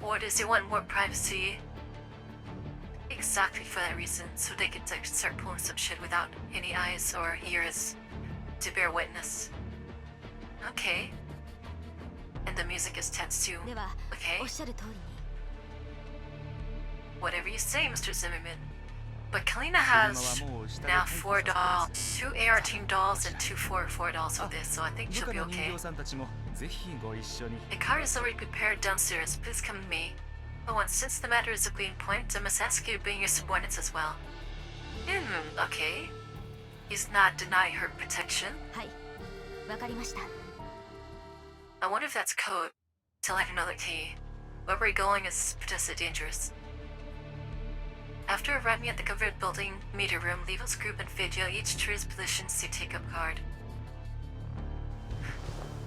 Or does he want more privacy exactly for that reason, so they could start pulling some shit without any eyes or ears to bear witness. Okay. And the music is tense too. では Okay. おっしゃる通りに Whatever you say, Mr. Zimmerman. But Kalina has now 4 dolls, 2 AR team dolls, and 2 4 dolls with this, so I think 部 she'll 下 be の人 okay. 形さんたちもぜひご一緒に。 A car is already prepared downstairs. Please come with me. But once, since the matter is a clean point, I must ask you to bring your subordinates as well. Okay. He's not denying her protection. はいわかりました I wonder if that's code to like another key. Where we're going is potentially dangerous. After arriving at the covered building meter room, Levo's group and Fidjo each choose positions to take up card.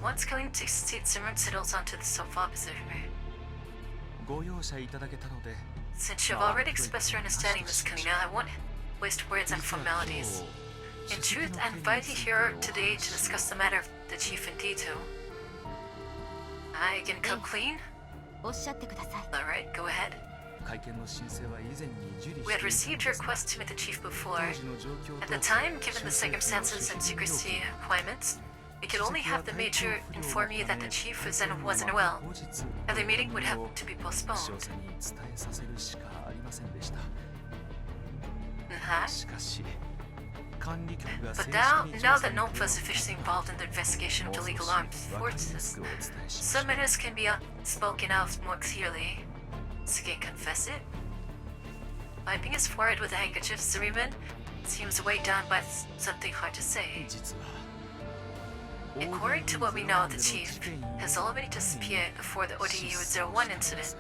Once Kalina takes a seat, Simran settles onto the sofa opposite her. ご容赦いただけたので。 Since you've already expressed your understanding, Miss Kalina, I won't waste words on formalities. In truth, I invited you here today to discuss the matter of the chief in detail. I can come clean? おっしゃってください Alright, go ahead. 会見の申請は以前に受理 We had してい received た your んですが request to meet the chief before. 当時の状況 At と the time, given the 州政府の circumstances and 指示 secrecy 料 requirements, we could only have the major inform you that the chief wasn't well. 後日 And the meeting would have to be 詳 postponed. 細に伝えさせるしかありませんでした Uh-huh. しかし管理局が But 正 now, 式に now 調査 that に NOMFA 加わ is った officially involved in the investigation も of う少し illegal わ armed かりやす forces, くお伝えしまし some た matters can be spoken out more clearly. So can confess it? Wiping his forehead with a handkerchief, Zimmerman seems weighed down by something hard to say. 実は According to what we know, the chief has already disappeared before the ODU-01 incident.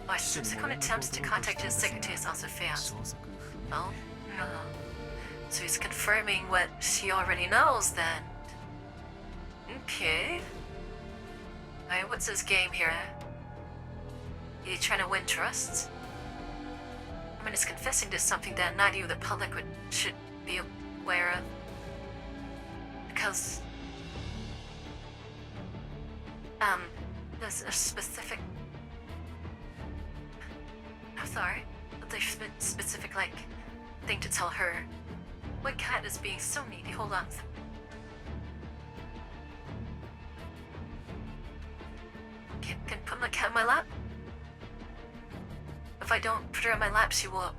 Our subsequent attempts to contact his secretary has also failed. 消息不明 Oh, no. So he's confirming what she already knows then. Okay. Alright, what's his game here? He trying to win trust? I mean, he's confessing to something that not even the public should be aware of. Because there's a specific. I'm sorry. There's a specific, like, thing to tell her. What cat is being so needy? Hold on. Can put my cat in my lap? If I don't put her in my lap, she will.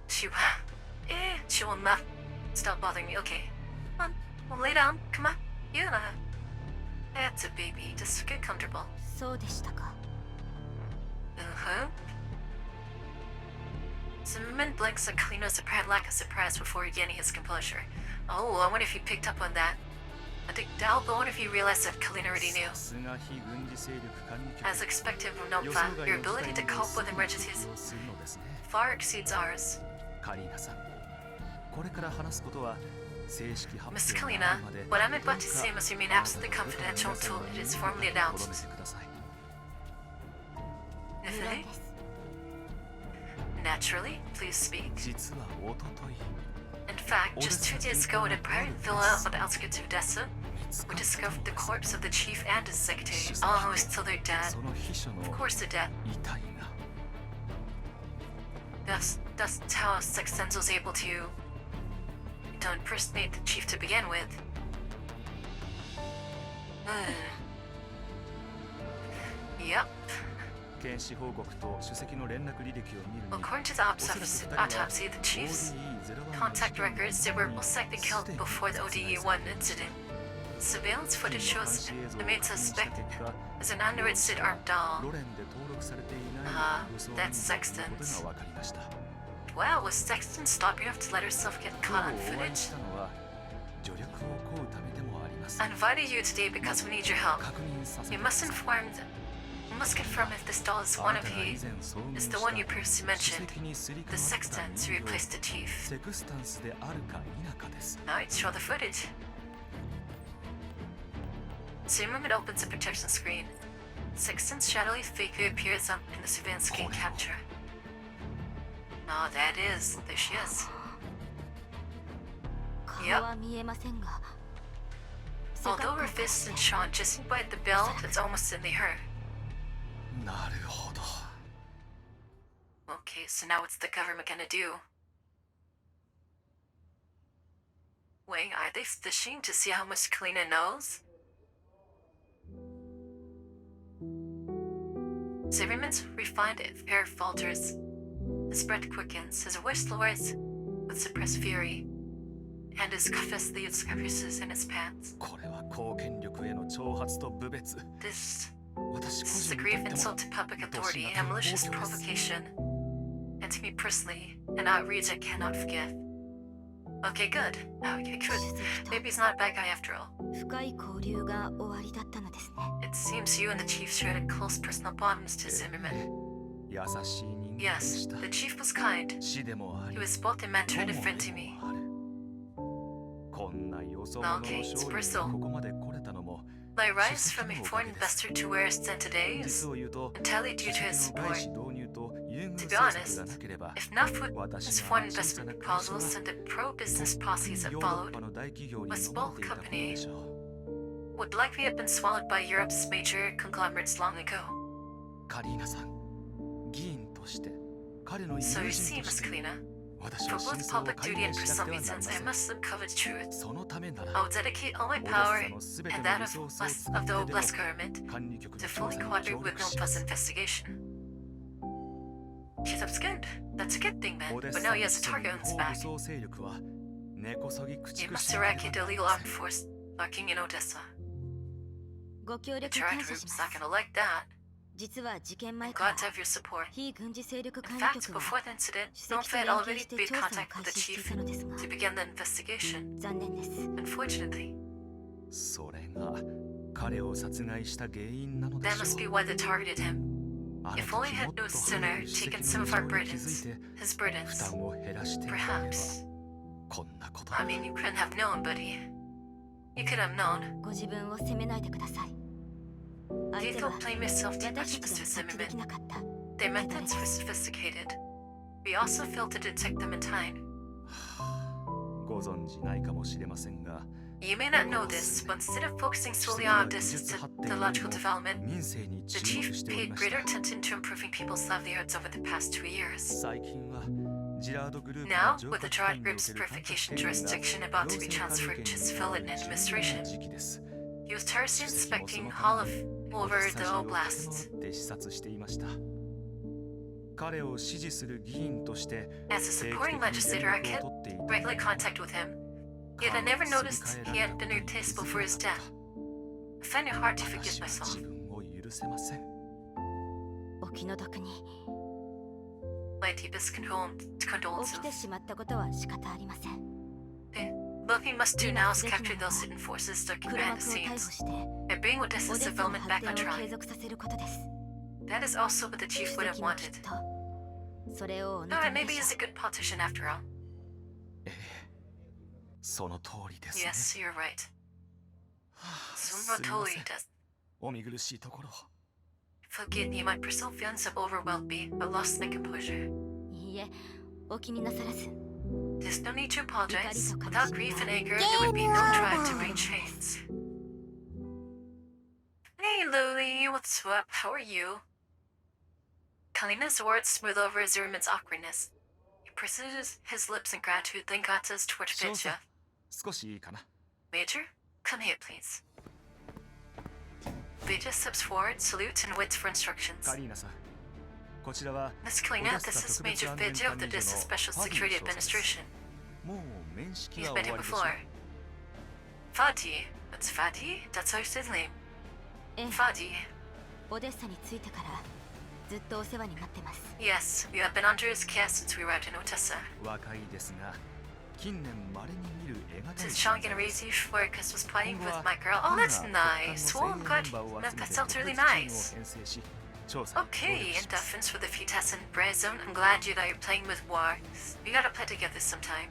She will not stop bothering me. Okay. Come on. Well, lay down. Come on. That's a baby. Just get comfortable. そうでしたか Uh-huh. Zimmerman blinks at Kalina's apparent lack of surprise before regaining his composure. Oh, I wonder if he picked up on that. I think Dal, but I wonder if he realized that Kalina already knew. さすが非軍事勢力管理局 As expected of 予想 Nopfa, 外 your の事 ability 態 to に cope with すぐ emergencies 対応するのですね far exceeds ours. カリーナさんこれから話すことは正式発 Miss 表にな Kalina, るまで what I'm about to どうか say must remain absolutely confidential until it is formally とどめ announced. てください 無論 Nathalie? です Naturally, please speak. 実は一昨日 In fact, just 2 days ago at a private villa on the outskirts of Odessa, 見つか we った discovered の the です corpse of the chief and his secretary. Oh, still they're dead. その秘書の Of course they're dead. 遺体が That's how Sextens was able to impersonate the chief to begin with. Yep. 検視報告と首席の連絡履歴を見るに According to the autopsy, the chief's contact records, they were most likely killed before the ODE-1 incident. Surveillance footage shows the main suspect is an unregistered armed doll. ロレンで登録されていない武装人 that's 間ということ Sexton's. が分かりました Wow, was Sexton stubborn enough to let herself get 今 caught on 日お会い footage? したのは助力を請うためでもあります I invited you today because we need your help. 確認させ You てくだ must さい confirm if this doll is あ one な of たが以 you 前遭遇 is し the た one you previously 首 mentioned. 席にすり The 替わった sextants 人 who 形 replaced the chief. セクスタンスであるか否かです Now let's show the footage. Zimmerman opens the protection screen. Sexton's shadowy figure appears in the surveillance screen capture. Oh, that is. There she is. 顔は見えませんが Although her fists and Sean just by the bell, it's almost certainly her. なるほど Okay, so now what's the government gonna do? Wait, are they fishing to see how much Kalina knows? Zimmerman's refined air falters. His breath quickens, his voice lowers with suppressed fury, and his fist leaves crevices in his pants. これは公権力への挑発と侮蔑。 This 私 is 個 a 人 grave にとって insult も to public authority and malicious provocation. And to me personally, an outrage I cannot forgive. Okay, good. Okay, good. Maybe he's not a bad guy after all. 深い交流が終わりだったのですね。 It seems you and the chief shared a close personal bond, Mr. Zimmerman. 優しい人間で Yes, した。 the chief was kind. 死でもあ He り、 was both a mentor and a friend to 友 me. でもある。こんなよそ者の Okay, it's 勝利 Bristol. にここまで来れたのも、 My rise from a foreign investor to where I stand today 実 is を言うと、 entirely due to his 主席の外 support. 資導入と優遇 To 政 be 策が honest, なければ、 if not for his 私が foreign 安心さ investment な会社は proposals and the pro-business policies that ヨーロッ followed, パの大企業に was 飲まれ both ていたことでしょう。 would likely have been swallowed by Europe's major conglomerates long ago. カリーナさん、議員として、彼の友 So you 人 see, と Miss して、 Kalina, 私 for は真 both 相を public 解 duty 明 and しなく personal てはなりま reasons, せ I ん。 must uncover the truth. そのためな I ら、 will dedicate all my オデッ power サのすべて and の that リ of ソースを us 使っ of the てでも Oblast government 管理局の to 調 fully 査に cooperate 協 with 力し no ま fuss す。 investigation. Shitup's good. That's a good thing, man. オデッ But サ now he に has a 住む target on his 違法 back. 武装勢力は根こそぎ駆 He 逐 must しなけれ eradicate ば the なり illegal ま armed せん。 force lurking in Odessa. ご協 The 力 Terran 感謝し group's ま not す。 gonna like that. 実は事件前 I'm から glad to have your support. 非軍事勢力 In 管理 fact, 局は before the incident, 主席と Nonfed 連 already 携して made 調査を contact with 開 the 始してい chief たのですが to begin the investigation. 残念です。 Unfortunately, それが彼を殺害した原因なので that し must ょ be う。 why they targeted him. あの If only 時 had もっと no 早 sooner く主 taken 席 some の of 事 our 情に気づ burdens, いて his 負 burdens. 担を減らしていれば Perhaps. こんなこと I mean, you couldn't have known, buddy. You could have known. ご自分を責めないでください。 Do 相 you 手 feel は blame yourself too 私 much, たちで Mr. も察知で Zimmerman? きなかった。 Their methods were sophisticated. We also failed to detect them in time. ご存じないかもしれませんが、 You may not know this, but instead of focusing 主 solely 席は on 技 this 術発展 technological より development, も民生に the 注目 chief しており paid まし greater た。 attention to improving people's livelihoods over the past 2 years. 最近はジラードグループ Now, の浄 with the 化 Gerard 機関にお Group's ける監 purification 督権限 jurisdiction が about to be 行政管理 transferred 権 to に civilian 変わる重要な administration, 時期です。 he was tirelessly 主席もそ inspecting の all た of めに over オデッ the サ中を駆け oblasts. 回って視察していました。彼を支持する議員として As a 定期 supporting 的に legislator, 連 I 絡 kept を取っていた regular contact with him, yet I never noticed he had been irreplaceable for his death. I find it hard to forgive 私は myself. 自分を許せません。お気の毒に My deepest 起き condolences. てしまったことは仕方ありません。 What we must do now is capture those hidden forces lurking 黒 behind 幕 the を逮捕 scenes して and bring オ Odessa's デッサの development back 発 on 展を継 track. 続させることです。 That is also what the 主 chief would have 席もきっ wanted. とそれをお Alright, 望み maybe でし he's ょ a good politician after all. ええ、その通りですね。 Yes, you're right. はあ、す So みま totally せん。 does. お見苦しいところを。 Forgive me, my personal feelings have overwhelmed me. I lost my composure. う。いいえ、お気になさらず。 There's no need to apologize. Without grief and anger, there would be no drive to break chains. Hey, Lily, what's up? How are you? Kalina's words smooth over Zimmerman's awkwardness. He pursued his lips in gratitude, then got us toward 少佐 Fitja. 少しいいかな。 Major, come here, please. Fitja steps forward, salutes, and waits for instructions. カリーナさん、こちらは Miss Kalina, this is Major Fitja of the District Special Security Administration. もう面識 He's は been 終 here わりでしょう。 before. Fadi. What's Fadi? That's how you say his name. ええ、 Fadi. オデッサに着いてからずっとお世話になってます。 Yes, we have been under his care since we arrived in Odessa. 若いですが、近年稀に見る得難い Since Sean gonna raise you for because was playing with my girl. Oh, that's nice. Well, I'm glad. That sounds really nice. Okay, in deference for the Fitas and Brazon, I'm glad you that you're playing with War. We gotta play together sometime.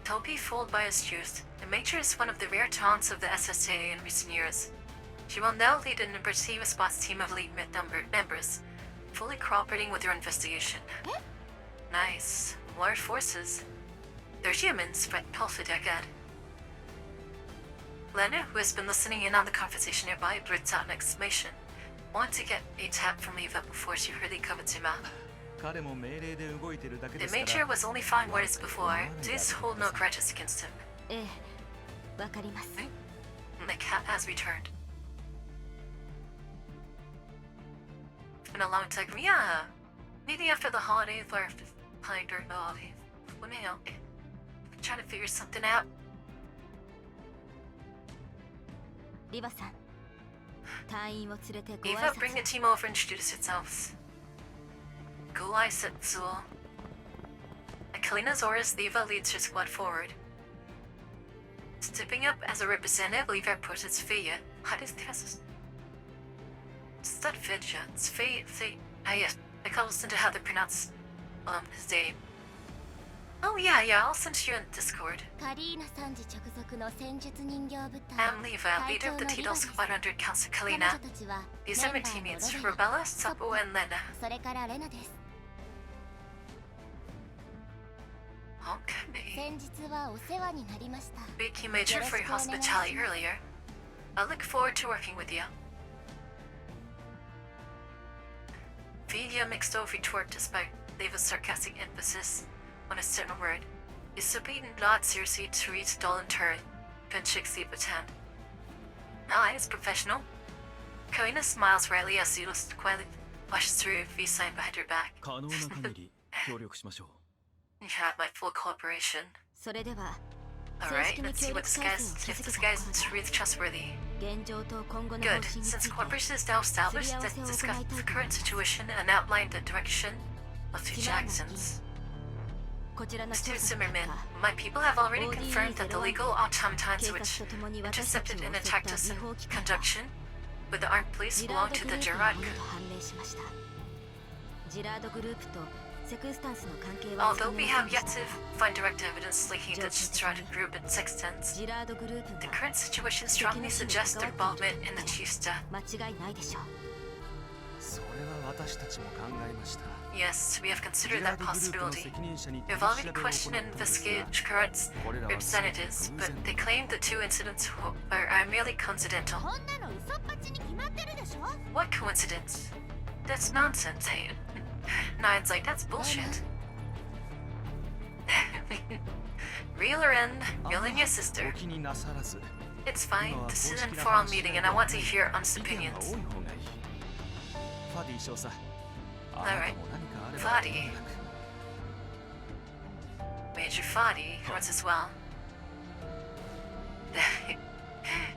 Toby, fooled by his youth, the Major is one of the rare talents of the SSA in recent years. She will now lead an emergency response team of elite members, fully cooperating with your investigation. Nice. Large forces. They're humans, but Pelfidegad. Lena, who has been listening in on the conversation nearby, blurts out an exclamation. want to get a tap from Eva before she hurriedly Kabutsuma. 彼も命令で動いてるだけ The ですから Major was only 5 words before. Please hold no grudges against him. ええ、わかります。 The cat has returned. It's been a long time. Yeah. Maybe after the holidays or playing during the holidays. Let me know. I'm trying to figure something out. リバさん、隊員を連れてご挨 Eva, bring the 拶。 team over and introduce yourselves. Go Setsuo. At Kalina's orders, Eva leads her squad forward. Stepping up as a representative, Eva pushes Fia. How does this? It's not Fidja, it's Fei. Ah, yes. I can't listen to how they pronounce his name. Oh, yeah, I'll send you in Discord. カリーナ参事直属の戦術人形部隊 I'm Leva, leader of the Tito Squad under Council 彼 Kalina. 女たちは These are my メンバーの teammates, ロベル Rebella, Sapo, and Lena. それからレナです。 Okay. 先日はお世話になりました。 Thank you, Major, for your hospitality earlier. I look forward to working with you. Vidya mixed over retort despite Leva's sarcastic emphasis on a certain word. Is Sabine not seriously to reach dull and turn? Pinchik Batan. Ah, it's professional. Karina smiles wryly as Zelos quietly flashes through a V sign behind her back. 可能な限り協力しましょう You have my full cooperation. それでは、 Alright, let's see what this guy's if this guy's really trustworthy. 現状と今後の方 Good. 針につ Since いて cooperation is now established, let's discuss the current situation and outline the direction of the Jacksons. こちらの Mr. 調査の Zimmerman, 結果、 my people have already confirmed that the legal automatons 警察 which とともに私たち intercepted を and 襲っ attacked た us 違 in 法機関は conjunction with the armed police ジラ belong ード to グ the ループの Gerard もの group. と判明しました。ジラードグループとセクスタンスの関係は Although 不 we 明 have で yet し to たが、 find direct evidence linking the Gerard group and Sextons, ジラードグループ the が current situation strongly suggests their involvement in the chief's death. 間違いないでしょう。それは私たちも考えました Yes, we have ジ considered ラー that ドグループの possibility. 責任者に We 取 have り already 調べを行 questioned っ and たのですが investigated Gerard's これらは全て representatives, 偶 but 然 they claim the two incidents are merely coincidental. こんなの嘘っぱちに決まってるでしょ。 What coincidence? That's nonsense, hey. Nine's like, that's bullshit. Reel her in, reel in your sister. お気になさらず It's fine. This is an informal meeting and I want to hear honest 意見が opinions. 多い方がいいファディ少佐あなたも何かあれば Alright. ご連絡 Major Fadi hearts as well.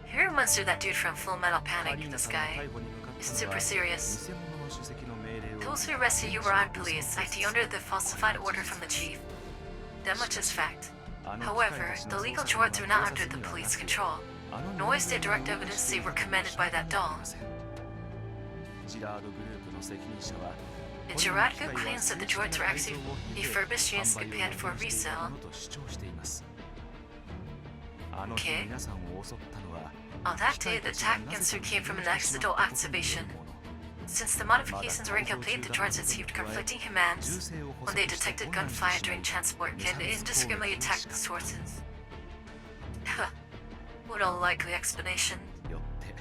Here monster that dude from Full Metal カ Panic, リーナ this さんの guy. 逮捕に向かった He's のは super serious. 偽物の主席の命令を Those who arrested you were armed police, acting under the falsified order from the chief. That much is fact. However, the legal droids were not under the police control, nor is there direct evidence they were commanded by that doll. ジラードグループの責任者は The Gerard Group claims that the droids were actually refurbished units prepared for resale. と主張していますあの Okay. 日皆さんを襲ったのは On that day, the attack against her came from an accidental activation. Since the modifications were incomplete, the droids received conflicting commands when they detected gunfire during transport and indiscriminately attacked the sources. What a likely explanation. よって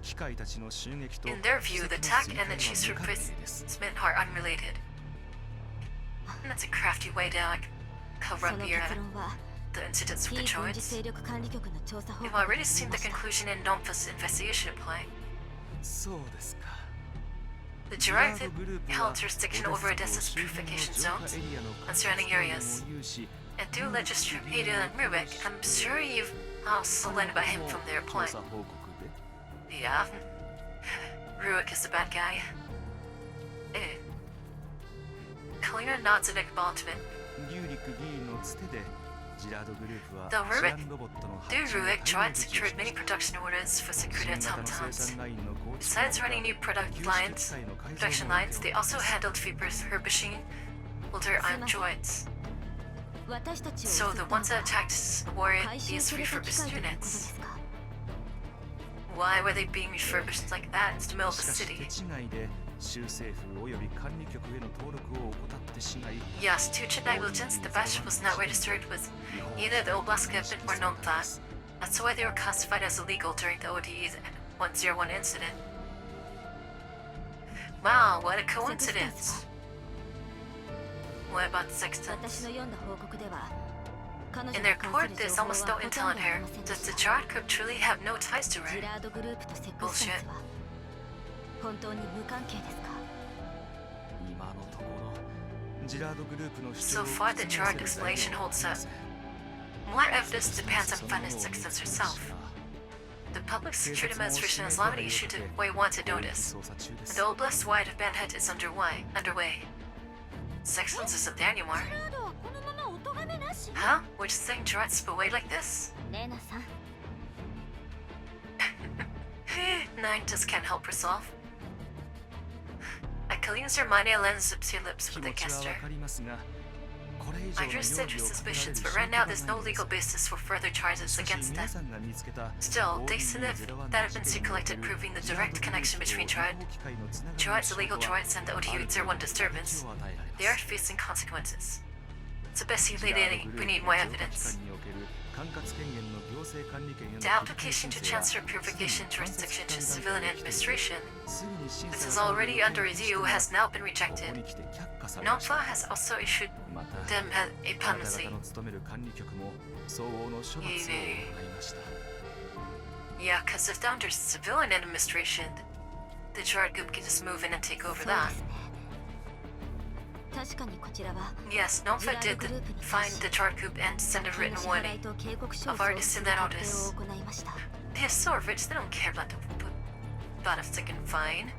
機械たちの襲撃と In their view, the attack and the 奇 chief's 跡の追加です replacement are unrelated. And that's a crafty way to そ cover の up 結 your 論は the incidents 非 with the 軍事 droids. 勢力管理局の調査報 We've 告が already 出 seen ま the した conclusion in Nomphos investigation reply. そうですか The ジラ Gerard ードグループは held jurisdiction over Odessa's purification zones and surrounding areas. And through legislator and Rurik, I'm sure you've also learned about him from their 調 point. 査報告で Yeah. Rurik is the bad guy. Eh. Kalina nods in acknowledgement. リュウリク議員のつてでジラードグループは The 治 Rurik, 安ロボットの through 発注を Rurik, 大 Gerard 量受注 secured して many いた production orders for 新 secret 型の生 automatons. 産ラインの構築 Besides running new production lines, production lines, they also handled refurbishing older armed droids. 私たちを So 襲 the ったの ones that は attacked were 回収 these された機 refurbished 械ということで units. すか。 Why were they being refurbished like that in the middle of し the かし city? 手違いで州政府及び管理局への登録を怠ってしまい Yes, due to negligence, the batch was not registered with either the Oblaska or Nomtha. That's why they were classified as illegal during the ODE's 101 incident. Wow, what a coincidence. What about the sextants? 私の読んだ報告では彼女 In に their 関 report, する there's 情報 almost は no ほとん intel ど on あり her. ませんで Does し the た。 Gerard group truly have no ties to ジ her? ラードグループとセクスタンスは本当に無関係ですか？今のところジラードグループの主 So 張を far, the 覆せ Gerard る explanation 材料は holds あ up. りません。 More evidence depends on そのものを Funny 見 Sextants つけま herself. した The Public 警 Security 察も Administration 指 has 名手 already 配を issued 受け a way wanted 広域 notice. 捜査中です The Oblast Wide of Bandhead is underway. Sextants isn't there anymore. ジェラードはこのままお咎めなし？ Huh? We're just saying Gerard spit away like this? レナさん、 Nine just can't help herself. Akaline's Hermione lends up to your lips 気 with a 持ちは gesture. わかりますがこれ以 I 上の understand 容 your 疑をかけられ suspicions, る but 証 right 拠 now が there's ない no んで legal す basis for further charges しかし against 皆 them. さんが見つけた Still, days to live that have been circulated proving the direct connection between Gerard's illegal droids and the Odioids are one disturbance. They are facing consequences. So basically, we need more evidence. The application to transfer purification jurisdiction to civilian administration, which is already under review, has now been rejected. NOFA has also issued them a penalty. Yeah, because if they're under civilian administration, the Gerard group can just move in and take over そう that. ですね。確かにこちらは Yes, NOFA did find the Gerard group and send a 金 written の支払 warning. いと警告書を I've 送 already 付す seen る that 決 notice. 定を行いました。 They're so rich, they don't care about a second fine.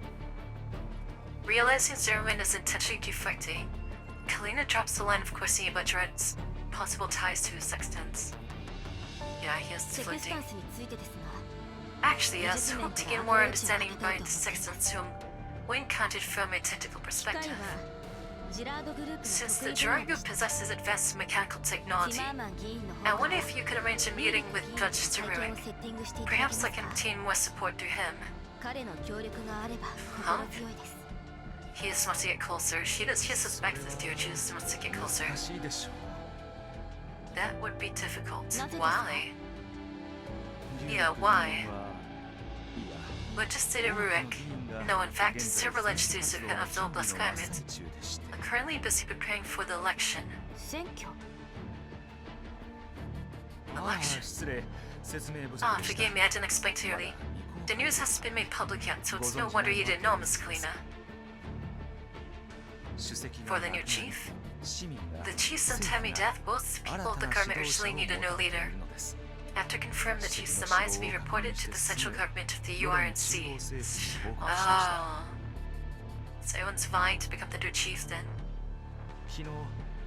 Realizing Zerwin is intentionally deflecting, Kalina drops the line of questioning about Gerard's possible ties to his sextants. Yeah, he is セクスタ deflecting. ンスについてですが Actually, I was hoping to gain more understanding by the sextants whom we encountered from a technical 機械 perspective. はジラードグループの Since 得 the 意分 Gerard 野で group した possesses advanced mechanical ティ technology, マーマン議員の I 方から wonder if you could arrange a meeting with Judge 会見を Steruic. セッティングしていただけま Perhaps す I か can obtain more support through him. 彼の協力があれば心強いです He just wants to get closer. She suspects this dude. She just wants to get closer. 難しいでしょ That would be difficult. なぜですか？ Why? う Yeah, why? いや But just stated Rurik. No, in fact, several legislators of the Oblast climate are currently busy preparing for the election. 選挙 Election. 失礼説明不足 Ah, でした forgive me, I didn't explain clearly. The news hasn't been made public yet, so it's no wonder you didn't know, Miss Kalina. 主席が For the new chief? 市民が The chief's untimely death, both people of the government urgently need a new leader. After confirmed, the chief's demise be reported to the central government of the URNC. Oh. So everyone's vying to become the new chief then. 昨日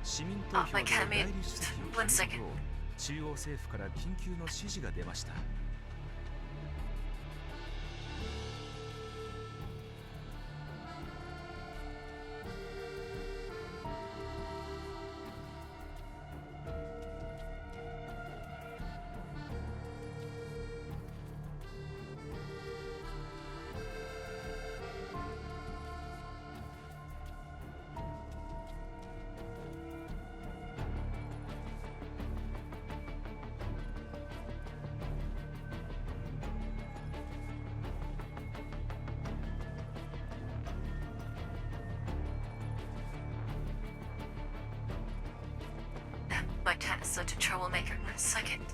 市民投 Oh, 票 my で academy. 代理主席を One 決め second. るよう中央政府から緊急の指示が出ました My cat is such a troublemaker. Second.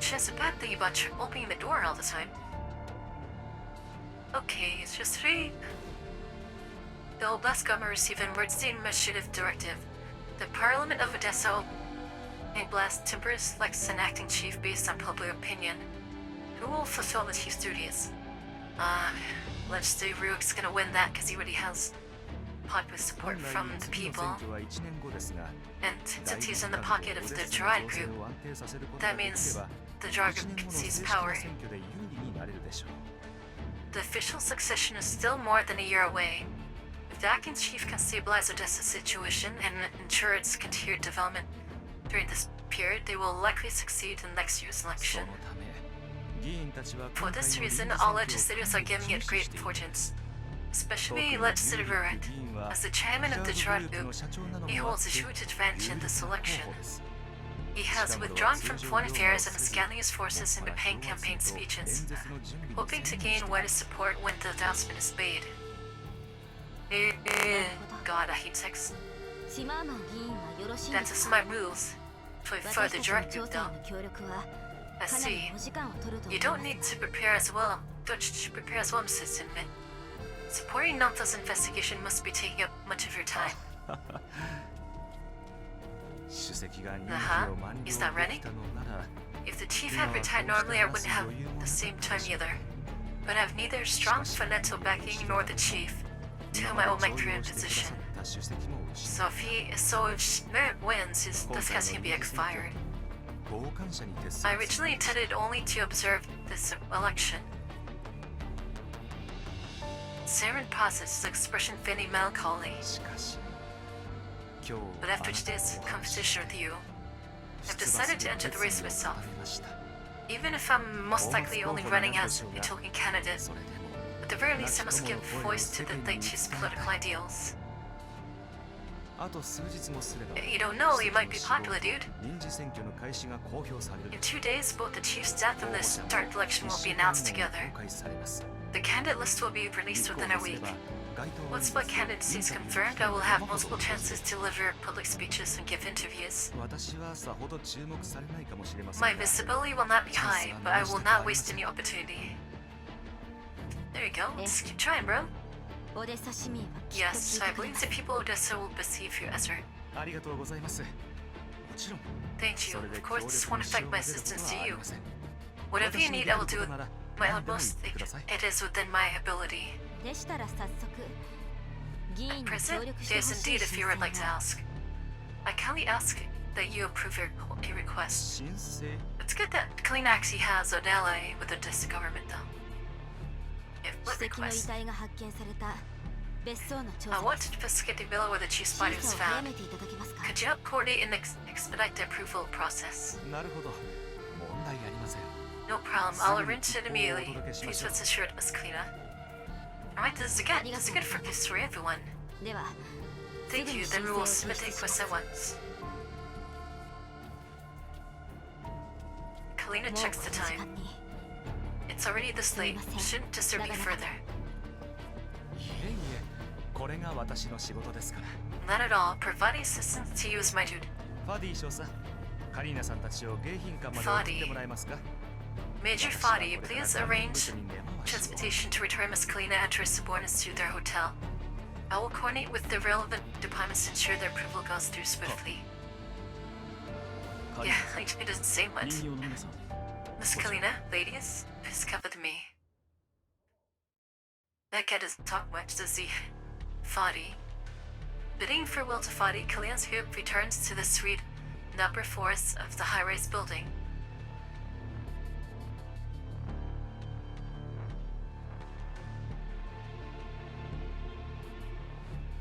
She has a bad thing about opening the door all the time. Okay, it's just three. The Oblast government received an emergency administrative directive. The Parliament of Odessa Oblast temporarily selects an acting chief based on public opinion. Who will fulfill the chief's duties? Let's say Ryuk's gonna win that because he already has popular support 本 from 来 the 次の people. 選挙は1年後ですが And since he's in the pocket of the Gerard group, that means the Gerard group can seize power. The official succession is still more than a year away. If the acting chief can stabilize Odessa's situation and ensure its continued development during this period, they will likely succeed in next year's そ election. のため議 For this reason, all legislators are giving it great importance. Especially Legislator Verret. As the chairman of the Girard Group, he holds a huge advantage in this election. He has withdrawn from foreign affairs and is gathering his forces in preparing campaign speeches, hoping to gain wider support when the announcement is made. God, I hate sex. シマーマン議員はよろしい That's です just か my rules. For 私 further たちの Girard 調 Group 査へ though. の協力は I かなり see. お時間を取ると思 You いま don't す need to prepare as well. Don't you prepare as well, Mrs. Inman? Supporting Namta's investigation must be taking up much of your time. 主席が任期 Uh-huh. を満了で Is that ready? きたのなら If the chief had retired normally, I wouldn't have the same time either. But I have neither strong financial backing nor the chief, to whom I owe my career and position. 主席も失 So if Merit wins, his discuss can be expired. 傍観者に徹す I る originally intended only to observe this election. Saren pauses, his expression feigning melancholy. しかし今日 But after today's competition with you, I've decided to enter the race myself. Even if I'm most likely only running as a token candidate, それでも at the very least I must give voice to the Daichi's political ideals. あと数日もすれば You don't know, you might be popular, dude. 臨時選挙の開始が公表される In 2 days, both the chief's death and the start election will be announced together. 公開されます The candidate list will be released within a week. 該当 Once my candidacy is confirmed, I will have multiple chances to deliver public speeches and give interviews. 私はさほど注目されないかもしれません My が visibility will not be high, but I will not waste any opportunity. There you go. Just keep trying, bro. オデッサ市民はきっと Yes, 聞 I いてくれ believe ま the す people of Odessa will perceive you, Ezra. ありがとうございますもちろん Thank you. それで Of 協 course, 力 this に won't 支障 affect が my 出ること assistance は to あり you. ません Whatever you need, I will do 私にできることなら my 何でも utmost. 言ってください It is within my ability. でしたら早速議員に協 President, 力してほ yes, しい indeed, if 申 you 請 would like to が ask. I kindly ask that you approve your request. 申請 It's good that Kalinaxi has an ally with the district government, though. If 主 what 席の遺 request? 体が発見された別荘の調 I 査 want で to す investigate the villa where the chief's 審 body was 査を早 found. めていただけますか Could you help coordinate and expedite the approval process? なるほど問題ありません No problem. I'll arrange it immediately. Please rest assured, Miss Kalina. Alright, this is good for this for everyone. では Thank you, then we will submit the request at once. Kalina もう checks こ the の時 time. 間に It's already this late. Shouldn't disturb you further. いえいえこれが私の仕事ですから Not at all. Providing assistance to you is my duty. ファディ少佐カリーナさんたちを迎賓館まで送ってもらえますか Major Fadi, please arrange transportation to return Miss Kalina and her subordinates to their hotel. I will coordinate with the relevant departments to ensure their approval goes through swiftly. Yeah, it doesn't say much. 人形の皆さん Miss Kalina, ladies, please come with me. That guy doesn't talk much, does he? Fadi. Bidding farewell to Fadi, Kalina's group returns to the suite in the upper floors of the high-rise building.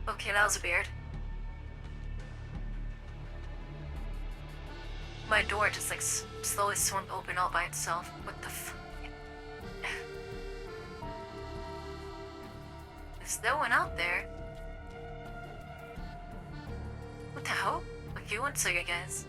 Okay, that was a beard. My door just like slowly swung open all by itself. What the f? There's no one out there. What the hell? Okay, one second, guys.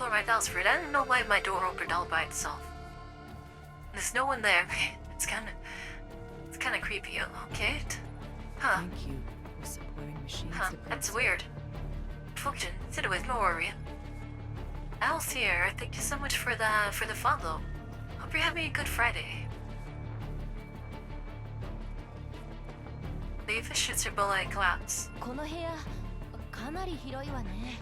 Alright, that was weird. I don't know why my door opened all by itself. There's no one there. It's kinda creepy. Okay. Huh. Thank you for supporting machines. Huh. That's weird. Function. Sit with no worry. Al's here. Thank you so much for the follow. Hope you're having a good Friday. Leave shoots her bullet and collapse. この部屋かなり広いわね。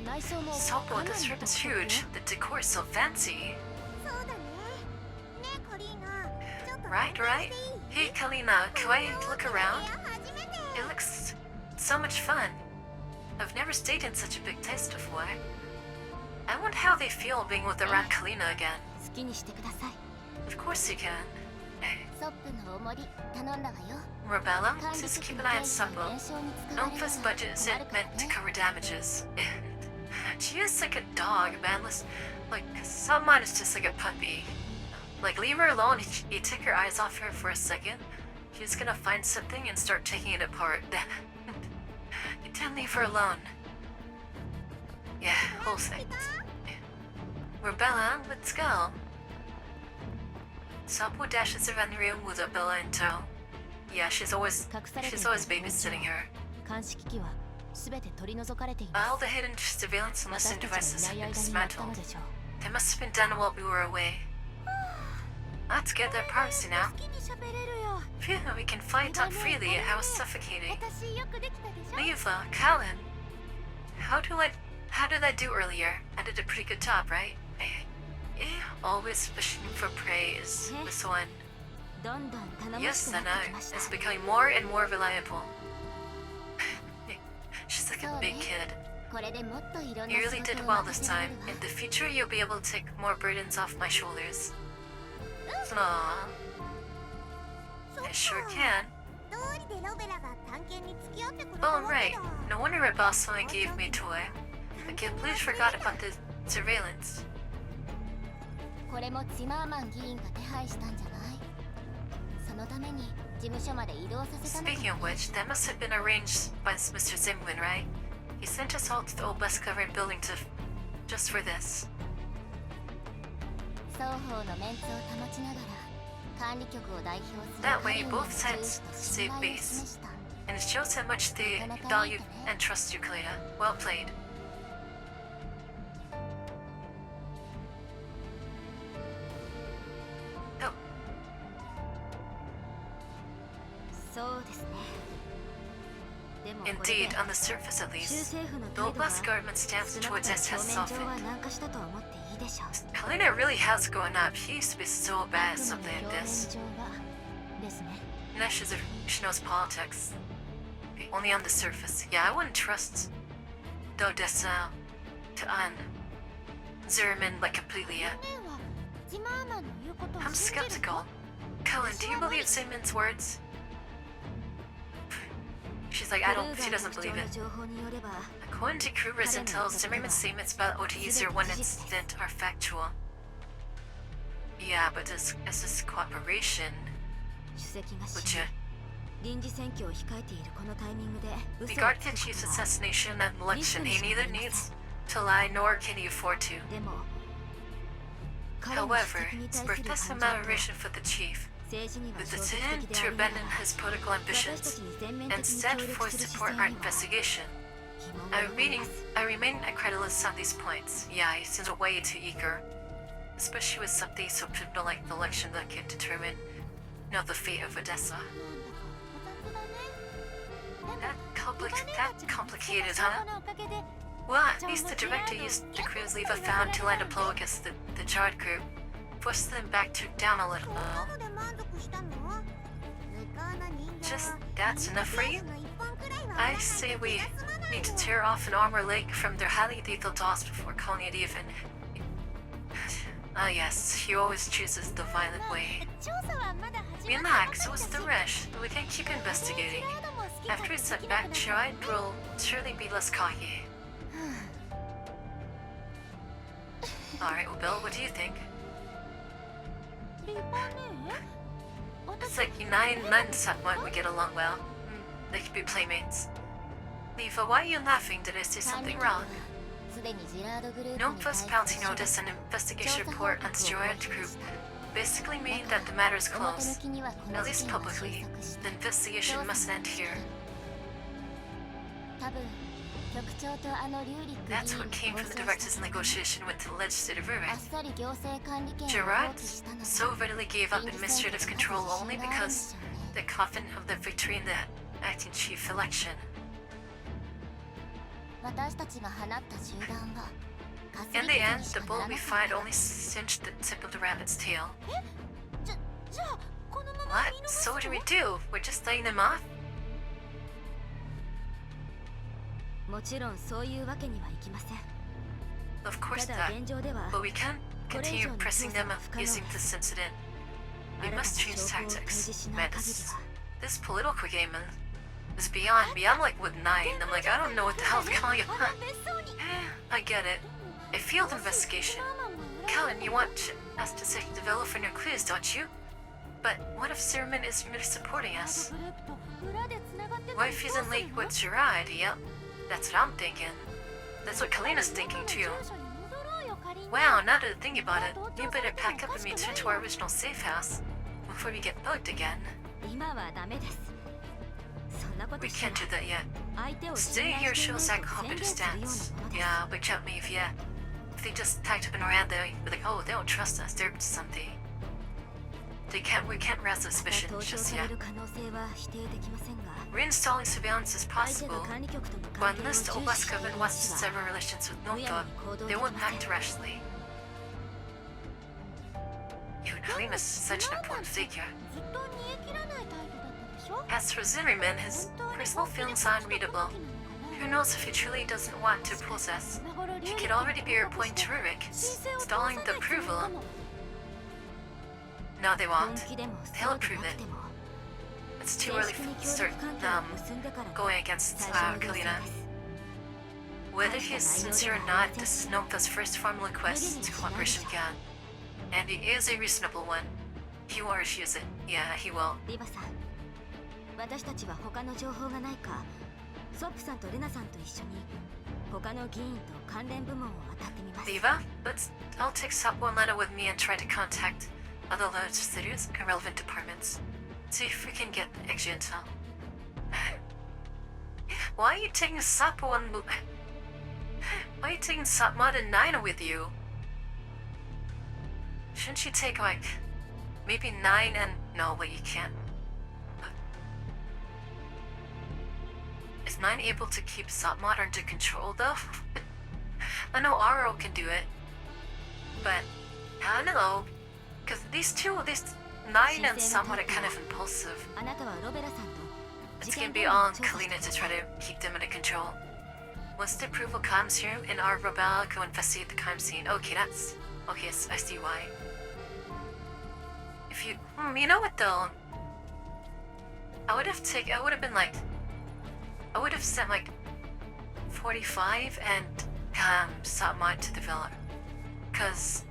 内装も So かなり this room is huge. The decor is so fancy. そうだね。ねえコリーナ、ちょっと Right, right. Hey, Kalina, can I look around? 初めて。 It looks so much fun. I've never stayed in such a big place before. I wonder how they feel being with around Kalina again. 好きにしてください。 Of course you can. ソップのお守り頼んだわよ。 Rebella, 管理 just 局 keep の an eye on 経費 Suppo. の弁償に使われ Alpha's る budget の isn't 困るから meant to ね。 cover damages. She is like a dog, man. Like, someone is just like a puppy. Like, leave her alone. You take your eyes off her for a second. She's gonna find something and start taking it apart. You can't leave her alone. Yeah, whole thing. Rebella, let's go. Suppo dashes around the room with Rebella in tow. Yeah, she's always babysitting her. 監視機器は全て取り除かれていま All す。 the hidden surveillance and 私 listening たち devices がい have ない been 間にやったの dismantled. でしょう。 They must have been done while we were away. Let's get their privacy now. 好きに喋れるよ。 Phew, we can fly talk freely. How suffocating. 私よくできたでしょ。 Neva, Callan. How did I do earlier? I did a pretty good job, right? Always wishing for praise. This one. どんどん頼もし Yes, くな I って know. きました。 It's becoming more and more reliable. She's like a So, big eh? kid. これでもっといろんな You 仕 really 事 did を well 任 this せられ time. るわ。 In the future, you'll be able to take more burdens off my shoulders. Aww. そっ I か sure can. どうりでロベラが探検に付き合ってくれ Oh, たわ right. けだ。 No wonder my boss only gave me a toy. I can't believe I forgot about the surveillance. これもツィマーマン議員が手配したんじゃない？そのために事務所まで移動させたのか Speaking of which, that must have been arranged by Mr. Zimwin, right? He sent us all to the old West Government building just for this. 双方のメンツを保ちながら管理局を代表する That way, 彼の both 重 sides 視と save 信頼を face. 示した。 And it shows how much they value and trust you, Kalina. Well played. Oh, そうですね。でもこれで indeed, on the surface at 州 least. 政府の The 態 old 度は West government stance 少なく towards とも us has 表面上は softened. 軟化したと思っていいでしょう。 Kalina really has grown up. She used to be so あ bad at くま something で like 表面 this. 上はですね。 Now she knows politics. Only on the surface. Yeah, I wouldn't trust Dodessa to Zerman like completely yet. ねえはジマーマンの言うことを I'm 信じる skeptical. Cullen, do you believe Zimmerman's words? She's like, she doesn't believe it. 情報によれば According to Kruger's intel, Zimmerman's statements about OTU's one incident are factual. Yeah, but is this cooperation? 主席が Would 死 you に臨時選挙を控えているこのタイミングで嘘を regard つ the く chief's ことは assassination and election? He neither needs to lie nor can he afford to. でも彼の主 However, 席に it's 対す birth る as a 感情と moderation for the chief. 政治には The 消極 decision 的で to ありなが abandon ら his political 私た ambitions ちに全面的に instead 協 for 力する support 姿 our 勢には investigation. 疑問を I 持っています remain incredulous on these points. Yeah, he seems way too eager. Especially with something so pivotal like the election that can determine, the fate of Odessa. なんだか複雑だね。 That complicated, huh? のおかげで Well, at least the director used the crew's lever found to land a blow against the charred group. Forced them back down a そ little. んなので満足したの？向こうの人間 Just は that's enough for you? の一本くらいは I say we need to tear off an arm or leg from their highly lethal dolls before calling it even. Ah yes, he always chooses the violent way. 調査はまだ始まったばかりだ Relax, し what's the rush? We can keep investigating. ジェラードも好き勝 After 手 we set できな back くなった tried, we'll surely be less cocky. Alright, well, Bill, what do you think? 立派ね。 It's like nine at point we get along well. They could be playmates. Leva, why are you laughing? Did I say 管理 something 局は wrong? 都すでにジラードグループ No に plus 対 bounty する notice and investigation report on steroid group basically mean だ that か the ら matter is 表 closed. 向きにはこの At 事 least 件は収 publicly. 束し The た investigation must end here. 多分局長とあのリューリック議 That's 員 what が came 交 from the 渉 director's した negotiation with the legislative あっ Rurek. さり行政管理権を放 Gerard 棄したの so は readily gave up 臨時選挙 administrative で control まず only 自信があるんで because しょうね the coffin of the victory in the acting chief election. 私たちが放った銃弾はかすり In the 傷 end, にし the かな bullet ら we なか fired った only singed the tip of the rabbit's tail. じゃあこのまま What? 見逃 So す what と do we do? We're just letting them off? もちろんそういうわけにはいきません。 Of course ただ not. 現状では But we can't これ以 continue 上の pressing 調査 them は up 不可能 using で this す。 incident. 新 We たな must change 証拠を提 tactics. 示しない Man, 限り this, は this political game is beyond me. I'm like with 9. I'm like, I don't know what the hell's going on. I get it. A field investigation. Kellen, you want us to develop for new clues, don't you? But what if Zimmerman is really supporting us? グループと裏で繋がってた What ら if ど he's う in する league の with Gerard? Yep. That's what I'm thinking. That's what Kalina's thinking too. 住所に戻ろうよカリーナ Wow, now that I think about it, you better pack up and return to our original safe house before we get bugged again. 今はダメです。そんなこと We したら can't do that yet. 相手を信 Staying 頼 here してい shows ない our と宣 competent 言するような stance. ものです。 Yeah, we can't leave yet. If they just packed up and ran there, we're like, oh, they don't trust us. They're up to something. We can't raise また suspicion 盗聴 just され yet. る可能性は否定できませんが、 Reinstalling surveillance is 相手 possible, が管理局との but 関係を unless 重 the 視してい Obaskov る wants 話 to は sever relations with むや Nota, みに行動 they でき won't ませ act ん。 rashly. Kalina's such an important figure. ずっと煮え切らない態度だったでしょ As for Zimmerman, his personal feelings are unreadable. Who knows if he truly doesn't want to possess? He could already be reporting to Rurik, stalling the approval. No, they 本 won't. 気でも They'll そうで approve な it. くても It's 正 too early 式に to 協 start 力関係を結んでからが going against 最初の要請 Kalina. です。 Whether he is sincere or not, this is Nota's first formal request to cooperation began. And he is a reasonable one. He will refuse it. Yeah, he will. リバさん、私たちは他の情報がないか、ソップさんとレナさんと一緒に他の議員と関連部門を当たってみます。 Diva, I'll take Sappo and Lena with me and try to contact other legislators and relevant departments. See if we can get extra intel. Why are you taking Sappo and why are you taking Sapmod and Nina with you? Shouldn't you take like maybe 9 and no wait you can't. Is 9 able to keep Sapmod under control though? I know Aro can do it. But I don't know. Cause these 9 and Sapmod are kind of impulsive. あなたはロベラさんと It's 事 gonna 件 be 現場 all を on 調査し Kalina て to くだ try さい。 to keep them under control. Once the approval comes here, and our rebel go investigate the crime scene. Okay, yes, I see why. If you, you know what though? I would have sent like 45 and Sapmod to develop. Cause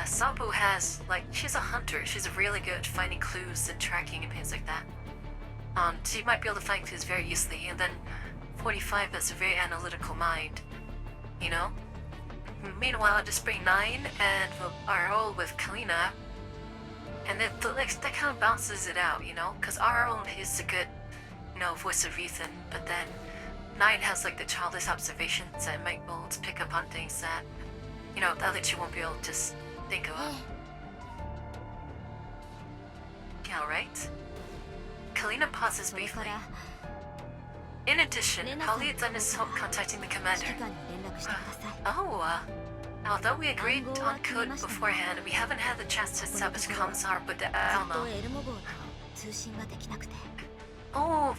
Sapu has, like, she's a hunter. She's really good at finding clues and tracking and things like that. She might be able to find clues very easily, and then 45 has a very analytical mind, you know? Meanwhile, I just bring 9 and RO with Kalina, and that kind of balances it out, you know? Because RO is a good, voice of reason, but then 9 has, like, the childish observations that might be able to pick up on things that, the other two won't be able to think of. え Yeah, right? Kalina pauses それか briefly. ら In addition, レナさん Holly had done his help contacting the 指 commander. 揮官に連絡してください。 Oh, although we agreed on code beforehand, we haven't had the chance to establish comms are, but I ず don't っと know. エルモ号と通信ができなくて。 Oh,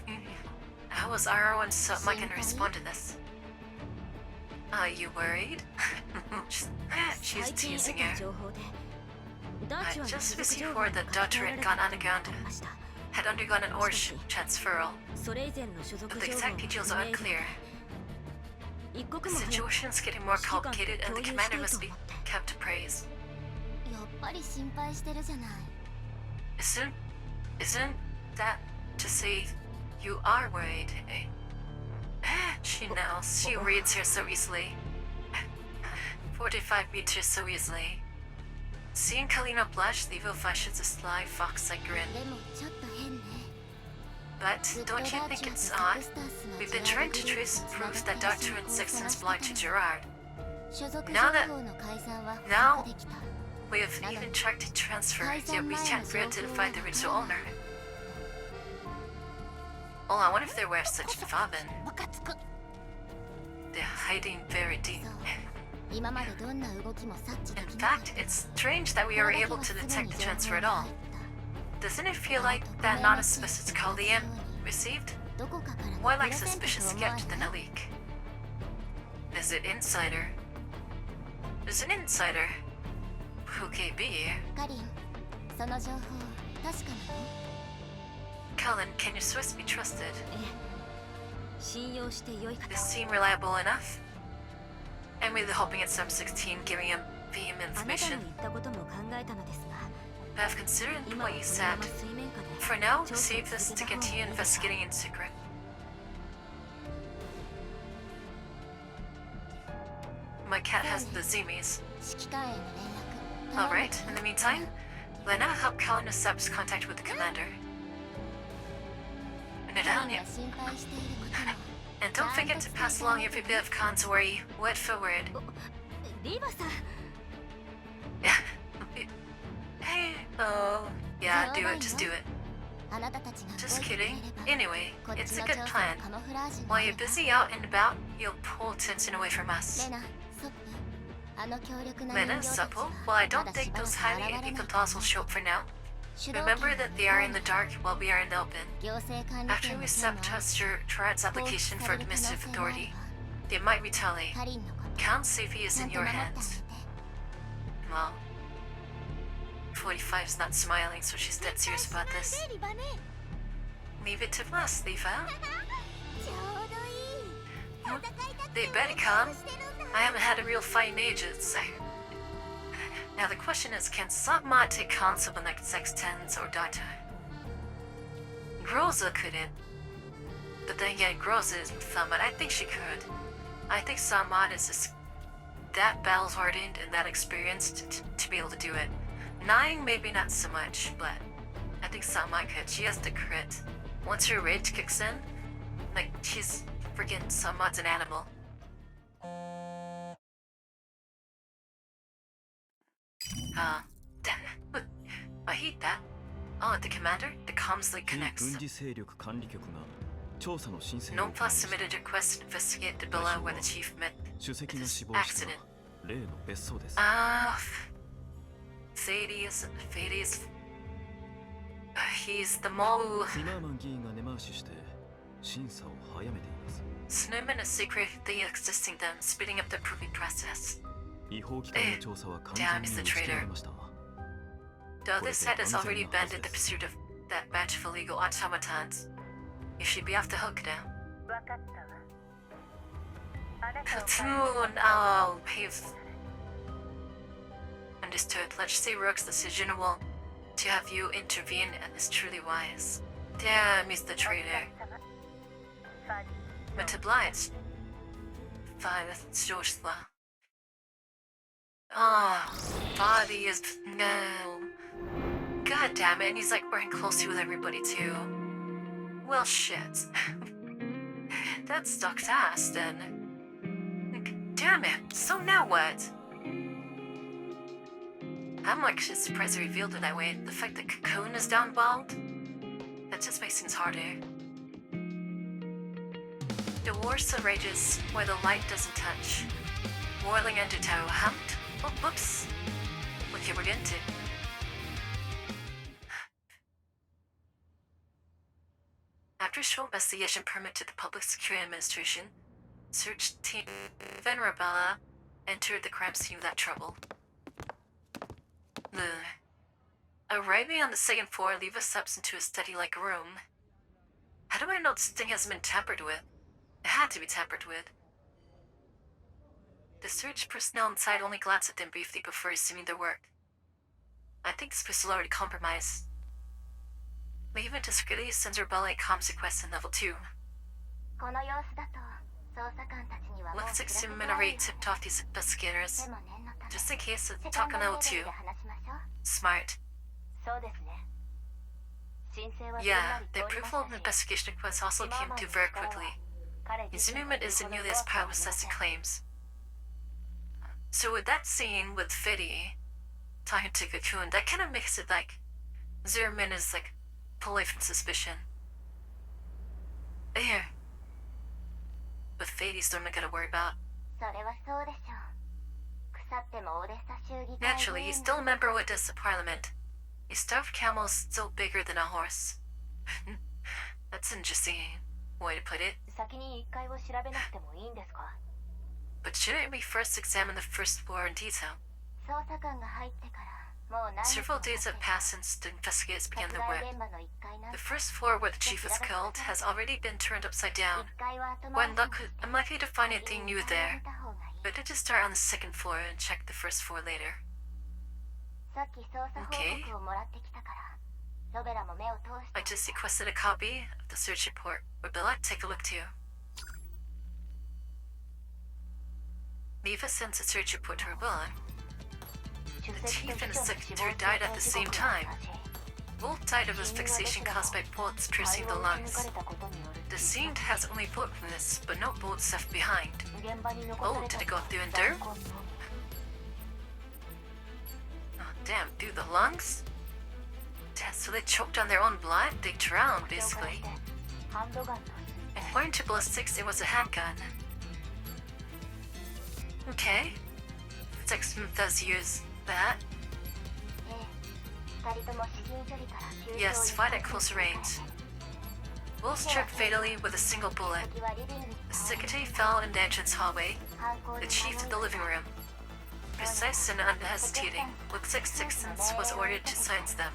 how was Aro and Sutma gonna respond to this? Are you worried? She's 最近 teasing 得た her. 情報で、ダッチ I は just 接続 received 情報 word が that 書き Dr. 換えら had れ gone た underground, と思いました。 had undergone an ore transferal. それ以前の所属 But the 情報 exact は details 不 are 明で unclear. 一刻 The も早く situation's getting more 指揮官と complicated, and 共 the 有 commander したい must と be 思って。 kept to praise. やっぱり心配してるじゃない Isn't that to say you are worried? Eh? She knows. She reads her so easily. 45 meters so easily. Seeing Kalina blush, Levo flashes a sly fox-like grin. でもちょっと変ね But don't you think it's odd? We've been trying to trace proofs that Dr. and Sexton's lied to Gerard. 所属情 Now that- 報の改ざんは now- できた We have even tracked the transfer, yet we can't re-identify the original owner. Well, I wonder if they're aware of such Faben. ムカつく They're hiding very deep. 今までどんな動きも察知で In きなかっ fact, た it's strange that we are able to detect the transfer at all. 情報が入っ Doesn't it feel like that non-suspicious call the M received? たどこかからの More like プレゼント suspicious と思わ gift ない than a leak. Is it insider? Is an insider? Who could it be? カリンその情報確かなの Cullen, can your source be trusted? 信用して良いか Does it seem reliable enough? I'm really hoping it's Sub-16 giving him VM あなたの information. 言ったことも考えたのですが But I've considered 今 what は you このま said. ま水面下で For now, 調査を save this 続 to けた方が continue いいか investigating in secret. My cat has the zoomies. 指揮官への連絡 Alright, in the meantime, Lena help Cullen establish contact with the commander. And カ down リン you. が心配していることも And don't forget to pass along every bit of Khan's worry, word for word. リーバさん Hey, oh, yeah, do it, just do it. あなたたちが Just 動いてくれ kidding. れば Anyway, こっ it's ち a の good 調査 plan. のカモフラージュに While な you're れば busy out and about, you'll pull attention away from us. レナ、ソップ、あの強力な Lena, 人形たち supple? は Well, I ま don't だし think ばら those く highly 現れない ethical thoughts will show up for now. 主導 Remember 権 that の they are 向 in こ the うに dark while we are in the open. 行政管理 After 権 we の件も subtrust Gerard's application for administrative authority, で they might retaliate. カリンのこと Count safety is ちゃ in んと your 守ってあげて hands. Well, 45's not smiling, so she's dead serious about this. リバネ Leave it to us, Levi. ちょうどいい戦いたくて They better come. I haven't had a real fight in ages. Now the question is, can Satma take on someone like Sextens or Data? Groza couldn't. But then again, Groza is Satma. I think she could. I think Satma is just that battle-hardened and that experienced to be able to do it. Nine, maybe not so much, but I think Satma could. She has the crit. Once her rage kicks in, like, she's freaking Satma's an animal. I hate that. Oh, the commander? The comms link 非 connects. 軍事勢力管理局が調査の申請を No 行い Plus ました submitted a request to investigate the villa where the chief met. 主席が this 死亡したの accident. は例の別荘です Thades. He's the Malu. ティマーマン議員が根回しして審査を早めています Snowman is secretly assisting them, speeding up the proving process. 違法機関の調査は完全 Damn, に he's the 打ち切られ traitor. ました The other side has already abandoned the pursuit of that batch of illegal automatons. You should be off the hook now. 分かったわあなたを Soon I'll pave. Understood. Let's say Rook's decision will to have you intervene and is truly wise. Damn, he's the traitor. ファディ But obliged. Fine, that's Joshua. Ah, body is no. God damn it, and he's like working closely with everybody too. Well, shit. That's Doc's ass then. Damn it. So now what? I'm like just surprised they revealed it that way. The fact that Cocoon is down bald, that just makes things harder. The war still rages where the light doesn't touch. Whirling into Tao humped. Oh, whoops. Look at what we're into. After showing investigation permit to the Public Security Administration, search team Venerabella entered the crime scene without trouble. Ugh. Arriving on the second floor, Leva steps into a study-like room. How do I know this thing hasn't been tampered with? It had to be tampered with. The search personnel inside only glanced at them briefly before resuming their work. I think this place is already compromised. They even discreetly sends Rebellion comms requests in level 2. この様子だと捜査官たちにはもう Looks like 知らせ some て men ある already tipped off these investigators. でも念のため Just in case of セカンドメー Takano ル too. で話しましょう。 Smart. そうですね。申請はすん Yeah, なり the 通りま approval of したし investigation requests also 今 came まで through の very 力は quickly. 彼 His 自身 movement という isn't ほど nearly 弱 as くはあ powerful りま as せ he ん。 claims. So with that scene with Fiddy talking to Cocoon, that kind of makes it like Zerman is like fully from suspicion. Here. With Fiddy's the one I gotta worry about. それはそうでしょう。腐ってもオデッサ州議会議員 Naturally, he's still a member of Odessa Parliament. A stuffed camel is still bigger than a horse. That's an interesting way to put it. 先に1階を調べなくてもいいんですか？ But shouldn't we first examine the first floor in detail? 捜査官が入ってからもう何日も Several 経 days って have passed since the investigators 殺 began their 害 work. 現場の1階なん The て first floor where the chief was killed has already been turned upside down. 1階は後 We're 回しに unlikely to find anything new 2階を there, 見た方がいい。 but to start on the second floor and check the first floor later. さっき捜査報告をもらってきたからロベラも目を通して I just requested a copy of the search report. Would Bella take a look too? Neva sends a search report to her Bella. 主 The 席 chief と and 秘 the 書の死 secretary 亡 died 推 at the 定時 same 刻 time. は同じ Both died of asphyxiation caused by bullets 肺 piercing を the 撃ち抜か lungs. れたことによる The scene has only bullet wounds, but no bullets left behind. 現場に残さ Oh, れ did た it go through and 弾 through? 痕のみ Oh, damn, through the lungs? Damn, so they choked on their own blood? They drowned, 特徴から basically. してハンドガンと According to ballistics, it was a handgun. Okay. Sex Smith does use that. ええ2人とも至近距離から急 Yes, 所を fight at closer range. Both struck fatally with a single bullet. 先はリビングに The 倒れ secretary fell in the entrance hallway. 犯行 The に chief in the 守り living room. Precise and unhesitating, looks like Sixtons was ordered to silence them.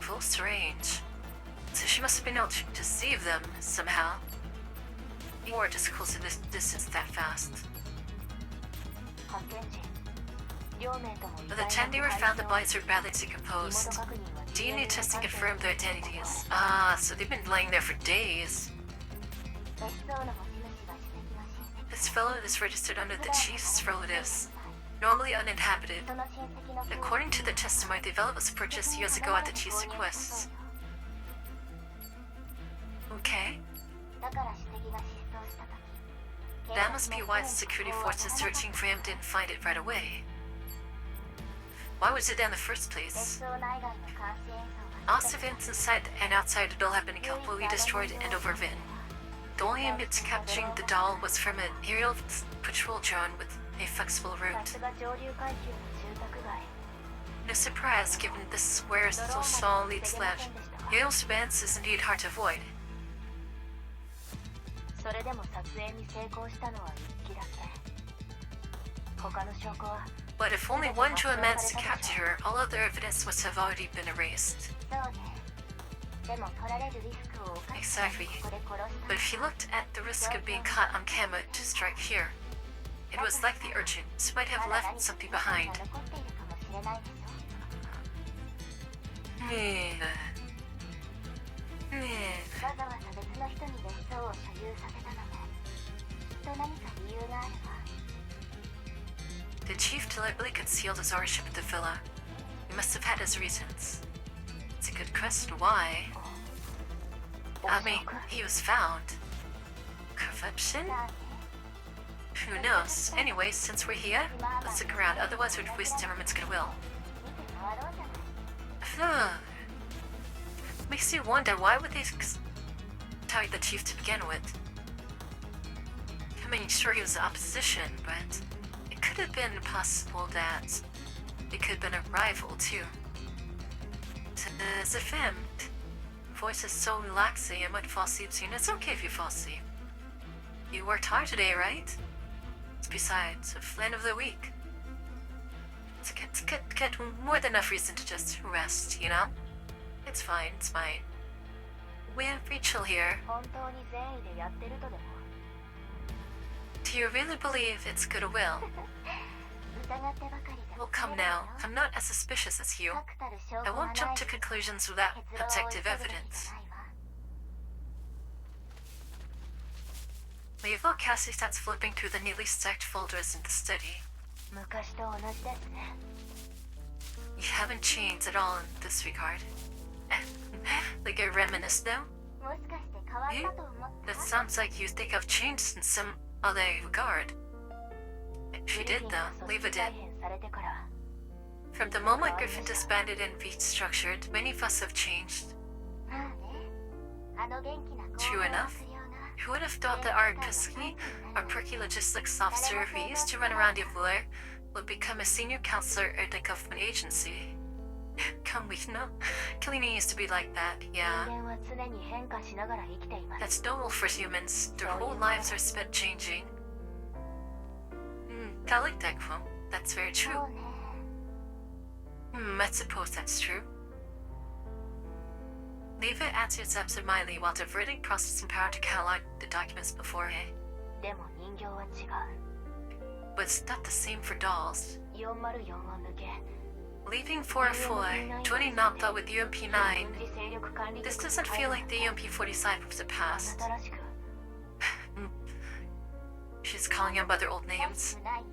Close range. So she must have been able to deceive them somehow. Or just close to this distance that fast. 発見時両名とも遺 By 体 the の time they were 体 found, the 表 bodies were badly 身 decomposed. 元確認は DNA testing 鑑定 confirmed their を行い identities. Ah, so they've been laying there for days. 別荘の持ち主は史跡の親戚 This fellow is registered under the chief's relatives, normally uninhabited. その親戚の According to the testimony, the villa was purchased years ago at the chief's request. Okay. だから史跡が失踪した時 That must be why the security forces searching for him didn't find it right away. Why was it there in the first 別 place? 荘内外の監視映像 All が civilians inside and outside the doll have been completely destroyed and overridden. The only image capturing the doll was from an aerial patrol drone with a flexible さ route. すが上流階級の住宅街 No surprise, given this is where so small leads left. Yale's advance is indeed hard to avoid. それでも撮影に成功したのは1機だけ他の証拠は But if only one drone managed to capture her, all other evidence must have already been erased. そうねでも取られるリスクを冒して Exactly. ここで殺した But if he looked at the risk of being caught on camera to strike here, it was likely urgent, so he might have まだ left 何か something 手がかり behind. が残っているかもしれないでしょ わざわざ別の人に別荘を所有させたのもきっと何か理由があるわ The chief deliberately concealed his ownership of the villa. He must have had his reasons. It's a good question why. I mean, he was found. Corruption? さあね Who knows? Anyway, since we're here, let's look around, otherwise we'd waste Timmerman's goodwill. 見て回ろうじゃない Makes you wonder, why would they target the chief to begin with? I mean, sure he was the opposition, but it could have been possible that it could have been a rival too. As if him, voice is so relaxing, I might fall asleep soon. It's okay if you fall asleep. You worked hard today, right? Besides, a friend of the week. Get more than enough reason to just rest, you know? It's fine, it's fine. We have Rachel here. 本当に善意でやってるとでも Do you really believe it's goodwill? 疑ってばかりじゃ Well, come now. I'm not as suspicious as you. 確たる証 I 拠が won't ない jump to し conclusions without 結論を急 objective ぐべきじゃ evidence. ないわ Levo Cassie starts flipping through the neatly stacked folders in the study. 昔と同じですね。 You haven't changed at all in this regard. Like I reminisce now? もしかして変わったと思った That sounds like you think I've changed in some other regard. She did though, Leva did. されてから From the moment Griffin disbanded and restructured, many of us have changed. まあね、あの元気な子 True enough. Who would have thought that our pesky, our perky logistics officer who used to run around Yavur would become a senior counselor at a government agency? Come we know. Kalina used to be like that, 人 yeah. 間は常に変化しながら生きています That's normal for humans. Their whole lives are spent changing. I like that quote. That's very そ true. うね I suppose that's true. Leva answers absentmindly while diverting processing power to catalog the documents before her. でも人形は違う But it's not the same for dolls. 404を抜け Leaving 404, joining Nampa with UMP-9, 軍事勢力管理 this 局 doesn't feel like the UMP-45 of the あ past. なたらしく She's calling him by their old らし names. くない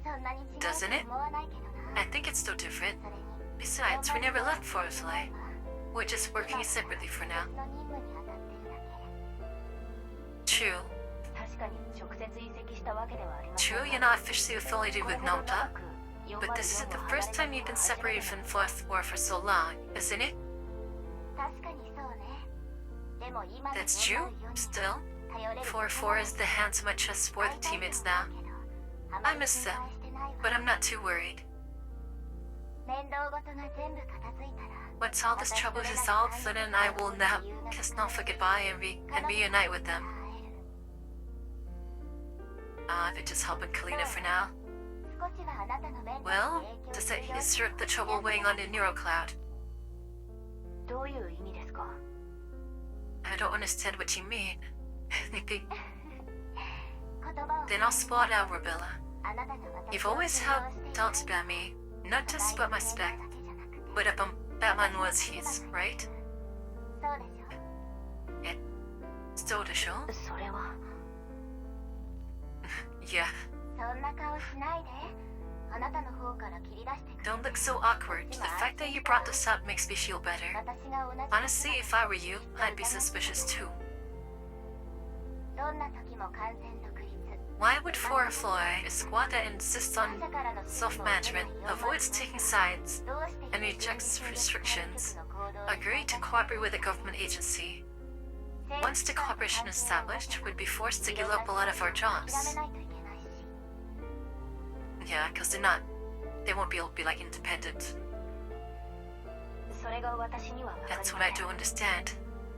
そんなに違う Doesn't it? と思わないけどな I think it's still different. それに Besides, we never left Forestly. We're just working separately for now. 別の任務に当たってるだけ True. 確かに直接移籍したわけではありません True, が you're not officially affiliated これ with ほど Nampa, 長く but this isn't the 404 first time you've been separated from Fourth War for so long, isn't it? 確かにそうねでも今の That's true. 404 Still, 頼れる 4-4 is the hands of my trustworthy teammates now. I miss them, but I'm not too worried. 面倒事が全部片付いたら Once all this trouble is resolved, Flynn and I will now kiss Nalfa goodbye and reunite with them. If it just helping Kalina for now. 少しはあなたのメンタ Well, ルに影響 does す that るよ insert the trouble weighing on the NeuroCloud? どういう意味ですか I don't understand what you mean. 言葉を Then I'll spot out, Rebella. あなたが私 You've を always 信 held 用している doubts about me, not just about my spec, だけじゃなくて but about Batman was his, right? そうでしょ Still the show? それは Yeah. そんな顔しないであなたの方から切り出してくる Don't look so awkward. The fact that you brought this up makes me feel better. 私が同じ Honestly, if I were you, I'd be suspicious too. どんな時も完全独立 Why would Forafly, a squad that insists on self-management, avoids taking sides, どうして and rejects restrictions, agree to cooperate with a government agency? Once the cooperation is established, we'd be forced to give up a lot of our 諦 jobs. めないといけないし Yeah, because they won't be able to be like independent. それが私には分かり That's ま what I せん don't understand.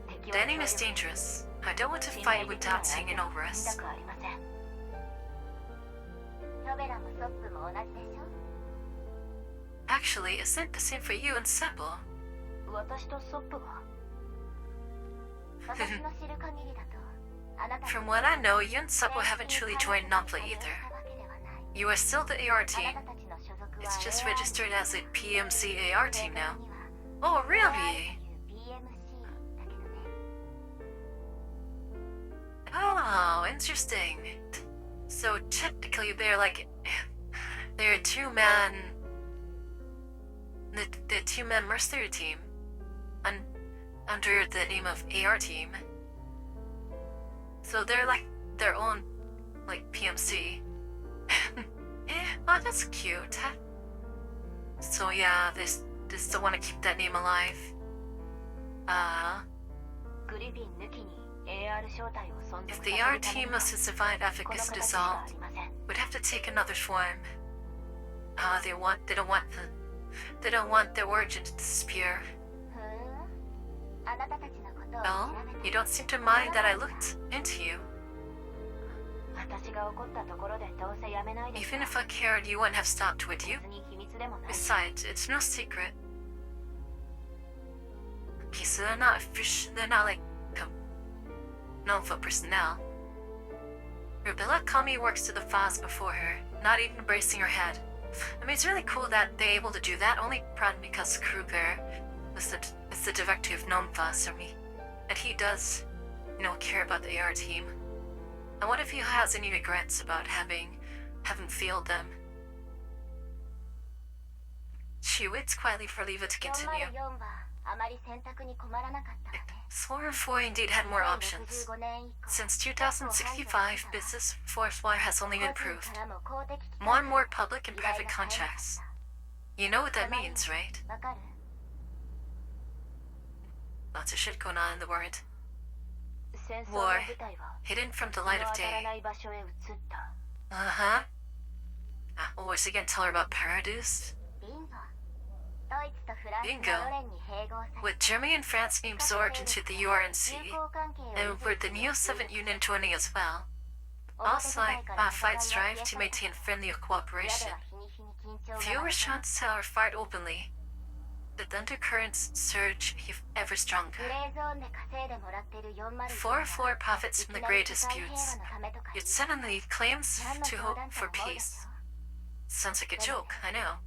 敵は Dining is dangerous. I don't want to fight with doubts hanging over 見 us. たくありませんソベラもソップも同じでしょ Actually, isn't the same for you and Seppo? 私とソップが私の知る限りだとあなた From what I know, you and Seppo haven't truly joined Nampa either. You are still the AR あ team. なたたちの所属は It's just AI registered as a PMC AR team now. には Oh, AI really? という PMC だけどね Oh, interesting. So technically, they're a two-man, the two-man mercenary team, under the name of AR team. So they're like their own, like PMC. Oh, that's cute. So yeah, they still want to keep that name alive. グリフィン抜きに AR 正体を存 If 続 the さ AR せるため team には must survive after it この gets 形しかあ dissolved, りません would have to take another form. They don't want their origin to disappear. ふーんあなたたちのことを Well, 調べた you don't seem to mind that I looked into you. 私が怒ったところでどうせやめないです Even if I cared, you wouldn't have stopped, would you? 別に秘密でもない Besides, it's no secret. Okay, so they're not like known for personnel. Rubella Kami works to the files before her, not even bracing her head. I mean, it's really cool that they're able to do that, only probably because Kruger is the director of Nomfa, and he does, care about the AR team. And what if he has any regrets about haven't failed them? She waits quietly for Leva to continue. 404はあまり選択に困らなかったわね。 404 indeed had more options. 2015年以降 Since 2065, business for Flyer has only 個人 improved. からも公的機関 More and more public and private contracts. You know what that means, right? わかる？ Lots of shit going on in the world. 戦争の War, 舞台は hidden from the 日 light の of 当たら day. ない場所へ移った Uh-huh. Oh, is he gonna tell her about Paradise? ビンゴ。ドイツとフランス Bingo. がソ連に併合され With Germany and France being absorbed into the URNC, 友好関係を and 維持 with the する Neo-Soviet Union joining as well, all sides fight strive to maintain friendly 裏で cooperation. は日に日に緊張が Fewer 増す shots are fired openly. The undercurrents surge ever グ stronger. レーゾーンで稼いでもらってる404 404 profits from the great いきなり disputes, 世界平和のためとか yet suddenly claims 何の to 冗 hope 談と for 思うでし peace. ょ？ Sounds like a joke, I know.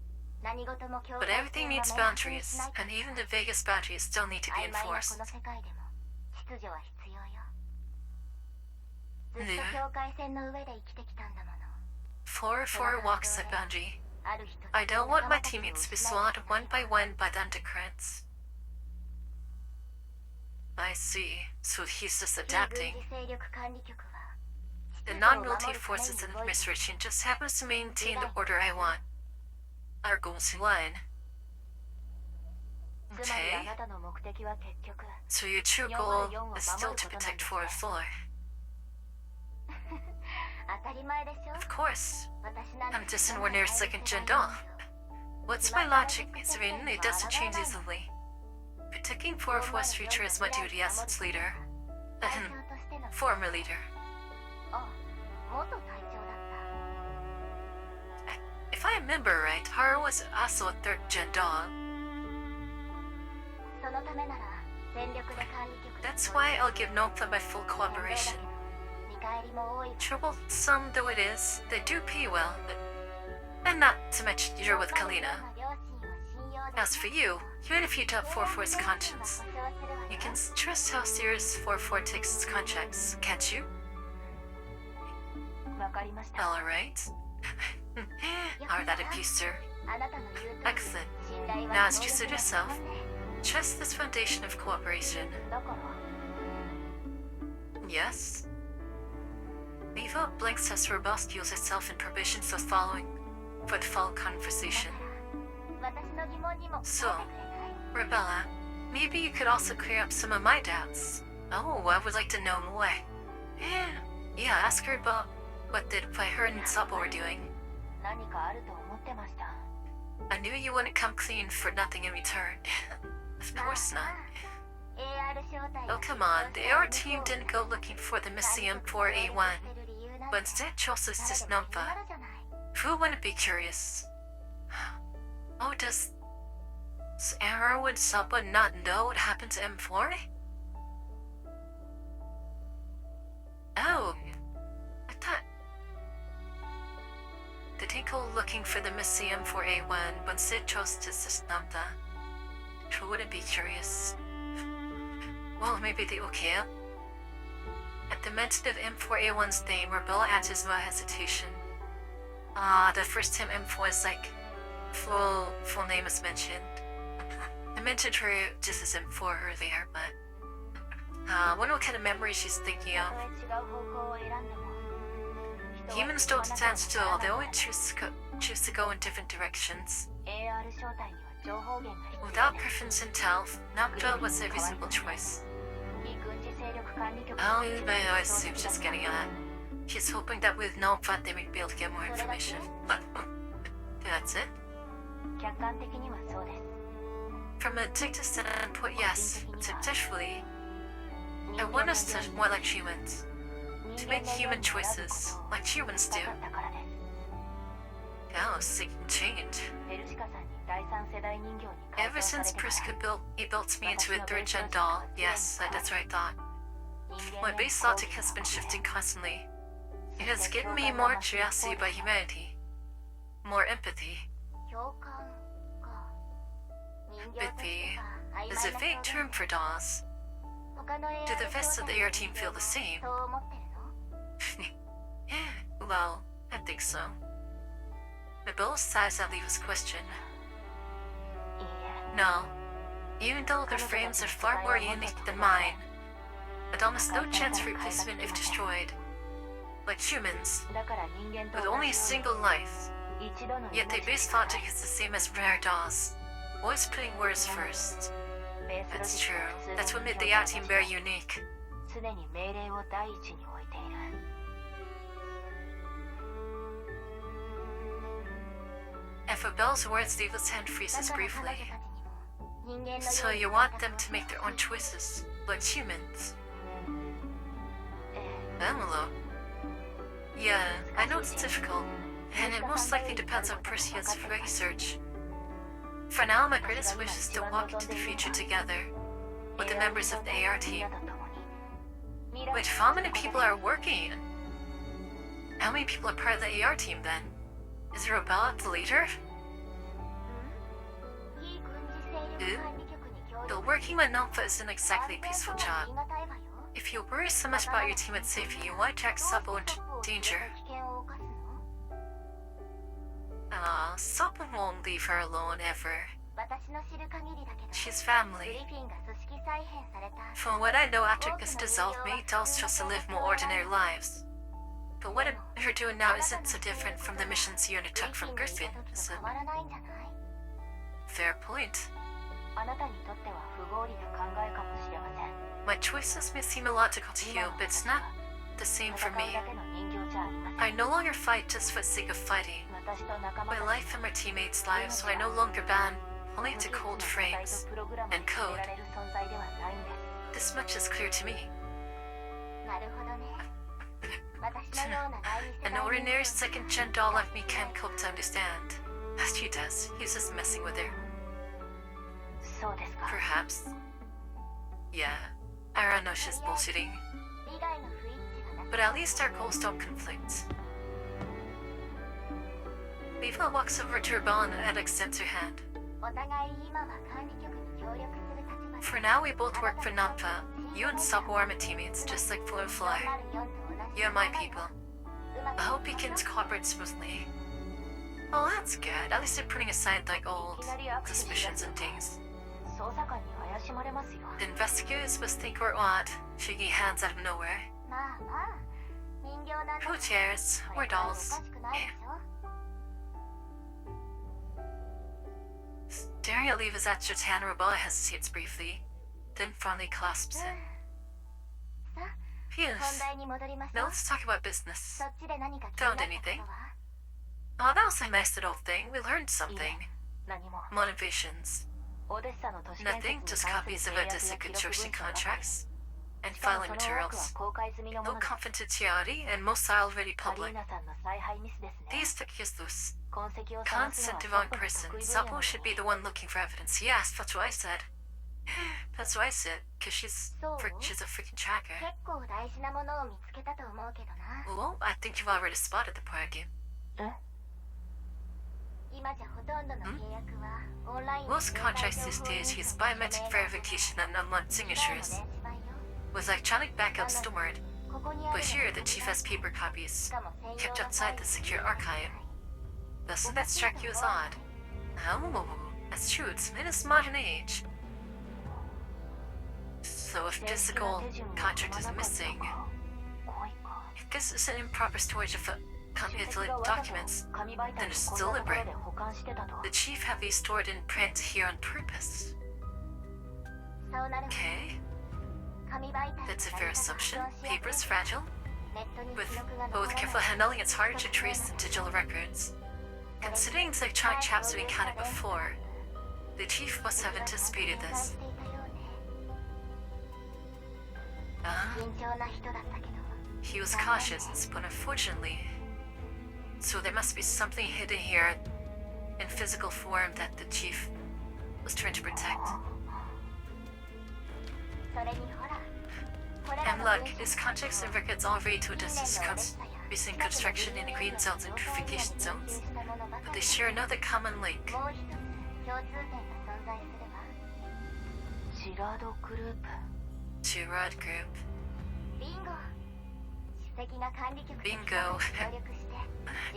何事も境 But 界 everything 線が needs 明確に boundaries, しないと and even the vaguest boundaries still need to be 曖昧なこ enforced. の世界でも秩序は必要よ。ずっねと境界線の上で生きてきたんだもの。 404 walks that boundary. ある日突 I 然 don't want my 仲間たちを teammates to be 失い swallowed one by one by the undercurrents. I see. So he's just 非 adapting. 軍事勢力管理局は The 秩序を守 non-military るため forces に and 動いている administration just happens to maintain the order I want. Our goals align. つまりあ Okay. なたの目的は結局 So your true goal is still to protect 404. 当たり前でしょ。 Of course. 私なんて I'm just an ordinary second gen doll. What's my logic, Miss Rin? It doesn't change easily. Protecting 404's future is my duty as its leader. 隊長としての Former leader. あ、元隊長だっ If I remember right, Haru was also a third gen doll. た。そのためなら全力で管理局 That's why I'll give Nopha my full cooperation. 見返りも多い。 Troublesome though it is, they do pay well, but... And not to mention you're with Kalina. As for you, even if you doubt 4-4's conscience, you can trust how serious 4-4 takes its contracts, can't you? わかりました Alright. Are that a piece, sir? あなたの言うと Excellent. 信頼 Now は as you said yourself, trust this foundation of cooperation. だから Yes? Eva blinks as robust heals itself in probation for the fall conversation. 私の疑問にも答えて So, くれない？ Rebella, maybe you could also clear up some of my doubts. Oh, I would like to know more. Yeah, ask her about what her and Sabo were doing. 何かあると思ってました I knew you wouldn't come clean for nothing in return. Of course not. AR 招待 Oh, come on, the AR team didn't go looking for the missing M4A1, but instead chose this Numpa. Who wouldn't be curious? Oh, does Arrow and Saba not know what happened to M4? Oh, I thought they didn't go looking for the missing M4A1, but instead chose to assist Namda. Who wouldn't be curious? Well, maybe they okay up. At the mention of M4A1's name, Rebella answers without hesitation. The first time M4 is like full name is mentioned. I mentioned her just as M4 earlier, but I wonder what kind of memory she's thinking た of. とえ違う方向を選んでも人は Humans don't stand still, they always choose to go in different directions. AR 招待には情報源が必要 Without です preference intel, Namda was a reasonable choice. 非軍事勢力管理局 Oh, I assume she's getting at. She's hoping that with Nomfa they may be able to get more information. That's it. 客観的にはそうです From a detective standpoint, yes. Subjectively, I want us to more like humans. To make human choices, like humans do. 分かったからです Oh, seeking change. ペルシカさんに第三世代人形に改 Ever 造され since てから Priska built me into a third gen doll. Yes, that's what I thought. 人間 My への base 好 logic 奇 has が been 旺盛 shifting constantly. It そ has して given 共 me 感 more が増す一 curiosity 方 by で humanity, more empathy. 共感か。人形と Empathy しては曖昧 is a な vague 表 term 現 for dolls. 他の Do the rest of the AR team feel the same? そう思ってるの？ Well, I think so. But both sides that leave us question. いいえ No, even though their frames are far more unique than mine, with almost no chance for replacement if destroyed. Like humans, だから人間と with 同 only a じよ single life. うに一度の Yet their 命 base logic is the same as rare dolls, always putting words first. ベースロ That's ジッ true. クは That's 普 what 通 made の the 人 A 間 team たち very は unique. 常に命令を第一に置いている And for Belle's words, Leela's hand freezes だから彼 briefly. 女たちにも人間のように So you want them to make their own choices, like humans? え Emilo. Yeah, I know it's difficult, and it most likely depends on Perseus' research. For now, my greatest wish is to walk into the future together, with the members of the AR みん team. なと共に未来 Wait, how many people are working? How many people are part of the AR team then? Is Rebella the leader? いい軍事勢力管理局に協 Though 力 working with Nampa isn't exactly a peaceful 安全とは job. 言い難いわよ If you worry so much about your teammate's safety, why drag どうして Supple into トップを danger? 危険を冒すの Supple won't leave her alone ever. 私の知る限りだけど She's グ family. リフィンが組織再編された From what I know, after Gus dissolved me, dolls chose to live more ordinary lives. But what her doing now isn't so different from the missions you undertook from グリフィ Griffin, ンがいた時 is と it? 変わらないんじゃない Fair point. あなたにとっては不合理な考えかもしれません My choices may seem illogical to you, but it's not the same for 戦う me. だけの人形じゃありません I no longer fight just for the sake of fighting. 私と仲間 My た life ち and my teammates' lives, so I no longer ban only to cold frames. プログラムに and 決 code. められる存在ではないんです This much is clear to me. なるほどね私のような第二世 An 代 ordinary 人間 second gen doll like me can't cope to understand. As she does, he's just messing with her. そうですか Perhaps. Yeah, I know she's bullshitting. 利害の不一致がな But at least our goals don't conflict. Viva walks over to Rebel and extends her hand. お互い今は管理局に協力する立場 For now, we both work for Nampa. You and Sabo are my teammates, just like Full and Fly. 404と同じ You're my people. うまく I hope we can cooperate smoothly. Oh, that's good. At least they're putting aside like old suspicions and things. 捜査官に怪しまれますよ The investigators must think we're odd, shaking hands out of nowhere. まあまあ人形なんだ Who cares? こ We're れくらいおか dolls. しくないでしょ Staring at Leva's outstretched hand, Rebella hesitates briefly, then fondly clasps it. さあ Phew. 本題に戻りましょ Now う let's talk about business. そっちで何か気になった Found こと anything? は Oh, that was a nice little thing. We learned something. 何も Motivations. オデッサの都市建設 Nothing, に just 関する copies 契 of our 約や district 記録 construction 文書ばかり contracts and しかも filing その多くは materials. 公開済みのも No のです confidentiality, and most are already カリー public. ナさんの采配ミスですね These took his loose. 痕跡を探す Constant のは divine トップの person. 得意分野な Sapo の should be に the one looking for evidence. Yes, that's what I said. That's what I said, because she's So? she's a freaking tracker. 結構大事なものを見つけたと思うけどな Well, I think you've already spotted the party. え今じゃほとんどの契約はオンライン Most contracts these days use biometric verification and online signatures. With electronic backup stored, ここにある but here the chief has paper copies, しかも専用 kept の outside the secure archive. Doesn't that strike you as odd? Oh, that's true, it's in this modern age. So if 正式な physical 手順を contract 踏 is まなかった missing, か怖いか if this is an improper storage of 主席 confidential がわざと documents, 紙媒体 then に it's こんなところ deliberate. で保管してたと The chief have these stored in print here on purpose. そうなる Okay, 紙媒体 that's a fair assumption. が Paper is fragile. ネットに With 記録が but 残 with らない careful handling, it's harder to trace than digital records. Considering the electronic traps we encountered before, the chief must have anticipated 警戒 this. していたようね Ah, 慎重な人だったけど he was cautious, but unfortunately. So there must be something hidden here in physical form that the chief was trying to protect. それにほらこれら And の look, 文書 his contracts and records all ready to discuss recent construction in the green zones and purification zones. But they share another common link. もう一つ共通点が存在すればシラードグループ Two Rod Group. ビンゴ Bingo.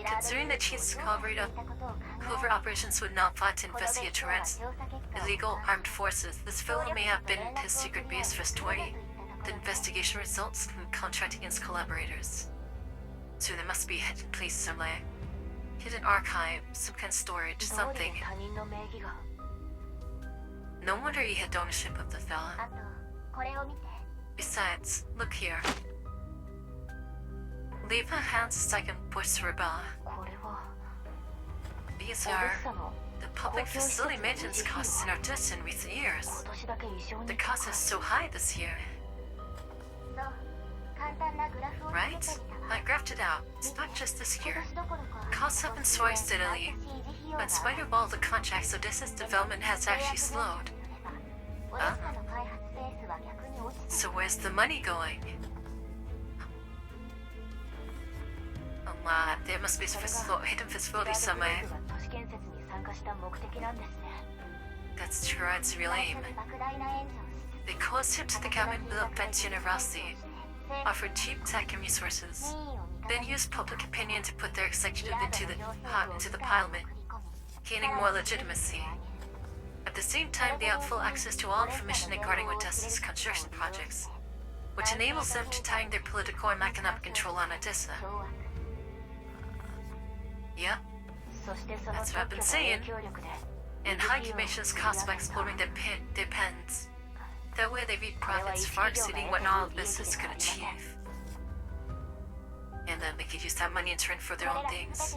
Considering that she's covered up covert operations would not plot to investigate Tourette's illegal armed forces, this fellow may have been his secret base for storing the investigation results and contract against collaborators. So there must be a hidden place somewhere. Hidden archive, some kind of storage, something. No wonder he had ownership of the fella. Besides, look here. Leave her hands so I can push her bar. These are the public facility maintenance costs in our district in recent years. The cost is so high this year. Right? I graphed it out. It's not just this year. Costs have been soaring steadily. But in spite of all the contracts, Odysseus' development has actually slowed. So where's the money going? There must be a hidden facility somewhere. That's Tourette's real aim. They caused him to the government build up generosity, offered cheap tech and resources, then used public opinion to put their executive into the parliament, gaining more legitimacy. At the same time, they have full access to all information regarding Odysseus' construction projects, which enables them to tie their political and economic control on Odessa. Yep, that's what I've been saying. And High Commission's cost by exploring their pens. That way they reap profits far exceeding what all business could achieve. And then they could use that money in turn for their own things.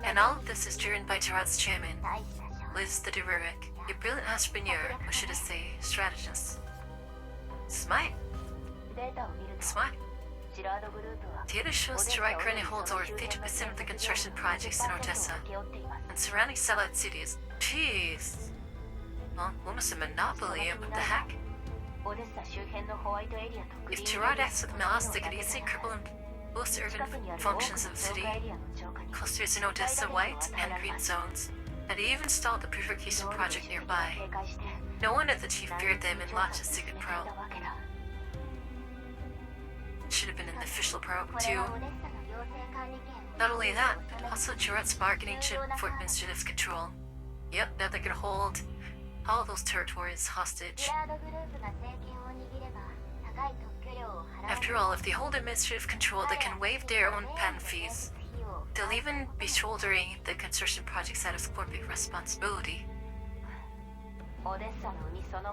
And all of this is driven by Tourette's chairman, Liz the Deruric, a brilliant entrepreneur, or should I say, strategist. Smart. Smart. Data shows Tourette currently holds over 50% of the construction projects in Odessa and surrounding satellite cities. Jeez. Well, almost a monopoly, what the heck? If Tourette acts with malice, they could easily cripple and boost urban functions of the city. Clusters in Odessa white and green zones, and they even stalled the purification project nearby. No wonder the chief feared them and launched a secret probe. Should have been an official probe, too. Not only that, but also Tourette's bargaining chip for administrative control. Yep, now they can hold all those territories hostage. After all, if they hold administrative control, they can waive their own patent fees. They'll even be shouldering the construction project's out of corporate responsibility.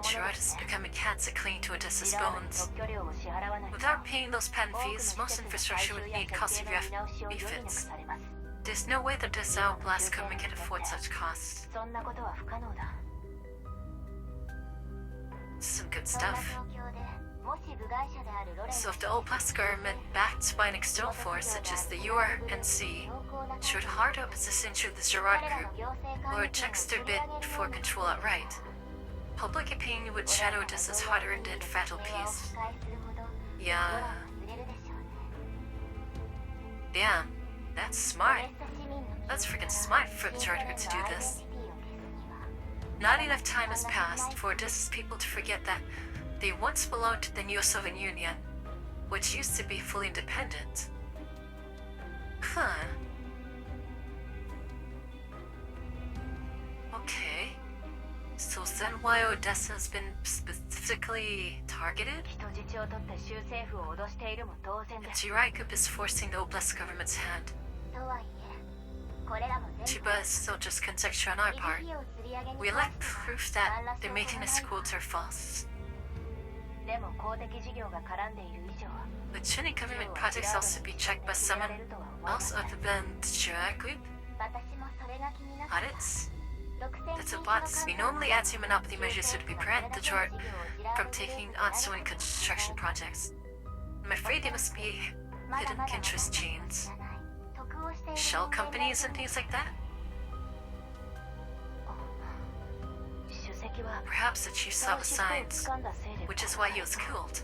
Tourette is becoming cats that cling to Odessa's bones. Without paying those patent fees, most infrastructure would need costly refits. There's no way that Odessa Oblast government can afford such costs. Some good stuff. So if the Oblast government, backed by an external force such as the URNC, should hard up position to the Gerard group, or rejects their bid for control outright, public opinion would shadow Odessa's hard-earned and fatal peace. Yeah. Damn, that's smart. That's freaking smart for the Gerard group to do this. Not enough time has passed for Odessa's people to forget that they once belonged to the New Soviet Union, which used to be fully independent. Huh. Okay. So is that why Odessa has been specifically targeted? And Jirai Group is forcing the Oblast government's hand. Chiba is still just conjecture on our part. We lack proof that their maintenance quotes are false. But shouldn't government projects also be checked by someone else other than the Jirai Group? Audits? That's a bots. We normally anti-monopoly measures would be prevent the chart from taking on so many construction projects. I'm afraid there must be hidden interest chains. Shell companies and things like that? Perhaps the chief saw the signs, which is why he was killed.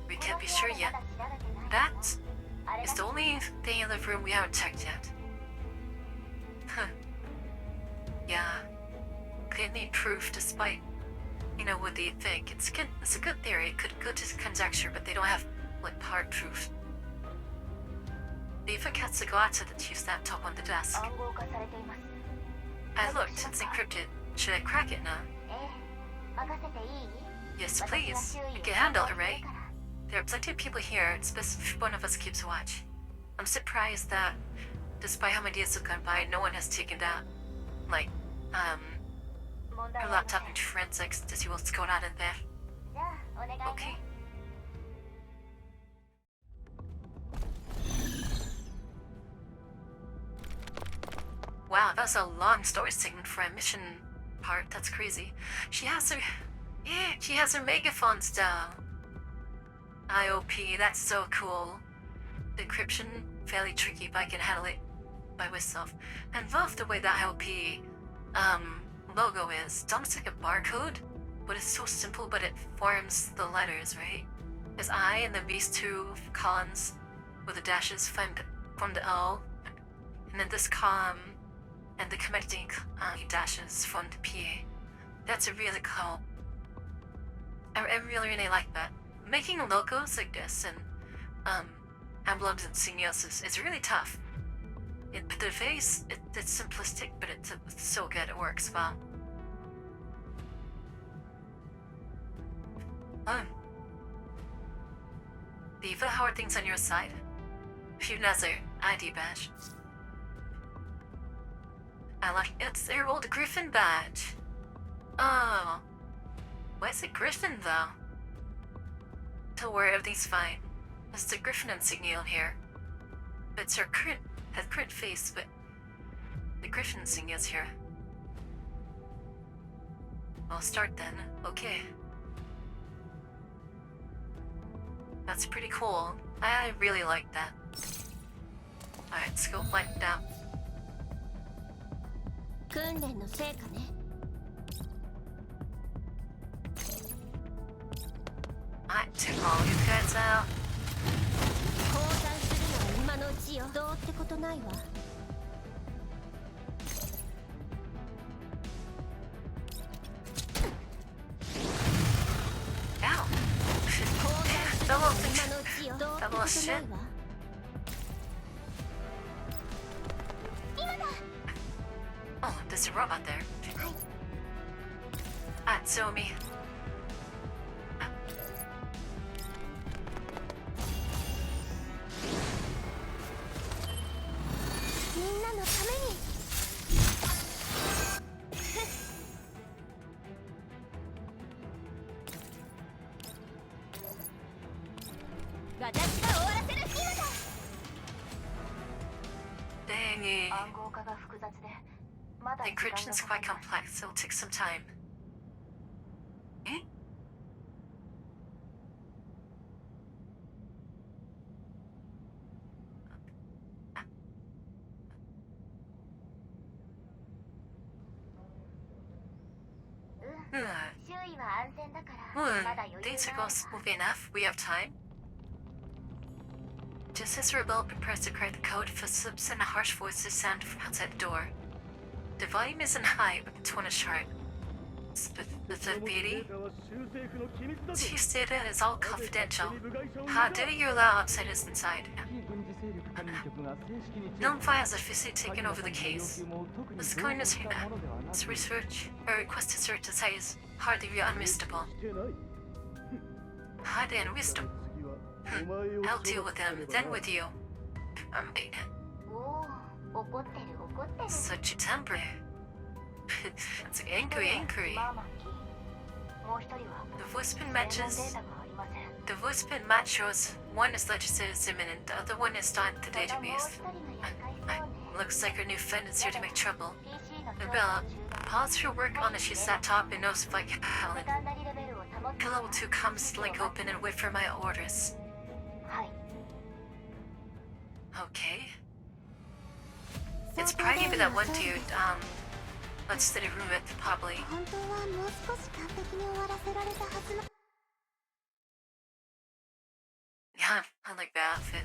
We can't be sure yet. That is the only thing in the room we haven't checked yet. Huh. Yeah. Clearly proof despite You know, what do you think? It's a good theory. It could go to conjecture, but they don't have like hard proof. TiferetEvocatus that you snapped up on the desk. 暗号化されています。 I looked. It's encrypted. Should I crack it now? ええ、任せていい？ Yes, 私が please. 周囲を You can handle it, 探す right? から。 There are plenty of people here. It's best if one of us keeps watch. I'm surprised that, despite how many days have gone by, no one has taken that, like, 問題 her はありませ laptop ん。 into forensics to see what's going on in there. じゃあお願いね。 Okay. Wow, that was a long story segment for a mission part. That's crazy. She has her megaphone still. IOP, that's so cool. The encryption, fairly tricky, but I can handle it by myself. And love the way that IOP logo is. It's almost like a barcode, but it's so simple, but it forms the letters, right? There's I and then these two columns with the dashes form the O, and then this column and the connecting dashes form the P. That's a really cool. I really like that. Making logos like this and emblems and signals is really tough. The face, it's simplistic, but it's so good. It works well. Diva, how are things on your side? Few Nazar, ID badge. I like it's their old Griffin badge. Oh. Why is it Griffin though? Don't worry, everything's fine. There's the Griffin insignia on here. It's her current face, but the Griffin insignia's here. I'll start then. Okay. That's pretty cool. I really like that. Alright, let's go light it down. 訓練の成果ね。 Alright, took all you guys out. 降参するのは今のうちよ。どうってことないわ。 Ow! 降参するの Double は今のうちよ。どうってことない shit. わ。 Oh, there's a robot there. Ah, so me. みんなのために。私が終わらせる今だ。 Dang it. 暗号化が複雑でまだ The 時間が encryption's かか quite ります。 complex, so it'll take some time. Eh? Hmm. 周囲は安全だからまだ余裕 Things are があ going るさ。 smoothly enough. We have time. Just as Rebel prepares to crack the code, footsteps and harsh voices sound from outside the door. The volume isn't high, but the tone is sharp. The beauty? She stated it's all confidential. How dare you allow outsiders inside? Nullify has officially taken over the case. What's going to say now? This research, or request to search the site is hardly unreasonable. Hardly unreasonable. I'll deal with them, then with you. I'm being おお、怒ってる怒ってる。 such a temper. It's angry. まあまあいい。もう一人は The voice pin 専門デー matches. タがありません。 The voice pin match shows one is legislative is imminent, the other one is not in the そのもう database. 一人が厄介そうね。 Looks like her new friend is here to make trouble. PC の調査 Bella, の中盤。 pause your work on the she's laptop and knows if I can ス Helen. タンダリレベルを保つ。 Level 2 comes link open and wait for my orders. はい。 Okay. It's probably gonna be that one dude, let's study room with probably. 本当はもう少し完璧に終わらせられたはずの。 Yeah, I like that outfit.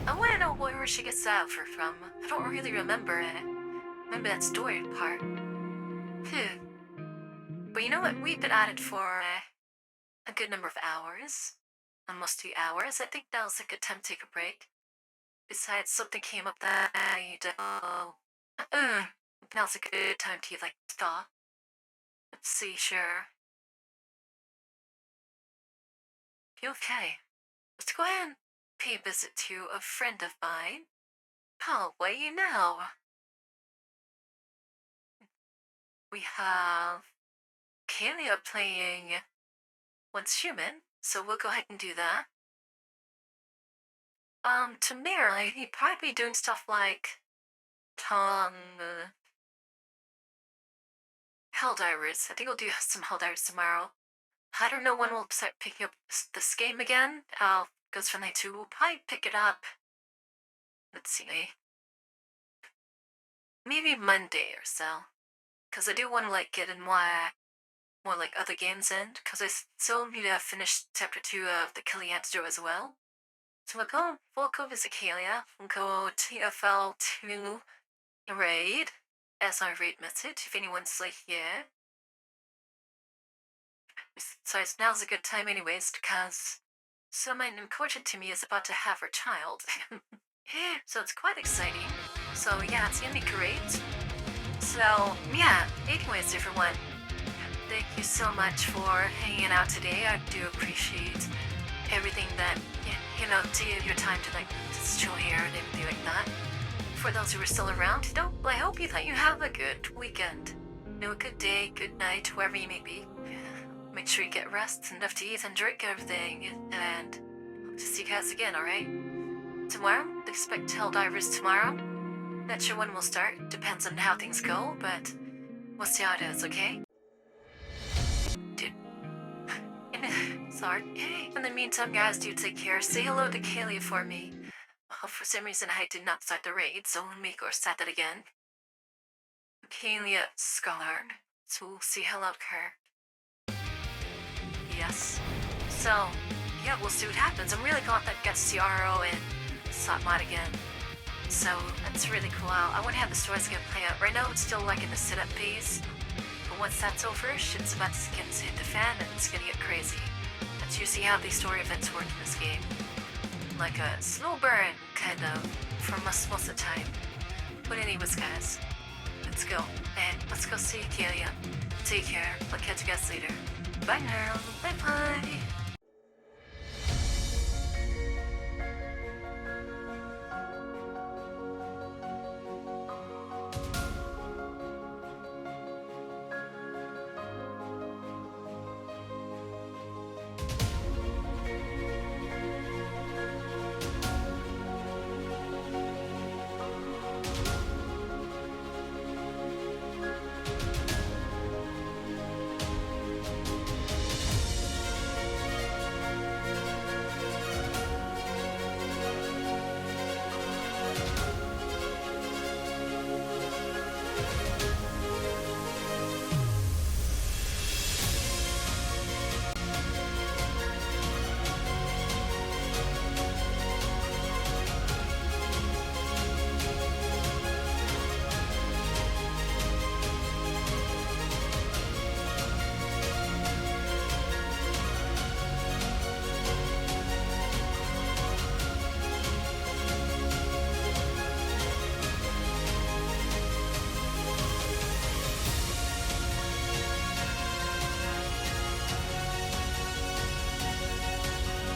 I wanna know where she gets that outfit from. I don't really remember it. Remember that story part. Phew. But you know what? We've been at it for a good number of hours. Almost 2 hours. I think now's a good time to take a break. Besides, something came up that I now's a good time to stop. Let's see, sure. Okay. Let's go ahead and pay a visit to a friend of mine. Oh, what do you know? We have Kalia playing Once Human, so we'll go ahead and do that. Tamir, he'd probably be doing stuff like Helldivers. I think we'll do some Helldivers tomorrow. I don't know when we'll start picking up this game again. Goes from night 2. We'll probably pick it up. Let's see. Maybe Monday or so. Because I do want to get in more other games in. Because I still need to finish chapter 2 of the Kalia Antidote as well. So we'll go visit Kalia. We'll go TFL2 raid. As our raid message, if anyone's here. Besides, now's a good time anyways, because someone important to me is about to have her child. So it's quite exciting. So yeah, it's gonna be great. So yeah, anyways everyone, thank you so much for hanging out today. I do appreciate everything that, take your time to just chill here and everything like that. For those who are still around, I hope that you have a good weekend. A good day, good night, wherever you may be. Make sure you get rest, enough to eat and drink everything, and hope to see you guys again, alright? Tomorrow, expect Helldivers tomorrow. Not sure when we'll start, depends on how things go, but we'll see how it is, okay? Dude. Sorry. In the meantime, guys, do take care. Say hello to Kaylee for me. For some reason, I did not start the raid, so let me go start that again. Kaylee Scholar. So we'll see hello to her. Yes. So, yeah, we'll see what happens. I'm really glad that gets CRO and slot mod again. So, that's really cool. I want to have the stories gonna play out. Right now, it's still in the setup phase. But once that's over, shit's about to hit the fan and it's gonna get crazy. That's usually how these story events work in this game. Like a slow burn, kind of, for most of the time. But anyways, guys, let's go. And let's go see Kalia. Take care. I'll catch you guys later. Bye now. Bye-bye.